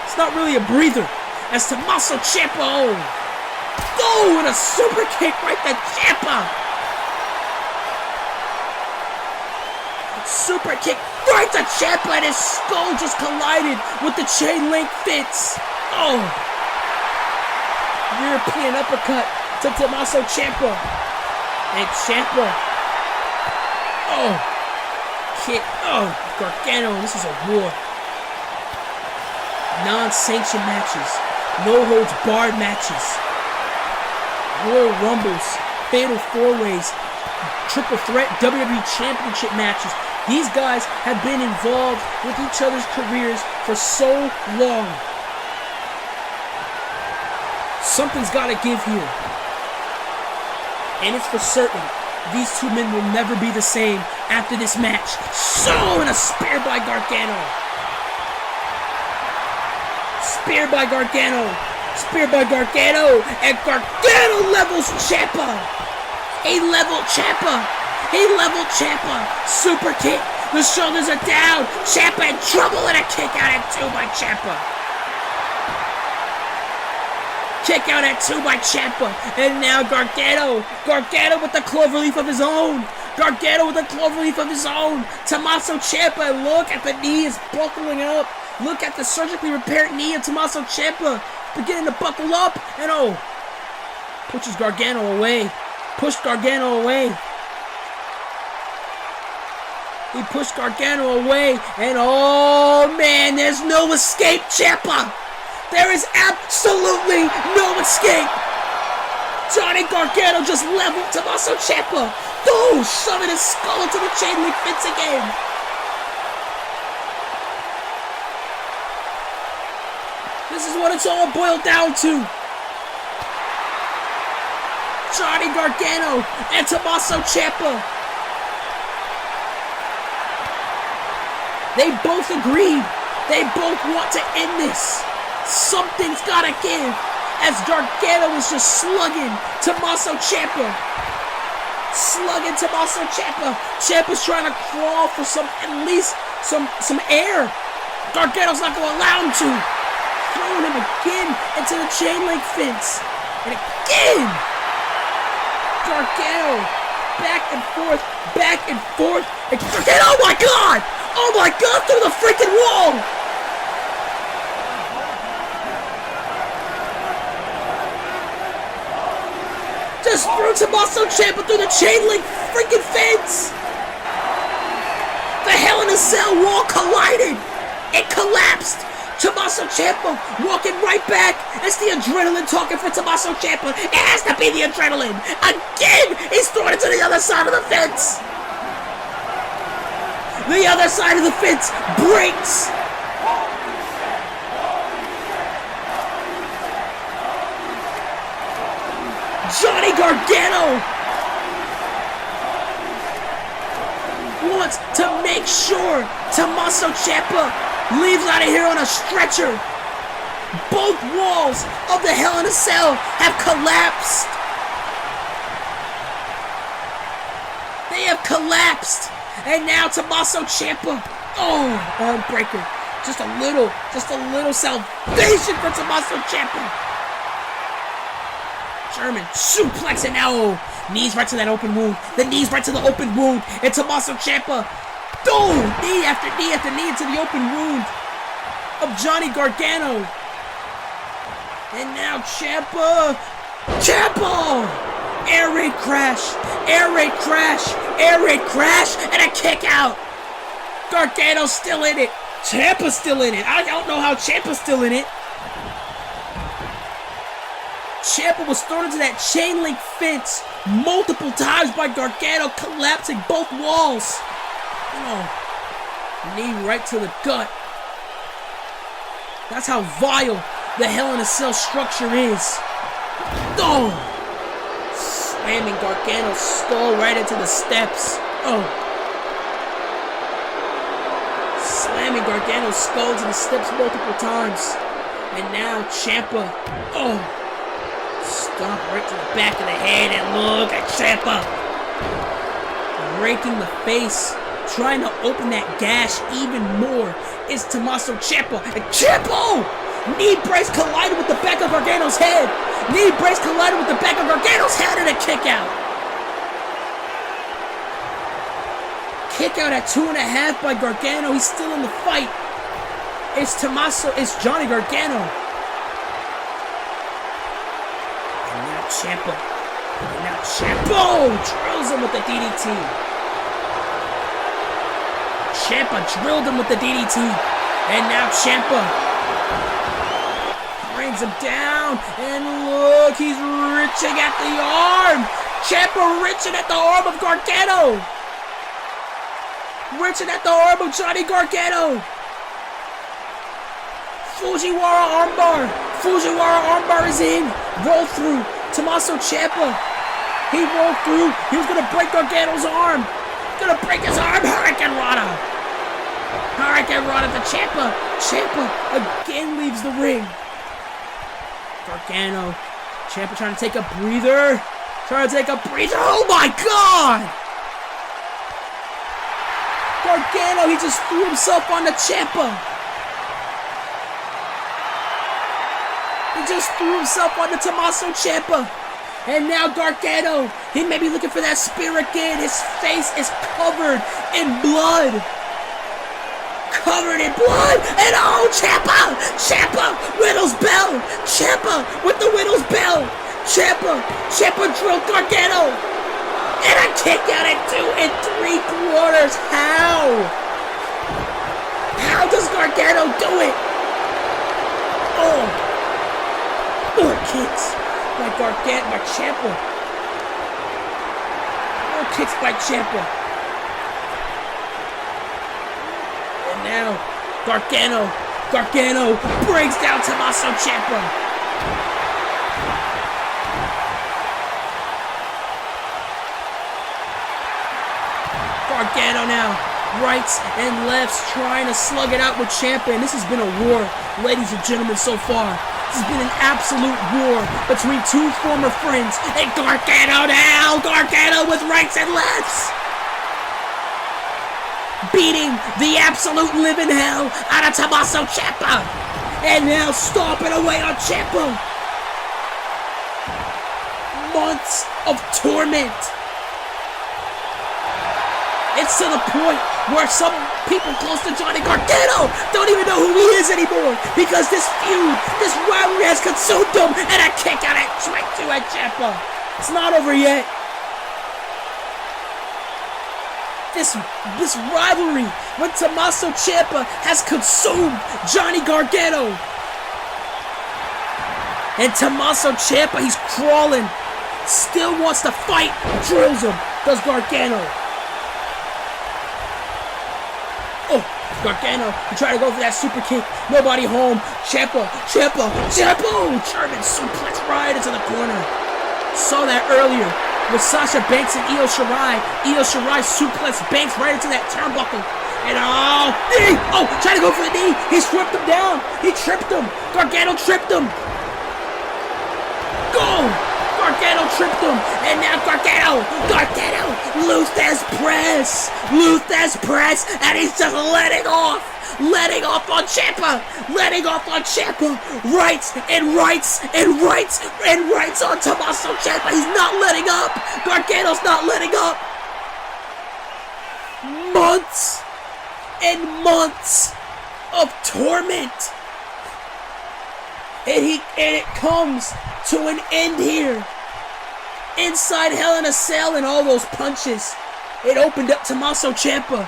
it's not really a breather. As Tommaso Ciampa, with a super kick right to Ciampa. Super kick right to Ciampa, and his skull just collided with the chain link fence. European uppercut to Tommaso Ciampa. And Ciampa. Kick. Gargano, this is a war. Non-sanctioned matches. No holds barred matches. Royal Rumbles. Fatal 4-ways. Triple threat WWE Championship matches. These guys have been involved with each other's careers for so long. Something's got to give here. And it's for certain. These two men will never be the same after this match. So, and a spear by Gargano. Spear by Gargano. Spear by Gargano. And Gargano levels Ciampa. He leveled Ciampa. He leveled Ciampa. Super kick. The shoulders are down. Ciampa in trouble, and a kick out at 2 by Ciampa. Kick out at 2 by Ciampa. And now Gargano. Gargano with the cloverleaf of his own. Gargano with the cloverleaf of his own. Tommaso Ciampa. Look at the knee is buckling up. Look at the surgically repaired knee of Tommaso Ciampa. Beginning to buckle up. And oh. Pushes Gargano away. Pushed Gargano away. He pushed Gargano away. And oh man, there's no escape, Ciampa. There is absolutely no escape. Johnny Gargano just leveled Tommaso Ciampa. Oh, shoving his skull into the chain link fence again. This is what it's all boiled down to. Johnny Gargano and Tommaso Ciampa. They both agreed. They both want to end this. Something's gotta give. As Gargano is just slugging Tommaso Ciampa. Slugging Tommaso Ciampa. Ciampa's trying to crawl for at least some air. Gargano's not going to allow him to. Throwing him again into the chain link fence. And again. Gargano. Back and forth. Back and forth. And Gargano, oh my God. Oh my God, through the freaking wall. Just threw Tommaso Ciampa through the chain link freaking fence. The Hell in a Cell wall collided. It collapsed. Tommaso Ciampa walking right back. It's the adrenaline talking for Tommaso Ciampa. It has to be the adrenaline. Again, he's thrown it to the other side of the fence. The other side of the fence breaks. Johnny Gargano wants to make sure Tommaso Ciampa leaves out of here on a stretcher. Both walls of the Hell in a Cell have collapsed. They have collapsed. And now Tommaso Ciampa. Oh, arm breaker. Just a little salvation for Tommaso Ciampa. German suplex and now knees right to that open wound. The knees right to the open wound. And Tommaso Ciampa. Oh, knee after knee after knee into the open wound of Johnny Gargano. And now Ciampa. Air raid crash. Air raid crash. Air raid crash. And a kick out. Gargano's still in it. Ciampa's still in it. I don't know how Ciampa's still in it. Ciampa was thrown into that chain link fence multiple times by Gargano, collapsing both walls. Oh, knee right to the gut. That's how vile the Hell in a Cell structure is. Oh, slamming Gargano's skull right into the steps. Oh, slamming Gargano's skull to the steps multiple times. And now Ciampa. Oh. Stomp right to the back of the head, and look at Ciampa breaking the face, trying to open that gash even more. Is Tommaso Ciampa, and Ciampa! Knee brace collided with the back of Gargano's head. Knee brace collided with the back of Gargano's head, and a kick out. Kick out at 2.5 by Gargano. He's still in the fight. It's Johnny Gargano. Ciampa. And now Ciampa drills him with the DDT. Ciampa drilled him with the DDT. And now Ciampa brings him down. And look, he's reaching at the arm. Ciampa reaching at the arm of Gargano. Reaching at the arm of Johnny Gargano. Fujiwara armbar. Fujiwara armbar is in. Roll through. Tommaso Ciampa. He rolled through. He was going to break Gargano's arm. Going to break his arm. Hurricane Rana. Hurricane Rana to Ciampa. Ciampa again leaves the ring. Gargano. Ciampa trying to take a breather. Oh my God! Gargano, he just threw himself on the Ciampa. He just threw himself on the Tommaso Ciampa. And now Gargano, he may be looking for that spear again. His face is covered in blood. And oh, Ciampa, Widow's Bell. Ciampa with the Widow's Bell. Ciampa drilled Gargano. And a kick out at 2 3/4. How does Gargano do it? Oh. More kicks by Ciampa. More kicks by Ciampa. And now, Gargano brings down Tommaso Ciampa. Gargano now, rights and lefts, trying to slug it out with Ciampa. And this has been a war, ladies and gentlemen, so far. This has been an absolute war between two former friends. And Gargano now! Gargano with rights and lefts! Beating the absolute living hell out of Tommaso Ciampa! And now stomping away on Ciampa! Months of torment! It's to the point where some people close to Johnny Gargano don't even know who he is anymore because this feud, this rivalry has consumed him, and a kick out at straight to Ciampa. It's not over yet. This rivalry with Tommaso Ciampa has consumed Johnny Gargano. And Tommaso Ciampa, he's crawling, still wants to fight, drills him, does Gargano. Gargano, he tried to go for that super kick. Nobody home. Ciampa. German suplex right into the corner. Saw that earlier with Sasha Banks and Io Shirai. Io Shirai suplex Banks right into that turnbuckle. And knee! Trying to go for the knee. He stripped him down. He tripped him. Gargano tripped him. Go! Gargano tripped him, and now Gargano, Luther's press, and he's just letting off on Ciampa, rights on Tommaso Ciampa. He's not letting up. Gargano's not letting up. Months and months of torment. And it comes to an end here. Inside Hell in a Cell and all those punches. It opened up Tommaso Ciampa.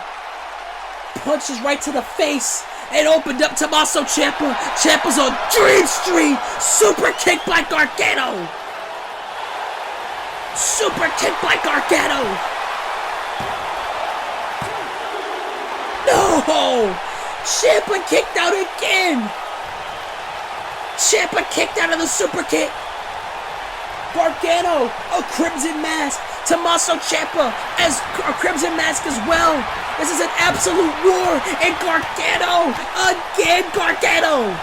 Punches right to the face. It opened up Tommaso Ciampa. Ciampa's on Dream Street. Super kick by Gargano. No! Ciampa kicked out again. Ciampa kicked out of the super kick. Gargano, a crimson mask. Tommaso Ciampa as a crimson mask as well. This is an absolute war. And Gargano, again Gargano.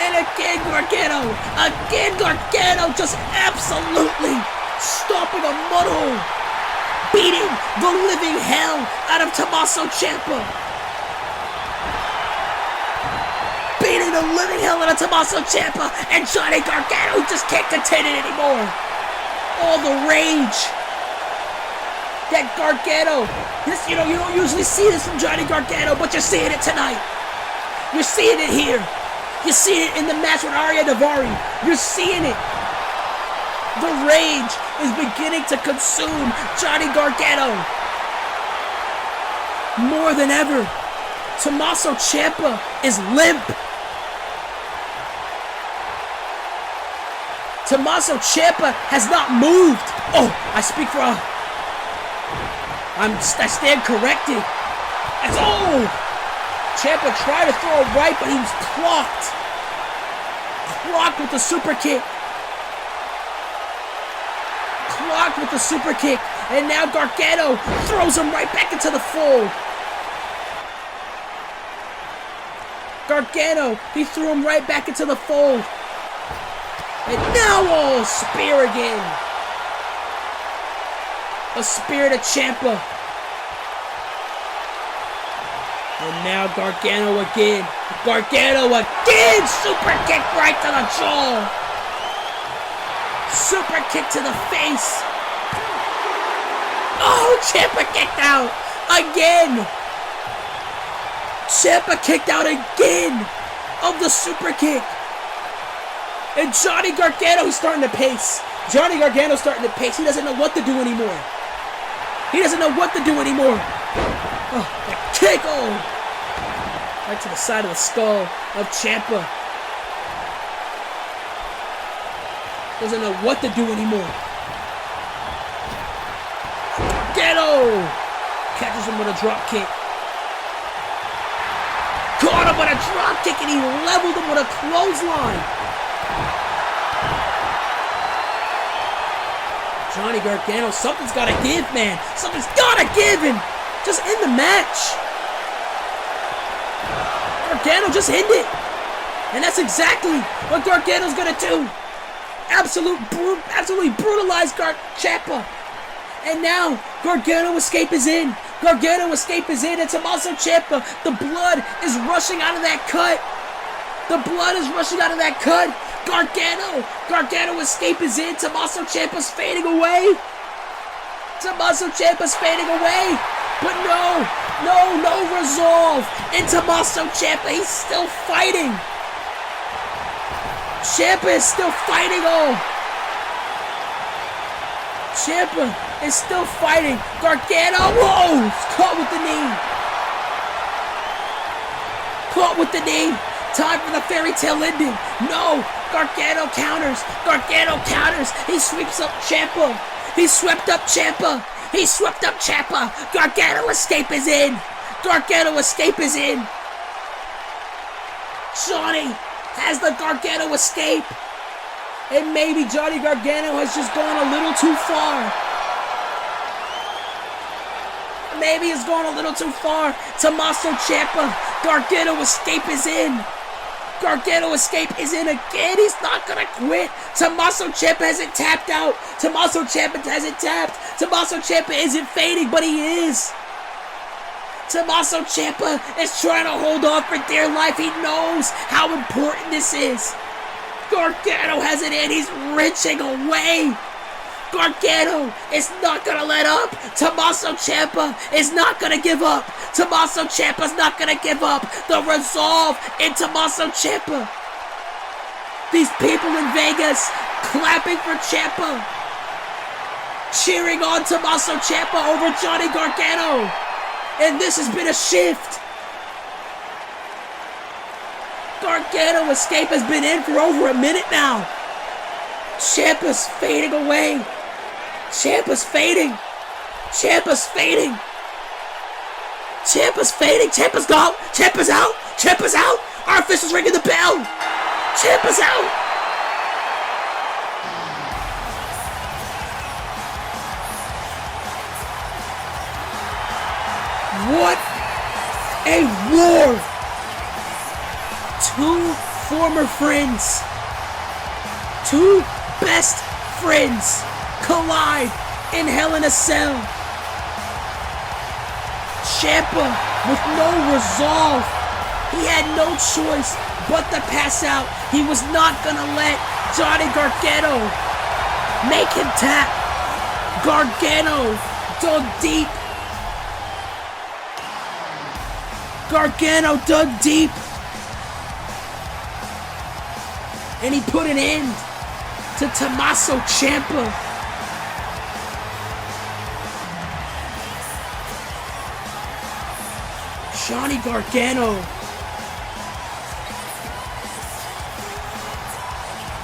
And again Gargano, just absolutely stomping a mud hole. Beating the living hell out of Tommaso Ciampa. Beating the living hell out of Tommaso Ciampa, and Johnny Gargano just can't contain it anymore. All the rage that Gargano, you don't usually see this from Johnny Gargano, but you're seeing it tonight. You're seeing it here. You're seeing it in the match with Arya Daivari. You're seeing it. The rage is beginning to consume Johnny Gargano. More than ever, Tommaso Ciampa is limp. Tommaso Ciampa has not moved. I stand corrected. Ciampa tried to throw a right, but he was clocked. Clocked with the super kick. Clocked with the super kick. And now Gargano throws him right back into the fold. Gargano, he threw him right back into the fold. And now, spear again. A spear to Ciampa. And now Gargano again. Gargano again! Super kick right to the jaw. Super kick to the face. Oh, Ciampa kicked out again. Ciampa kicked out again of the super kick. And Johnny Gargano, he's starting to pace. Johnny Gargano's starting to pace. He doesn't know what to do anymore. He doesn't know what to do anymore. Oh, that kick, right to the side of the skull of Ciampa. Doesn't know what to do anymore. Gargano catches him with a drop kick. Caught him with a drop kick and he leveled him with a clothesline. Johnny Gargano, something's gotta give, man. Something's gotta give him. Just end the match. Gargano, just end it. And that's exactly what Gargano's gonna do. Absolutely brutalize Ciampa. And now, Gargano escape is in. Gargano escape is in. And Tommaso Ciampa, the blood is rushing out of that cut. The blood is rushing out of that cut. Gargano escape is in. Tommaso Ciampa's fading away. Tommaso Ciampa's fading away. But no resolve. And Tommaso Ciampa, he's still fighting. Ciampa is still fighting. Ciampa is still fighting. Gargano, caught with the knee. Caught with the knee. Time for the fairy tale ending. No, Gargano counters. Gargano counters. He sweeps up Ciampa. He swept up Ciampa. He swept up Ciampa. Gargano escape is in. Gargano escape is in. Johnny has the Gargano escape. And maybe Johnny Gargano has just gone a little too far. Maybe it's gone a little too far. Tommaso Ciampa. Gargano escape is in. Gargano escape is in again. He's not gonna quit. Tommaso Ciampa hasn't tapped out. Tommaso Ciampa hasn't tapped. Tommaso Ciampa isn't fading, but he is. Tommaso Ciampa is trying to hold on for dear life. He knows how important this is. Gargano has it in. He's wrenching away. Gargano is not gonna let up. Tommaso Ciampa is not gonna give up. Tommaso Ciampa's not gonna give up. The resolve in Tommaso Ciampa. These people in Vegas clapping for Ciampa, cheering on Tommaso Ciampa over Johnny Gargano. And this has been a shift. Gargano escape has been in for over a minute now. Ciampa's fading away. Ciampa's fading. Ciampa's fading. Ciampa's fading. Ciampa's gone. Ciampa's out. Ciampa's out. Our official's ringing the bell. Ciampa's out. What a war. Two former friends. Two best friends collide in Hell in a Cell. Ciampa with no resolve. He had no choice but to pass out. He was not gonna let Johnny Gargano make him tap. Gargano dug deep. Gargano dug deep. And he put an end to Tommaso Ciampa. Johnny Gargano.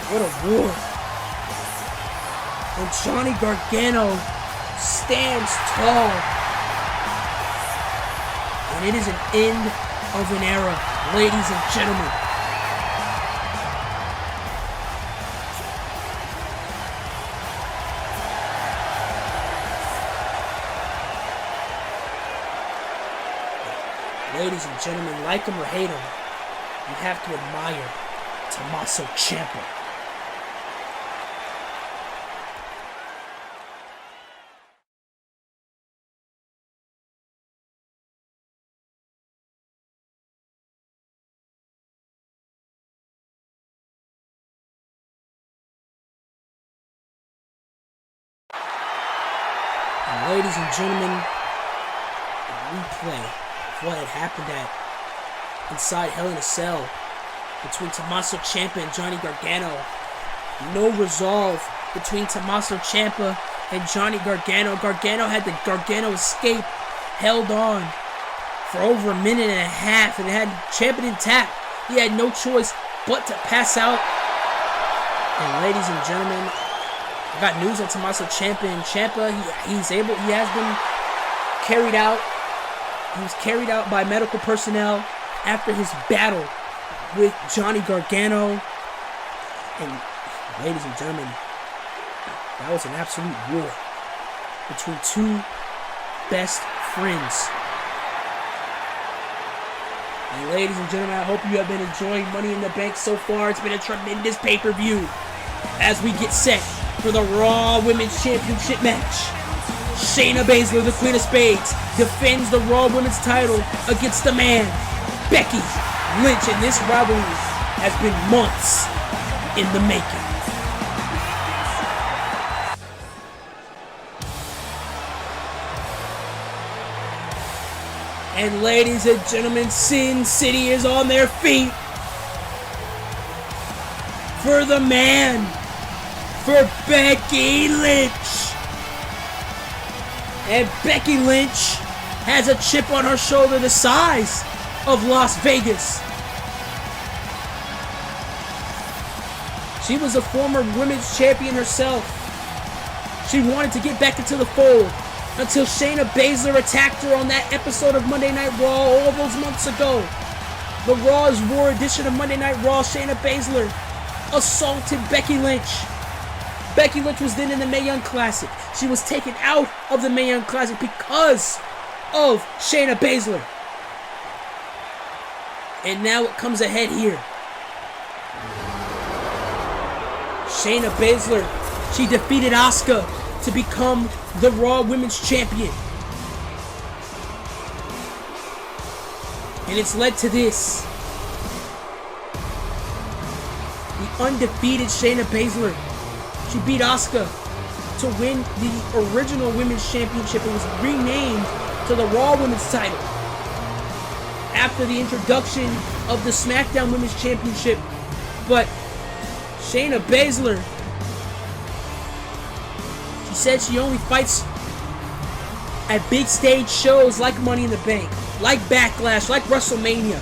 What a war. And Johnny Gargano stands tall. And it is an end of an era, ladies and gentlemen. Ladies and gentlemen, like him or hate him, you have to admire Tommaso Ciampa. And ladies and gentlemen, a replay of what had happened inside Hell in a Cell between Tommaso Ciampa and Johnny Gargano. No resolve between Tommaso Ciampa and Johnny Gargano. Gargano had the Gargano escape, held on for over a minute and a half, and had Ciampa didn't tap. He had no choice but to pass out. And ladies and gentlemen, I got news on Tommaso Ciampa. And Ciampa, he has been carried out. He was carried out by medical personnel after his battle with Johnny Gargano. And ladies and gentlemen, that was an absolute war between two best friends. And ladies and gentlemen, I hope you have been enjoying Money in the Bank so far. It's been a tremendous pay-per-view as we get set for the Raw Women's Championship match. Shayna Baszler, the Queen of Spades, defends the Raw Women's title against the man, Becky Lynch. And this rivalry has been months in the making. And ladies and gentlemen, Sin City is on their feet for the man, for Becky Lynch. And Becky Lynch has a chip on her shoulder the size of Las Vegas. She was a former women's champion herself. She wanted to get back into the fold until Shayna Baszler attacked her on that episode of Monday Night Raw all those months ago. The Raw is War edition of Monday Night Raw. Shayna Baszler assaulted Becky Lynch. Becky Lynch was then in the Mae Young Classic. She was taken out of the Mae Young Classic because of Shayna Baszler. And now it comes ahead here. Shayna Baszler, she defeated Asuka to become the Raw Women's Champion. And it's led to this. The undefeated Shayna Baszler, she beat Asuka to win the original Women's Championship. It was renamed to the Raw Women's title after the introduction of the SmackDown Women's Championship. But Shayna Baszler, she said she only fights at big stage shows like Money in the Bank, like Backlash, like WrestleMania.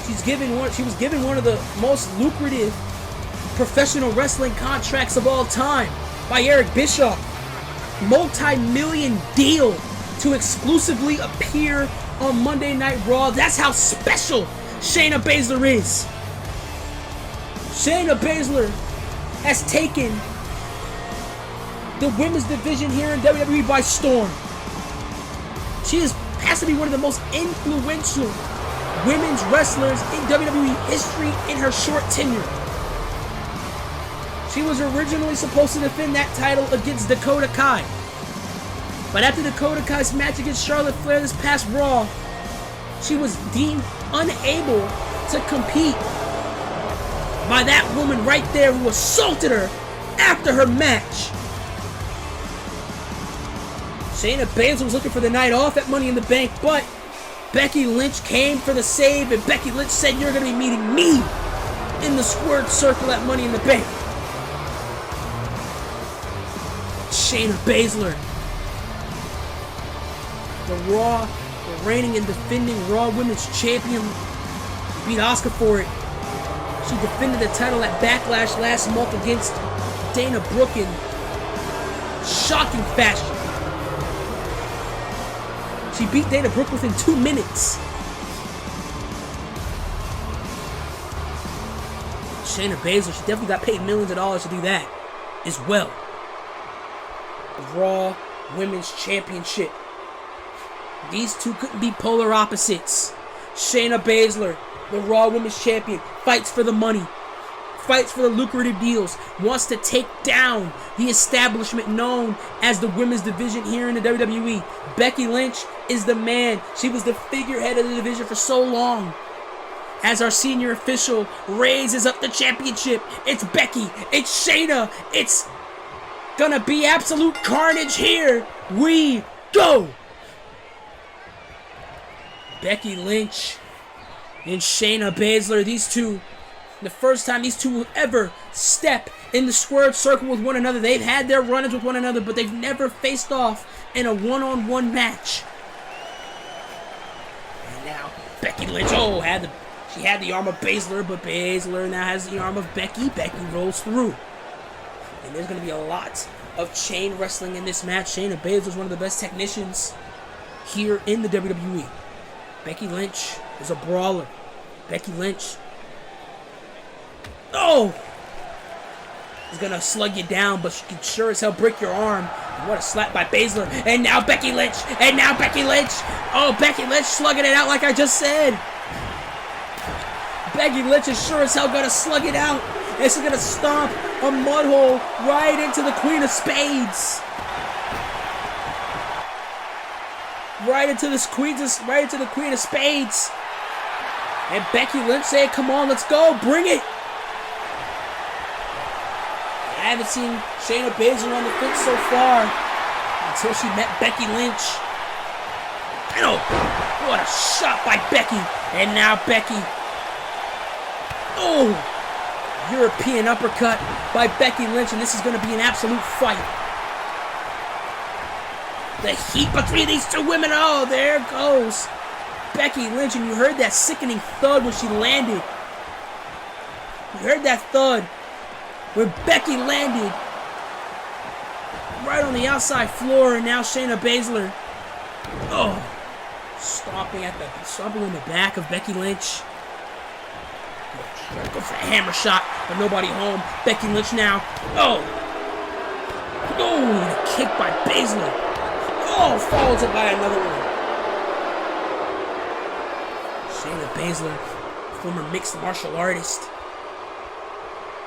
She was given one of the most lucrative professional wrestling contracts of all time by Eric Bischoff. Multi-million deal to exclusively appear on Monday Night Raw. That's how special Shayna Baszler is. Shayna Baszler has taken the women's division here in WWE by storm. She has to be one of the most influential women's wrestlers in WWE history in her short tenure. She was originally supposed to defend that title against Dakota Kai. But after Dakota Kai's match against Charlotte Flair this past Raw, she was deemed unable to compete by that woman right there who assaulted her after her match. Shayna Baszler was looking for the night off at Money in the Bank, but Becky Lynch came for the save, and Becky Lynch said, "You're going to be meeting me in the squared circle at Money in the Bank." Shayna Baszler, the reigning and defending Raw Women's Champion, beat Asuka for it. She defended the title at Backlash last month against Dana Brooke in shocking fashion. She beat Dana Brooke within 2 minutes. Shayna Baszler, she definitely got paid millions of dollars to do that as well. Raw Women's Championship. These two couldn't be polar opposites. Shayna Baszler, the Raw Women's Champion, fights for the money, fights for the lucrative deals, wants to take down the establishment known as the women's division here in the WWE. Becky Lynch is the man. She was the figurehead of the division for so long. As our senior official raises up the championship, it's Becky, it's Shayna, it's gonna be absolute carnage here. We go! Becky Lynch and Shayna Baszler, these two, the first time these two will ever step in the squared circle with one another. They've had their run-ins with one another, but they've never faced off in a one-on-one match. And now Becky Lynch, she had the arm of Baszler, but Baszler now has the arm of Becky. Becky rolls through. And there's going to be a lot of chain wrestling in this match. Shayna Baszler is one of the best technicians here in the WWE. Becky Lynch is a brawler. Becky Lynch, is going to slug you down, but she can sure as hell break your arm. And what a slap by Baszler. And now Becky Lynch. And now Becky Lynch. Oh, Becky Lynch slugging it out like I just said. Becky Lynch is sure as hell gonna slug it out. And she's gonna stomp a mud hole right into the Queen of Spades. Right into the Queen of Spades. And Becky Lynch saying, come on, let's go, bring it. I haven't seen Shayna Baszler on the fence so far until she met Becky Lynch. What a shot by Becky. And now Becky. European uppercut by Becky Lynch, and this is going to be an absolute fight. The heat between these two women. There goes Becky Lynch, and you heard that sickening thud when she landed. You heard that thud when Becky landed right on the outside floor, and now Shayna Baszler, stomping in the back of Becky Lynch. Go for a hammer shot, but nobody home. Becky Lynch now. The kick by Baszler. Follows it by another one. Shayna Baszler, former mixed martial artist,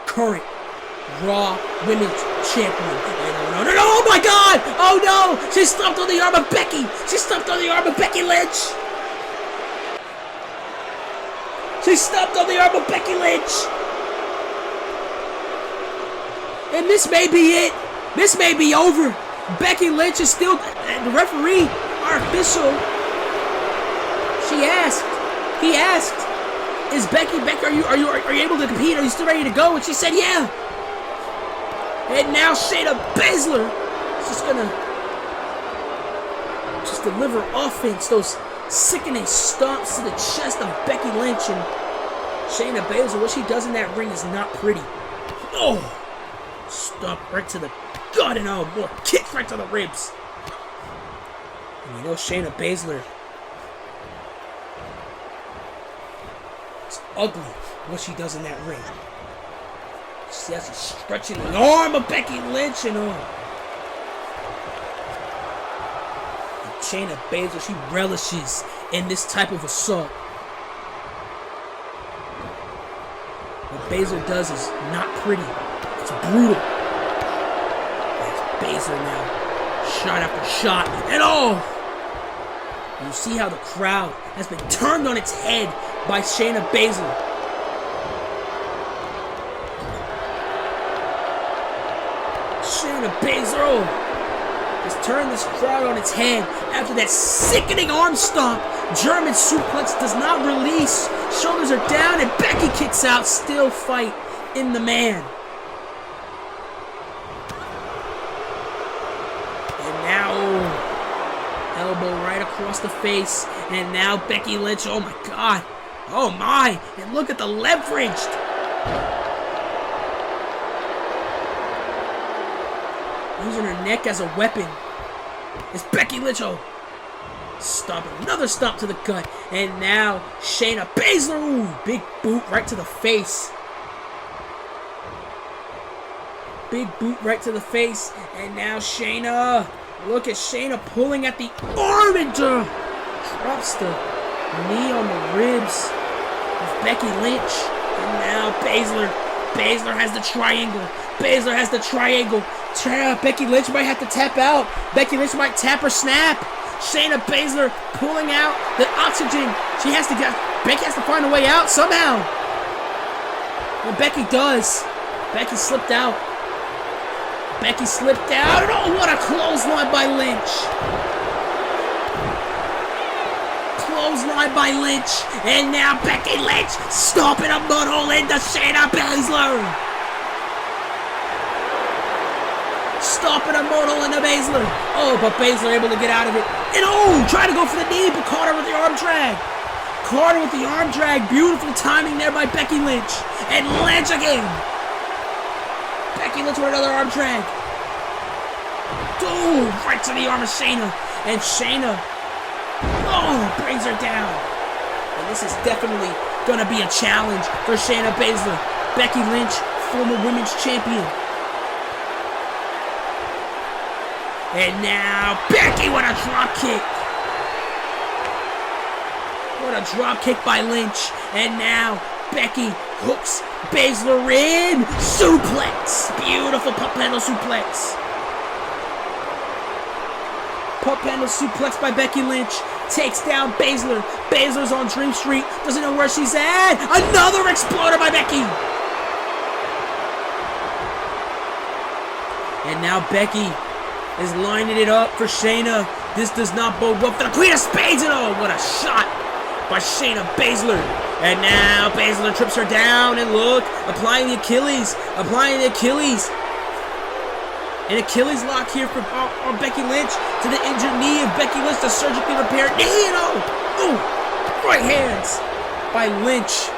current Raw Women's Champion. No, oh my God! Oh no! She stomped on the arm of Becky! She stomped on the arm of Becky Lynch! She stomped on the arm of Becky Lynch! And this may be it. This may be over. Becky Lynch is still the referee, our official. He asked, is Becky, are you able to compete? Are you still ready to go? And she said, yeah. And now Shayna Baszler is just gonna deliver offense, those sickening stomps to the chest of Becky Lynch. And Shayna Baszler, what she does in that ring is not pretty. Stomp right to the gut, and more kicks right to the ribs. And you know Shayna Baszler, it's ugly what she does in that ring. See how she's stretching the arm of Becky Lynch, and Shayna Baszler, she relishes in this type of assault. What Baszler does is not pretty. It's brutal. That's Baszler now. Shot after shot. And you see how the crowd has been turned on its head by Shayna Baszler. Shayna Baszler has turned this crowd on its head after that sickening arm stomp. German suplex does not release. Shoulders are down, and Becky kicks out. Still fight in the man. And now, elbow right across the face. And now Becky Lynch, oh my God. Oh my, and look at the leverage. Using her neck as a weapon. It's Becky Lynch. Stomp, another stomp to the gut. And now Shayna Baszler. Ooh, big boot right to the face. Big boot right to the face. And now Shayna. Look at Shayna pulling at the arm and drops the knee on the ribs of Becky Lynch. And now Baszler. Baszler has the triangle. Baszler has the triangle. Becky Lynch might have to tap out. Becky Lynch might tap or snap. Shayna Baszler pulling out the oxygen. Becky has to find a way out somehow. And Becky does. Becky slipped out. Becky slipped out. And oh, what a clothesline by Lynch. Clothesline by Lynch. And now Becky Lynch stomping a mud hole into Shayna Baszler. Stomping a mud hole into Baszler. Oh, but Baszler able to get out of it. And oh, trying to go for the knee, but caught her with the arm drag. Caught her with the arm drag. Beautiful timing there by Becky Lynch. And Lynch again. Becky Lynch with another arm drag. Oh, right to the arm of Shayna. And Shayna, brings her down. And this is definitely going to be a challenge for Shayna Baszler. Becky Lynch, former women's champion. And now Becky with a drop kick. What a drop kick by Lynch. And now Becky hooks Baszler in. Suplex. Beautiful pump handle suplex. Pump handle suplex by Becky Lynch. Takes down Baszler. Baszler's on Dream Street. Doesn't know where she's at. Another exploder by Becky. And now Becky is lining it up for Shayna. This does not bode well for the Queen of Spades. And oh, what a shot by Shayna Baszler. And now Baszler trips her down. And look, applying the Achilles. Applying the Achilles. An Achilles lock here for on Becky Lynch to the injured knee of Becky Lynch, the surgically repaired knee. And oh, right hands by Lynch.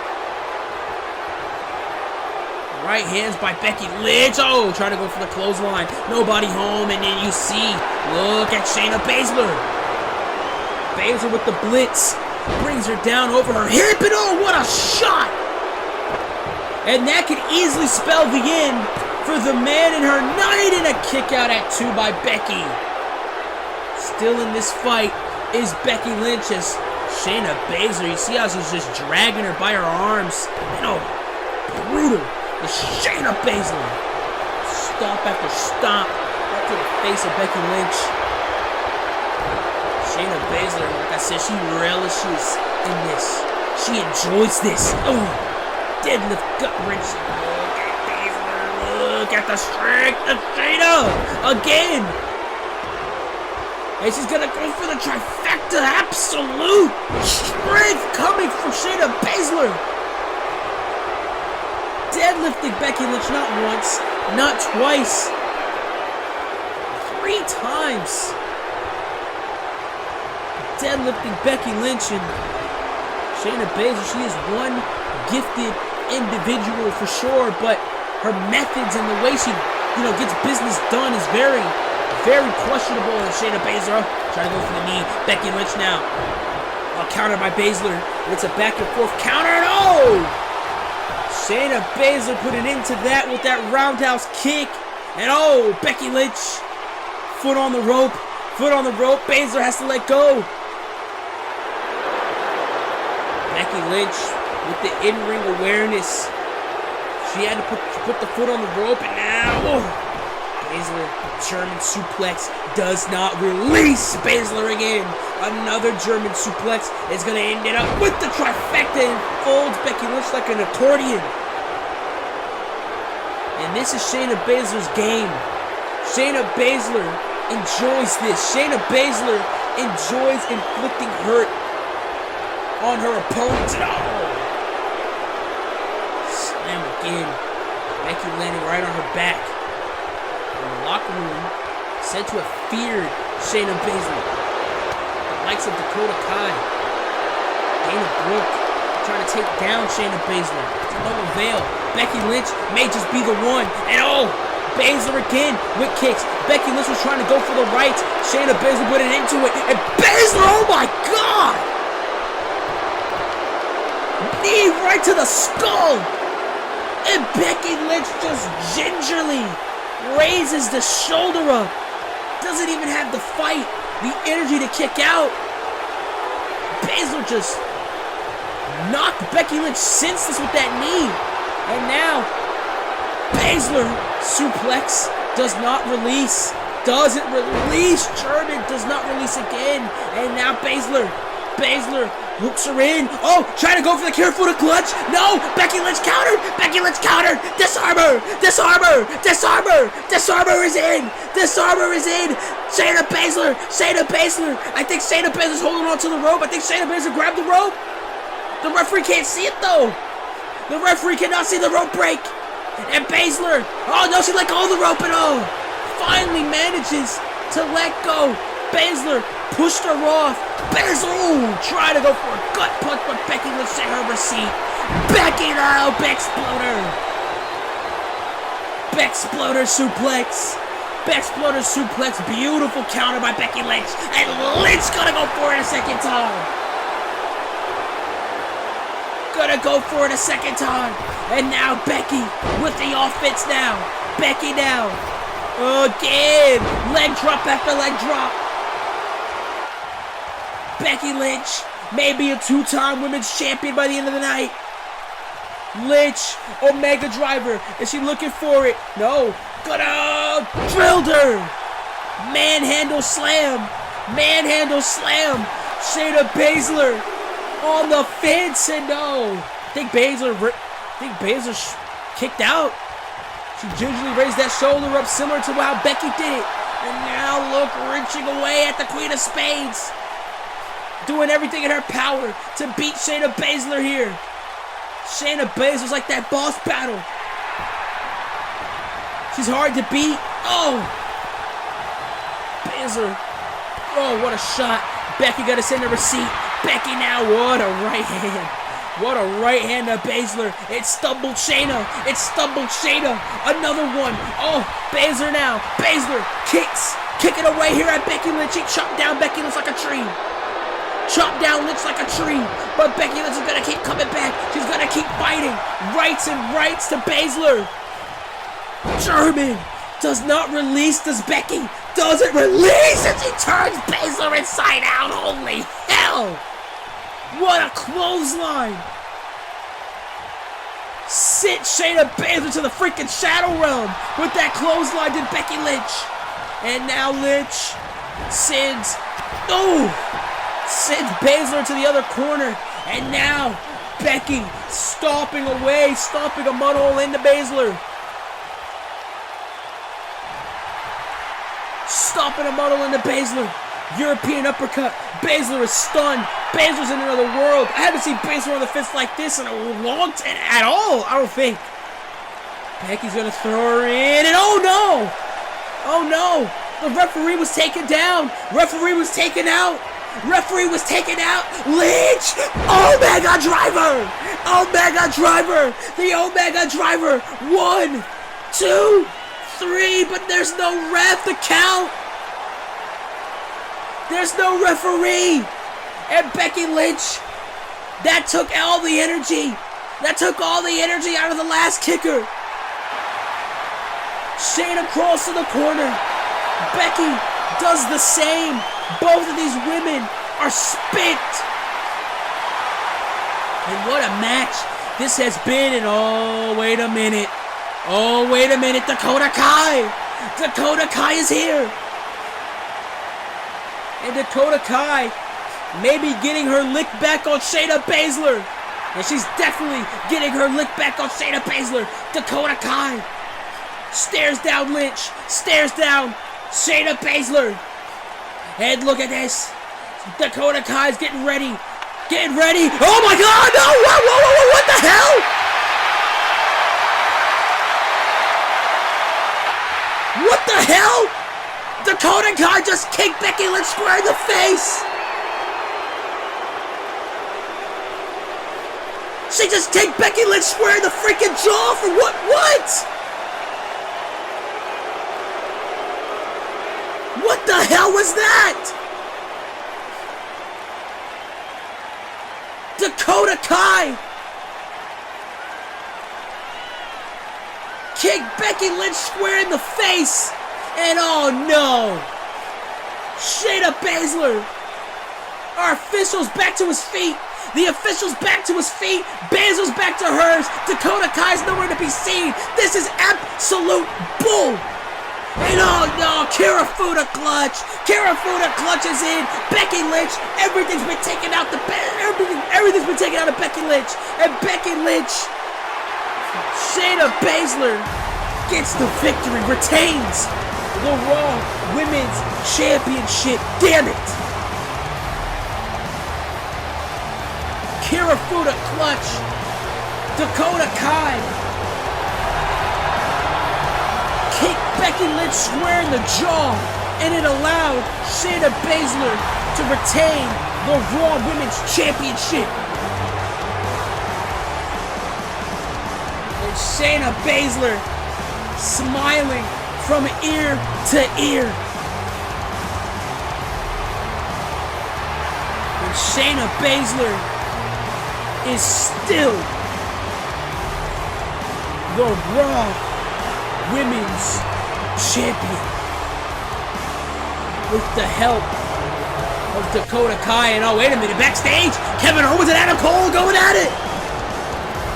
Right hands by Becky Lynch. Oh, trying to go for the clothesline. Nobody home. And then you see, look at Shayna Baszler. Baszler with the blitz. Brings her down over her hip. And oh, what a shot. And that could easily spell the end for the man in her night. And a kick out at 2 by Becky. Still in this fight is Becky Lynch as Shayna Baszler. You see how she's just dragging her by her arms. And oh, brutal. The Shayna Baszler. Stomp after stomp. Right to the face of Becky Lynch. Shayna Baszler, like I said, she relishes in this. She enjoys this. Oh, deadlift gut wrench. Look at Baszler. Look at the strength of Shayna. Again. And she's going to go for the trifecta. Absolute strength coming from Shayna Baszler. Deadlifting Becky Lynch not once, not twice, 3 times. Deadlifting Becky Lynch. And Shayna Baszler, she is one gifted individual for sure, but her methods and the way she, gets business done is very, very questionable. And Shayna Baszler trying to go for the knee. Becky Lynch now, countered by Baszler. It's a back and forth counter, and oh! Shayna Baszler put an end to that with that roundhouse kick. And oh, Becky Lynch, foot on the rope. Baszler has to let go. Becky Lynch with the in-ring awareness. She had to put the foot on the rope, and now, Baszler, German suplex, does not release. Baszler again. Another German suplex is going to end it up with the trifecta and folds Becky Lynch like an accordion. And this is Shayna Baszler's game. Shayna Baszler enjoys this. Shayna Baszler enjoys inflicting hurt on her opponents. Slam again. Becky landing right on her back. In the locker room, said to have feared Shayna Baszler. The likes of Dakota Kai, Dana Brooke, trying to take down Shayna Baszler. To no avail. Becky Lynch may just be the one. And oh, Baszler again with kicks. Becky Lynch was trying to go for the right. Shayna Baszler put it into it. And Baszler, oh my God! Knee right to the skull! And Becky Lynch just gingerly raises the shoulder up. Doesn't even have the fight, the energy to kick out. Baszler just knocked Becky Lynch senseless with that knee. And now, Baszler suplex does not release. Doesn't release. German does not release again. And now Baszler hooks her in. Oh, trying to go for the careful clutch. No, Becky Lynch countered. Becky Lynch countered. Disarmer. Disarmer. Disarmer. Disarmer is in. Disarmer is in. Shayna Baszler. Shayna Baszler. I think Shayna Baszler's holding on to the rope. I think Shayna Baszler grabbed the rope. The referee can't see it though. The referee cannot see the rope break. And Baszler. Oh no, she let go of the rope and all. Finally manages to let go. Baszler pushed her off. Baszler tried to go for a gut punch, but Becky Lynch set her receipt. Becky now, Bexploder. Bexploder suplex. Bexploder suplex. Beautiful counter by Becky Lynch. And Lynch gonna go for it a second time. Gonna go for it a second time. And now Becky with the offense now. Becky now. Again. Leg drop after leg drop. Becky Lynch may be a two-time women's champion by the end of the night. Lynch, Omega Driver. Is she looking for it? No. Gonna drilled her. Manhandle slam. Manhandle slam. Shayna Baszler on the fence and no. I think Baszler kicked out. She gingerly raised that shoulder up similar to how Becky did it. And now look, wrenching away at the Queen of Spades. Doing everything in her power to beat Shayna Baszler here. Shayna Baszler's like that boss battle. She's hard to beat. Oh! Baszler. Oh, what a shot. Becky got to send a receipt. Becky now, what a right hand. What a right hand to Baszler. It stumbled Shayna. It stumbled Shayna. Another one. Oh, Baszler now. Baszler kicks. Kicking away here at Becky Lynch. She chopped down Becky Lynch like a tree. Chopped down Lynch like a tree. But Becky Lynch is going to keep coming back. She's going to keep fighting. Rights and rights to Baszler. German does not release. Does Becky? Doesn't release. And she turns Baszler inside out. Holy hell. What a clothesline! Sent Shayna Baszler to the freaking Shadow Realm with that clothesline to Becky Lynch. And now Lynch sends Baszler to the other corner. And now Becky stomping away, stomping a mud hole into Baszler. Stomping a mud hole into Baszler. European uppercut. Baszler is stunned. Baszler's in another world. I haven't seen Baszler on the fence like this in a long time at all, I don't think. Becky's gonna throw her in, and oh no! Oh no! The referee was taken down. Referee was taken out. Referee was taken out. Lynch! Omega Driver! Omega Driver! The Omega Driver! 1, 2, 3, but there's no ref to count. There's no referee. And Becky Lynch, that took all the energy. That took all the energy out of the last kicker. Shayna crawls to the corner. Becky does the same. Both of these women are spent. And what a match this has been. And oh, wait a minute. Oh, wait a minute. Dakota Kai. Dakota Kai is here. And Dakota Kai may be getting her lick back on Shayna Baszler. And she's definitely getting her lick back on Shayna Baszler. Dakota Kai stares down Lynch. Stares down Shayna Baszler. And look at this. Dakota Kai's getting ready. Getting ready. Oh my God! No! Whoa! What the hell? What the hell? Dakota Kai just kicked Becky Lynch square in the face. She just kicked Becky Lynch square in the freaking jaw for what? What the hell was that? Dakota Kai kicked Becky Lynch square in the face. And oh no, Shayna Baszler. Our official's back to his feet. The official's back to his feet. Baszler's back to hers. Dakota Kai's nowhere to be seen. This is absolute bull. And oh no, Kirifuda clutch. Kirifuda clutches in. Becky Lynch. Everything's been taken out. Everything's been taken out of Becky Lynch. And Becky Lynch, Shayna Baszler gets the victory. Retains the Raw Women's Championship. Damn it. Kirifuda clutch. Dakota Kai kicked Becky Lynch square in the jaw, and it allowed Shayna Baszler to retain the Raw Women's Championship. And Shayna Baszler smiling from ear to ear. And Shayna Baszler is still the Raw Women's Champion with the help of Dakota Kai. And oh, wait a minute, backstage, Kevin Owens and Adam Cole going at it.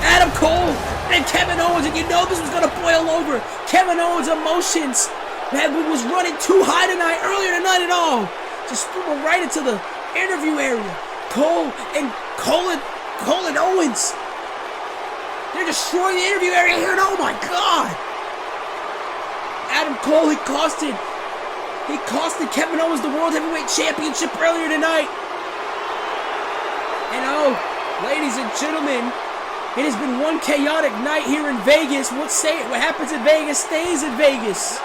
Adam Cole and Kevin Owens, and you know this was gonna boil over. Kevin Owens' emotions that was running too high earlier tonight at all. Just threw him right into the interview area. Cole and Owens, they're destroying the interview area here, and oh my God! Adam Cole, he costed Kevin Owens the World Heavyweight Championship earlier tonight. And oh, ladies and gentlemen, it has been one chaotic night here in Vegas. What happens in Vegas stays in Vegas.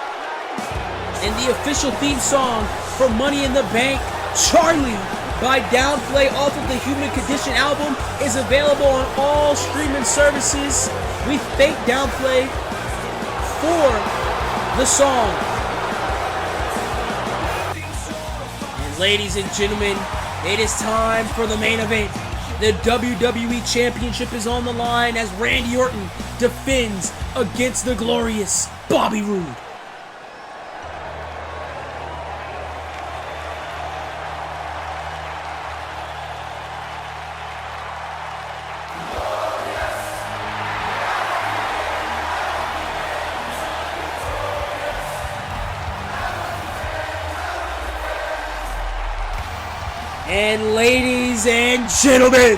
And the official theme song for Money in the Bank, Charlie, by Downplay off of the Human Condition album, is available on all streaming services. We thank Downplay for the song. And ladies and gentlemen, it is time for the main event. The WWE Championship is on the line as Randy Orton defends against the glorious Bobby Roode. And ladies and gentlemen,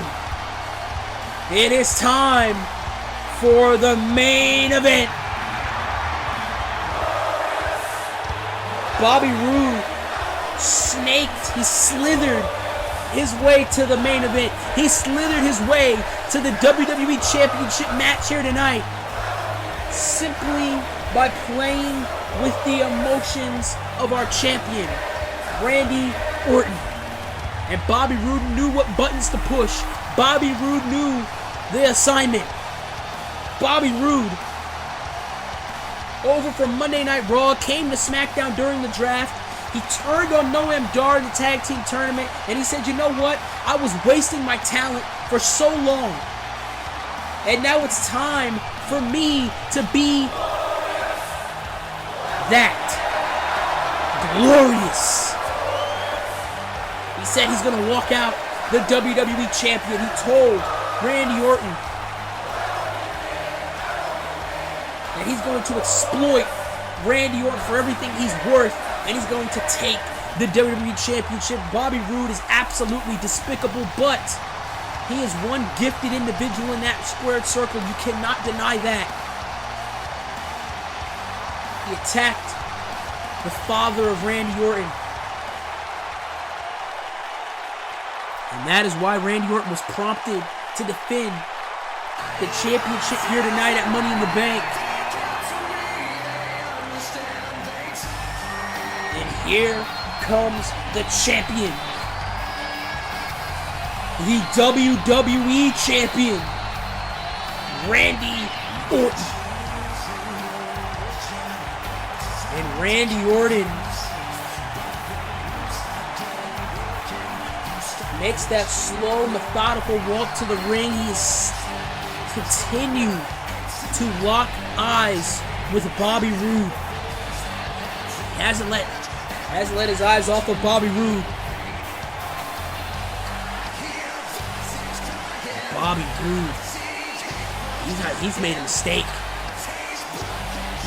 it is time for the main event. Bobby Roode he slithered his way to the main event. He slithered his way to the WWE Championship match here tonight, simply by playing with the emotions of our champion, Randy Orton. And Bobby Roode knew what buttons to push. Bobby Roode knew the assignment. Bobby Roode, over from Monday Night Raw, came to SmackDown during the draft. He turned on Noam Dar in the tag team tournament, and he said, you know what? I was wasting my talent for so long. And now it's time for me to be that glorious. He said he's going to walk out the WWE Champion. He told Randy Orton that he's going to exploit Randy Orton for everything he's worth, and he's going to take the WWE Championship. Bobby Roode is absolutely despicable, but he is one gifted individual in that squared circle. You cannot deny that. He attacked the father of Randy Orton. And that is why Randy Orton was prompted to defend the championship here tonight at Money in the Bank. And here comes the champion. The WWE Champion, Randy Orton. And Randy Orton makes that slow, methodical walk to the ring. He's continued to lock eyes with Bobby Roode. He hasn't let his eyes off of Bobby Roode. Bobby Roode, he's made a mistake.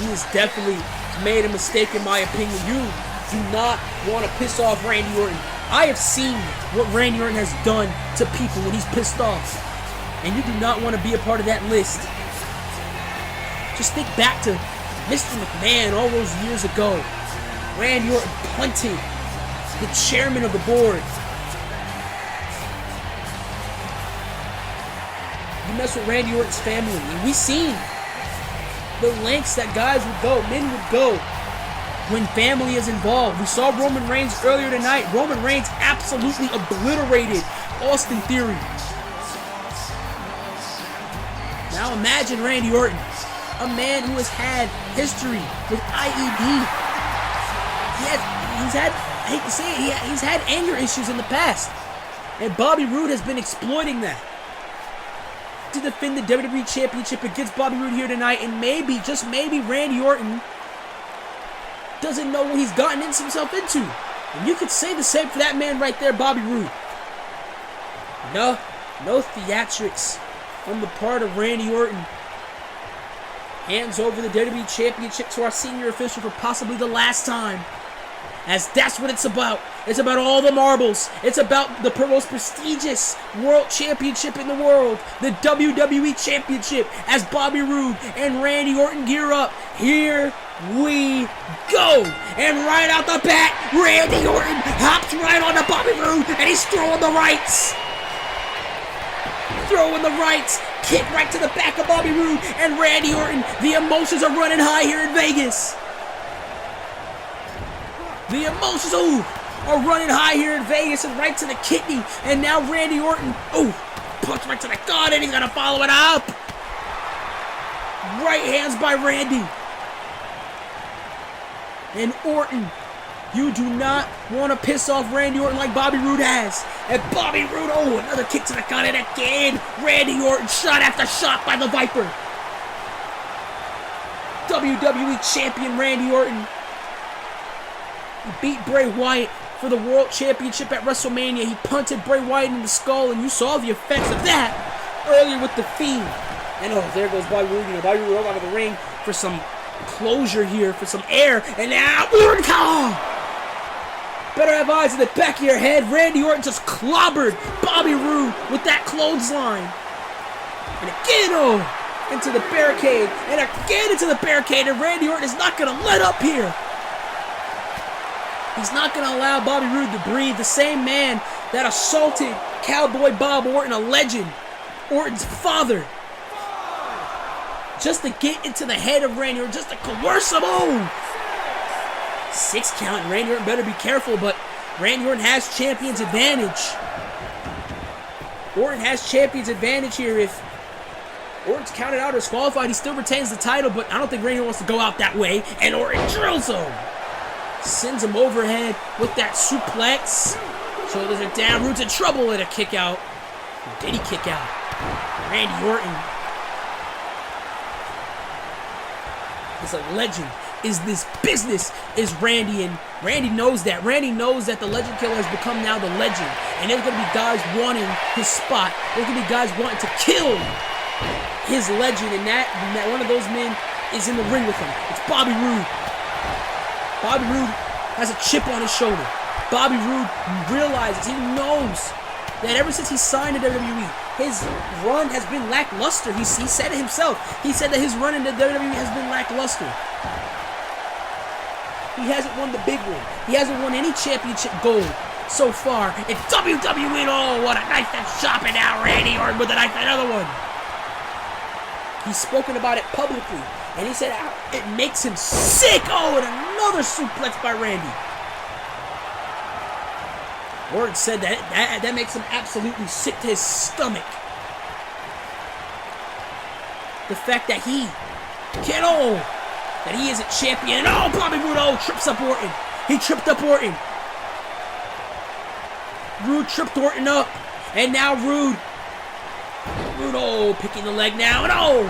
He has definitely made a mistake, in my opinion. You do not want to piss off Randy Orton. I have seen what Randy Orton has done to people when he's pissed off, and you do not want to be a part of that list. Just think back to Mr. McMahon all those years ago. Randy Orton punted the chairman of the board. You mess with Randy Orton's family, and we've seen the lengths that guys would go, men would go, when family is involved. We saw Roman Reigns earlier tonight. Roman Reigns absolutely obliterated Austin Theory. Now imagine Randy Orton, a man who has had history with IED. He's had anger issues in the past, and Bobby Roode has been exploiting that to defend the WWE Championship against Bobby Roode here tonight. And maybe, just maybe, Randy Orton doesn't know what he's gotten himself into. And you could say the same for that man right there, Bobby Roode. No theatrics on the part of Randy Orton. Hands over the WWE Championship to our senior official for possibly the last time. As that's what it's about. It's about all the marbles. It's about the most prestigious world championship in the world. The WWE Championship. As Bobby Roode and Randy Orton gear up. Here we go. And right out the bat, Randy Orton hops right onto Bobby Roode. And he's throwing the rights. Kick right to the back of Bobby Roode. And Randy Orton. The emotions are running high here in Vegas. The emotions, are running high here in Vegas, and right to the kidney. And now Randy Orton, punch right to the gut, and he's going to follow it up. Right hands by Randy. And Orton, you do not want to piss off Randy Orton like Bobby Roode has. And Bobby Roode, another kick to the gut, and again, Randy Orton, shot after shot by the Viper. WWE Champion Randy Orton. He beat Bray Wyatt for the World Championship at WrestleMania. He punted Bray Wyatt in the skull, and you saw the effects of that earlier with the Fiend. And there goes Bobby Roode. Bobby Roode out of the ring for some closure here, for some air. And now, Orton, better have eyes in the back of your head. Randy Orton just clobbered Bobby Roode with that clothesline. And again, into the barricade. And again into the barricade. And Randy Orton is not going to let up here. He's not going to allow Bobby Roode to breathe. The same man that assaulted Cowboy Bob Orton, a legend, Orton's father, just to get into the head of Randy Orton, just to coerce him. 6 count. Randy Orton better be careful, but Randy Orton has champion's advantage. Orton has champion's advantage here. If Orton's counted out or disqualified, he still retains the title, but I don't think Randy Orton wants to go out that way, and Orton drills him. Sends him overhead with that suplex. Shoulders are down. Roode's in trouble at a kick out. Or did he kick out? Randy Orton is a legend. Is this business? Is Randy, and Randy knows that. Randy knows that the Legend Killer has become now the legend. And there's going to be guys wanting his spot. There's going to be guys wanting to kill his legend. And that one of those men is in the ring with him. It's Bobby Roode. Bobby Roode has a chip on his shoulder. Bobby Roode realizes, he knows that ever since he signed to WWE, his run has been lackluster. He said it himself. He said that his run in the WWE has been lackluster. He hasn't won the big one. He hasn't won any championship gold so far in WWE. What a knife that's chopping out Randy Orton with a knife, another one. He's spoken about it publicly. And he said it makes him sick. And another suplex by Randy. Orton said that makes him absolutely sick to his stomach. The fact that he is a champion. And Bobby Roode trips up Orton. He tripped up Orton. Rude tripped Orton up. And now Rude, oh, picking the leg now. And oh!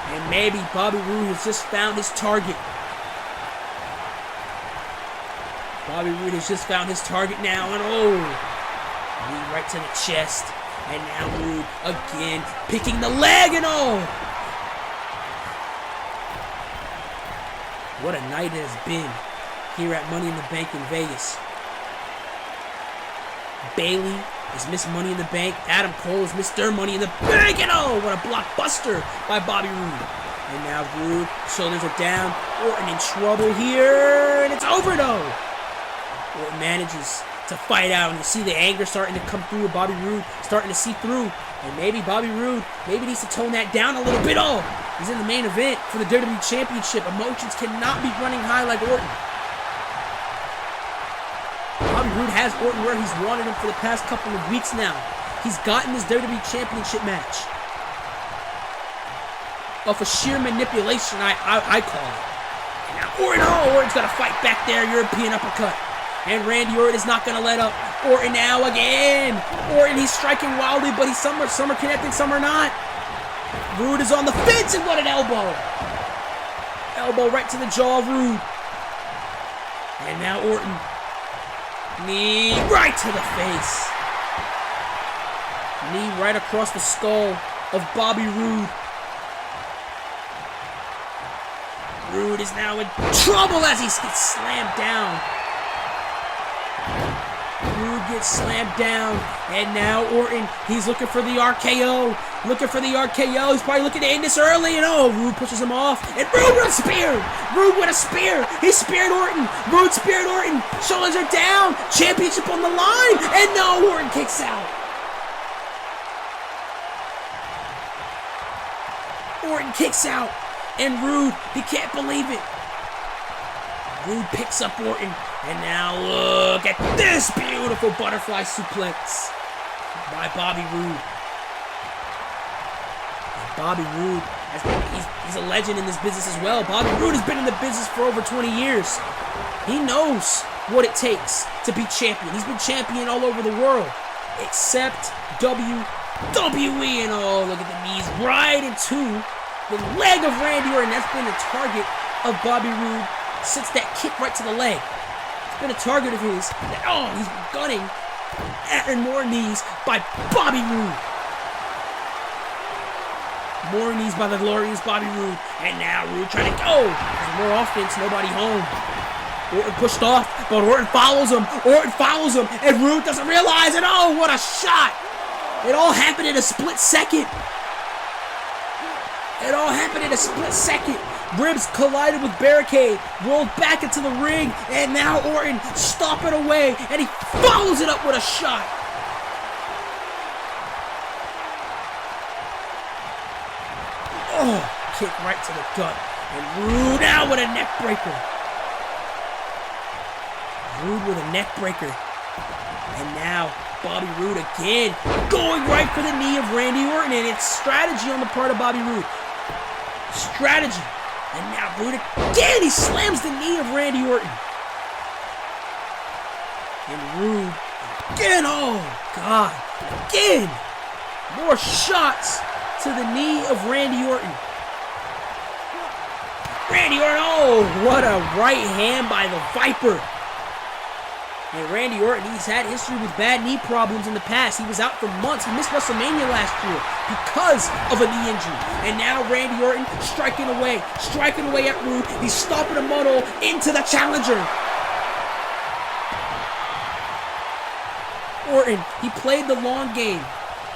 And maybe Bobby Roode has just found his target. Bobby Roode has just found his target now. And oh! Knee right to the chest. And now Roode again picking the leg. And oh! What a night it has been here at Money in the Bank in Vegas. Bayley is Miss Money in the Bank. Adam Cole is Mr. Money in the Bank. And oh, what a blockbuster by Bobby Roode. And now Roode, shoulders are down. Orton in trouble here. And it's over though. Orton manages to fight out. And you see the anger starting to come through with Bobby Roode. Starting to see through. And maybe Bobby Roode needs to tone that down a little bit. Oh, he's in the main event for the WWE Championship. Emotions cannot be running high like Orton. Bobby Roode has Orton where he's wanted him for the past couple of weeks now. He's gotten this WWE Championship match. Off of sheer manipulation, I call it. And now Orton's got to fight back there. European uppercut. And Randy Orton is not going to let up. Orton now again. Orton, he's striking wildly, but he's some are connecting, some are not. Roode is on the fence, and what an elbow. Elbow right to the jaw of Roode. And now Orton. Knee right to the face. Knee right across the skull of Bobby Roode. Roode is now in trouble as he gets slammed down. Roode gets slammed down. And now Orton, he's looking for the RKO. Looking for the RKO. He's probably looking to end this early. And oh, Roode pushes him off. And Roode with a spear. Roode with a spear. He speared Orton. Roode speared Orton. Shoulders are down. Championship on the line. And no, Orton kicks out. Orton kicks out. And Roode, he can't believe it. Roode picks up Orton. And now look at this beautiful butterfly suplex by Bobby Roode. And Bobby Roode, he's a legend in this business as well. Bobby Roode has been in the business for over 20 years. He knows what it takes to be champion. He's been champion all over the world, except WWE. And oh, look at the knees right into the leg of Randy Orton. That's been the target of Bobby Roode since that kick right to the leg. Been a target of his. Oh, he's gunning at more knees by Bobby Roode. More knees by the glorious Bobby Roode. And now Roode trying to go. There's more offense, nobody home. Orton pushed off, but Orton follows him. And Roode doesn't realize it. Oh, what a shot. It all happened in a split second. Ribs collided with barricade, rolled back into the ring, and now Orton stomping away, and he follows it up with a shot. Oh, kick right to the gut, and Roode now with a neck breaker. And now Bobby Roode again, going right for the knee of Randy Orton, and it's strategy on the part of Bobby Roode. Strategy. And now Roode again, he slams the knee of Randy Orton. And Roode again, oh God, again. More shots to the knee of Randy Orton. Oh, what a right hand by the Viper. And Randy Orton, he's had history with bad knee problems in the past. He was out for months. He missed WrestleMania last year because of a knee injury. And now Randy Orton striking away at Roode. He's stomping a muddle into the challenger. Orton, he played the long game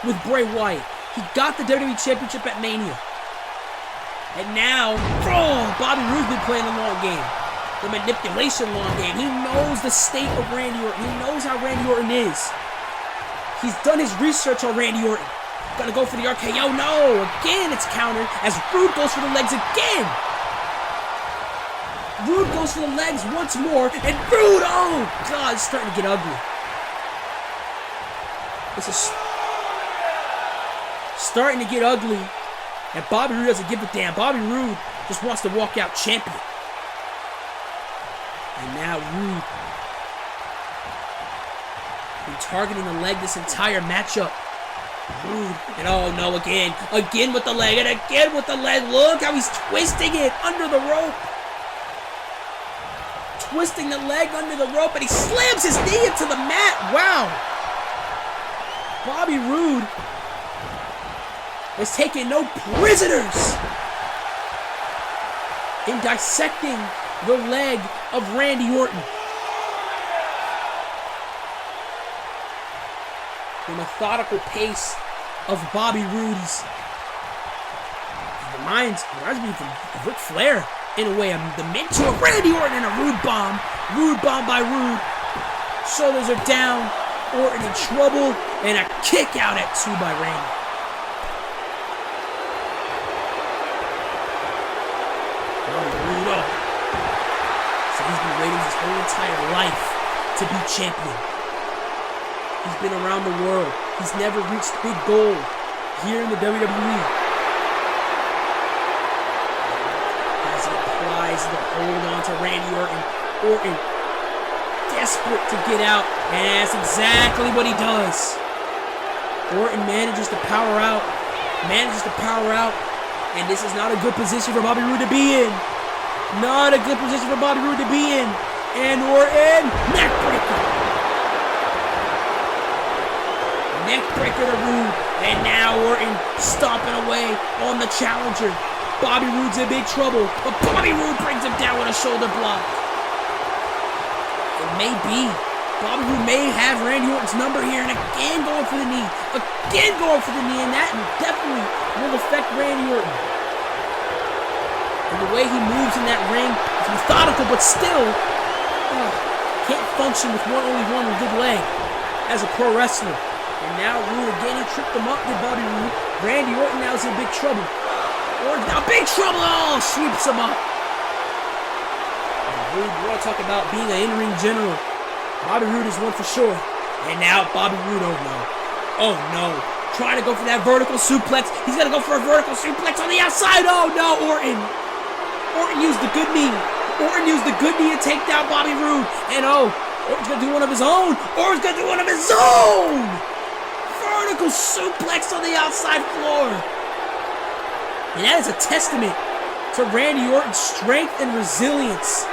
with Bray Wyatt. He got the WWE Championship at Mania. And now, Bobby Roode's been playing the long game. The manipulation long game. He knows the state of Randy Orton. He knows how Randy Orton is. He's done his research on Randy Orton. Gonna go for the RKO. No! Again, it's countered as Roode goes for the legs again. Roode goes for the legs once more. And Roode, oh God, it's starting to get ugly. This is starting to get ugly. And Bobby Roode doesn't give a damn. Bobby Roode just wants to walk out champion. And now Roode Been targeting the leg this entire matchup. Rude. And oh no, again with the leg, and again with the leg. Look how he's twisting it under the rope. Twisting the leg under the rope, and he slams his knee into the mat. Wow. Bobby Roode is taking no prisoners in dissecting the leg of Randy Orton. The methodical pace of Bobby Roode reminds me of Ric Flair in a way. The mentor of Randy Orton and a Roode bomb by Roode. Shoulders are down. Orton in trouble, and a kick out at 2 by Randy. Bobby Roode up. So he's been waiting his whole entire life to be champion. He's been around the world. He's never reached big goal here in the WWE. As he applies the hold on to Randy Orton. Orton desperate to get out, and that's exactly what he does. Orton manages to power out, and this is not a good position for Bobby Roode to be in. Not a good position for Bobby Roode to be in. And Orton, neckbreaker. Neckbreaker to Roode, and now Orton stomping away on the challenger. Bobby Roode's in big trouble, but Bobby Roode brings him down with a shoulder block. It may be. Bobby Roode may have Randy Orton's number here, and again going for the knee. And that definitely will affect Randy Orton. And the way he moves in that ring is methodical, but still can't function with only one good leg as a pro wrestler. And now Roode again, he tripped him up with Bobby Roode. Randy Orton now is in big trouble. Orton's now big trouble. Oh, sweeps him up. Roode, we want to talk about being an in-ring general. Bobby Roode is one for sure. And now Bobby Roode, oh no. Trying to go for that vertical suplex. He's going to go for a vertical suplex on the outside. Oh no, Orton. Orton used the good knee. To take down Bobby Roode. And Orton's going to do one of his own. Vertical suplex on the outside floor. And that is a testament to Randy Orton's strength and resilience.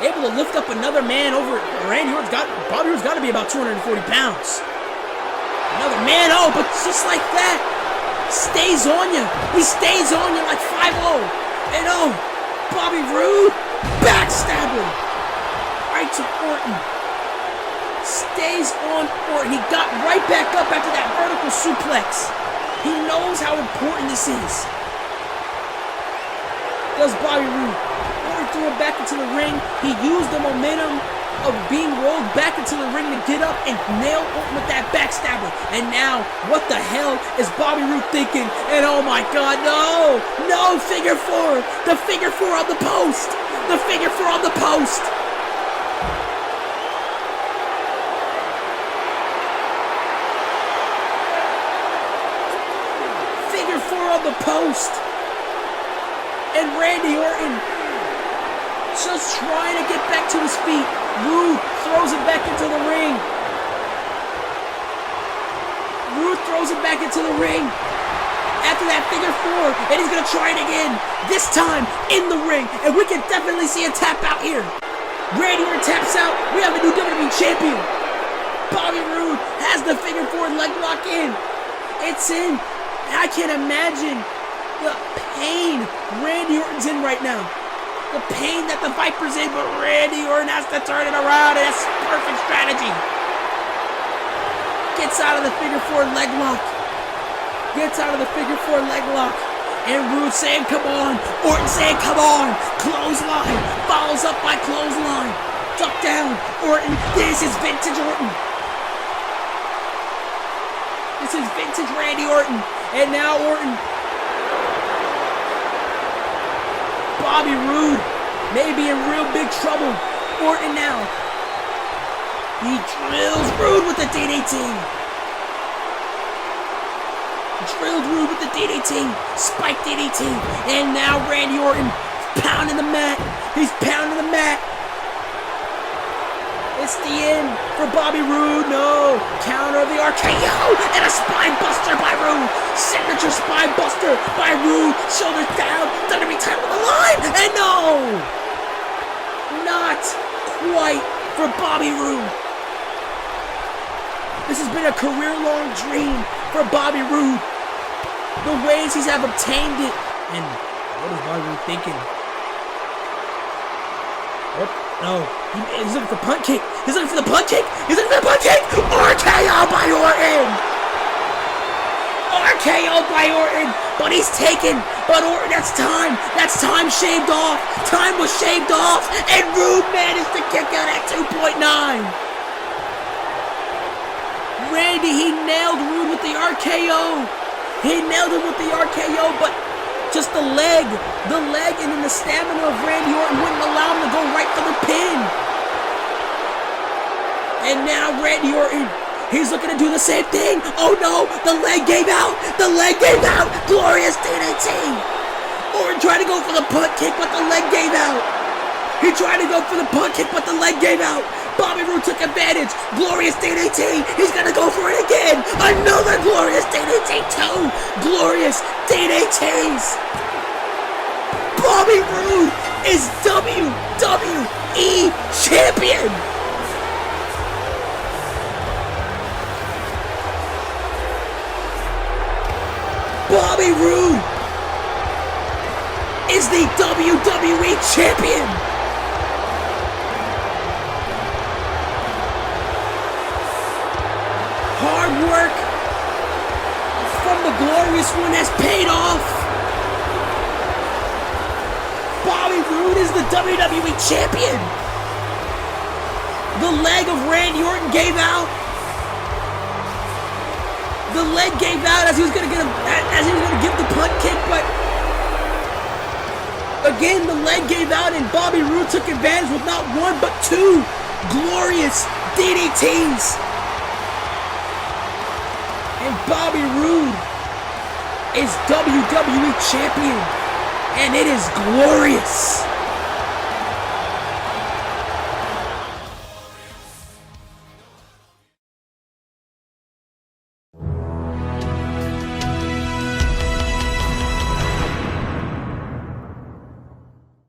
Able to lift up another man over Randy Orton's Bobby Roode's got to be about 240 pounds. Another man, but just like that, stays on you. He stays on you like 5-0. And Bobby Roode, backstabber. Right to Orton. Stays on Orton. He got right back up after that vertical suplex. He knows how important this is. Does Bobby Roode. Threw him back into the ring. He used the momentum of being rolled back into the ring to get up and nail Orton with that backstabber. And now, what the hell is Bobby Roode thinking? And oh my God, no! Figure 4! The figure 4 on the post! Figure 4 on the post and Randy Orton just trying to get back to his feet. Roode throws him back into the ring. After that figure 4, and he's going to try it again. This time in the ring, and we can definitely see a tap out here. Randy Orton taps out. We have a new WWE champion. Bobby Roode has the figure 4 leg lock in. It's in. And I can't imagine the pain Randy Orton's in right now. The pain that the Viper's in, but Randy Orton has to turn it around, and that's perfect strategy. Gets out of the figure 4 leg lock. And Roode saying, come on. Orton saying, come on. Clothesline. Follows up by clothesline. Duck down. Orton. This is vintage Orton. This is vintage Randy Orton. And now Orton. Bobby Roode may be in real big trouble. Orton now. He drills Roode with the DDT. Spike DDT. And now Randy Orton pounding the mat. He's pounding the mat. This That's the end for Bobby Roode. No. Counter the RKO and a spine buster by Roode. Signature spine buster by Roode. Shoulders down. WWE title on the line. And no. Not quite for Bobby Roode. This has been a career-long dream for Bobby Roode. The ways he's have obtained it. And what is Bobby Roode thinking? Oh, no. He's looking for punt kick. He's looking for the punt kick. He's looking for the punt kick. RKO by Orton. RKO by Orton. But he's taken. But Orton, that's time. That's time shaved off. Time was shaved off. And Roode managed to kick out at 2.9. Randy, he nailed Roode with the RKO. He nailed him with the RKO, but just the leg, and then the stamina of Randy Orton wouldn't allow him to go right for the pin. And now Randy Orton, he's looking to do the same thing. Oh no, the leg gave out. The leg gave out. Glorious DDT. Orton tried to go for the punt kick, but the leg gave out. He tried to go for the punt kick, but the leg gave out. Bobby Roode took advantage. Glorious DDT. He's gonna go for it again. Another glorious DDT. 2 glorious DDTs. Bobby Roode is WWE champion. Bobby Roode is the WWE champion. Hard work from the glorious one has paid off. Bobby Roode is the WWE champion. The leg of Randy Orton gave out. The leg gave out as he was gonna give the punt kick, but again the leg gave out and Bobby Roode took advantage with not 1 but 2 glorious DDTs. And Bobby Roode is WWE champion. And it is glorious.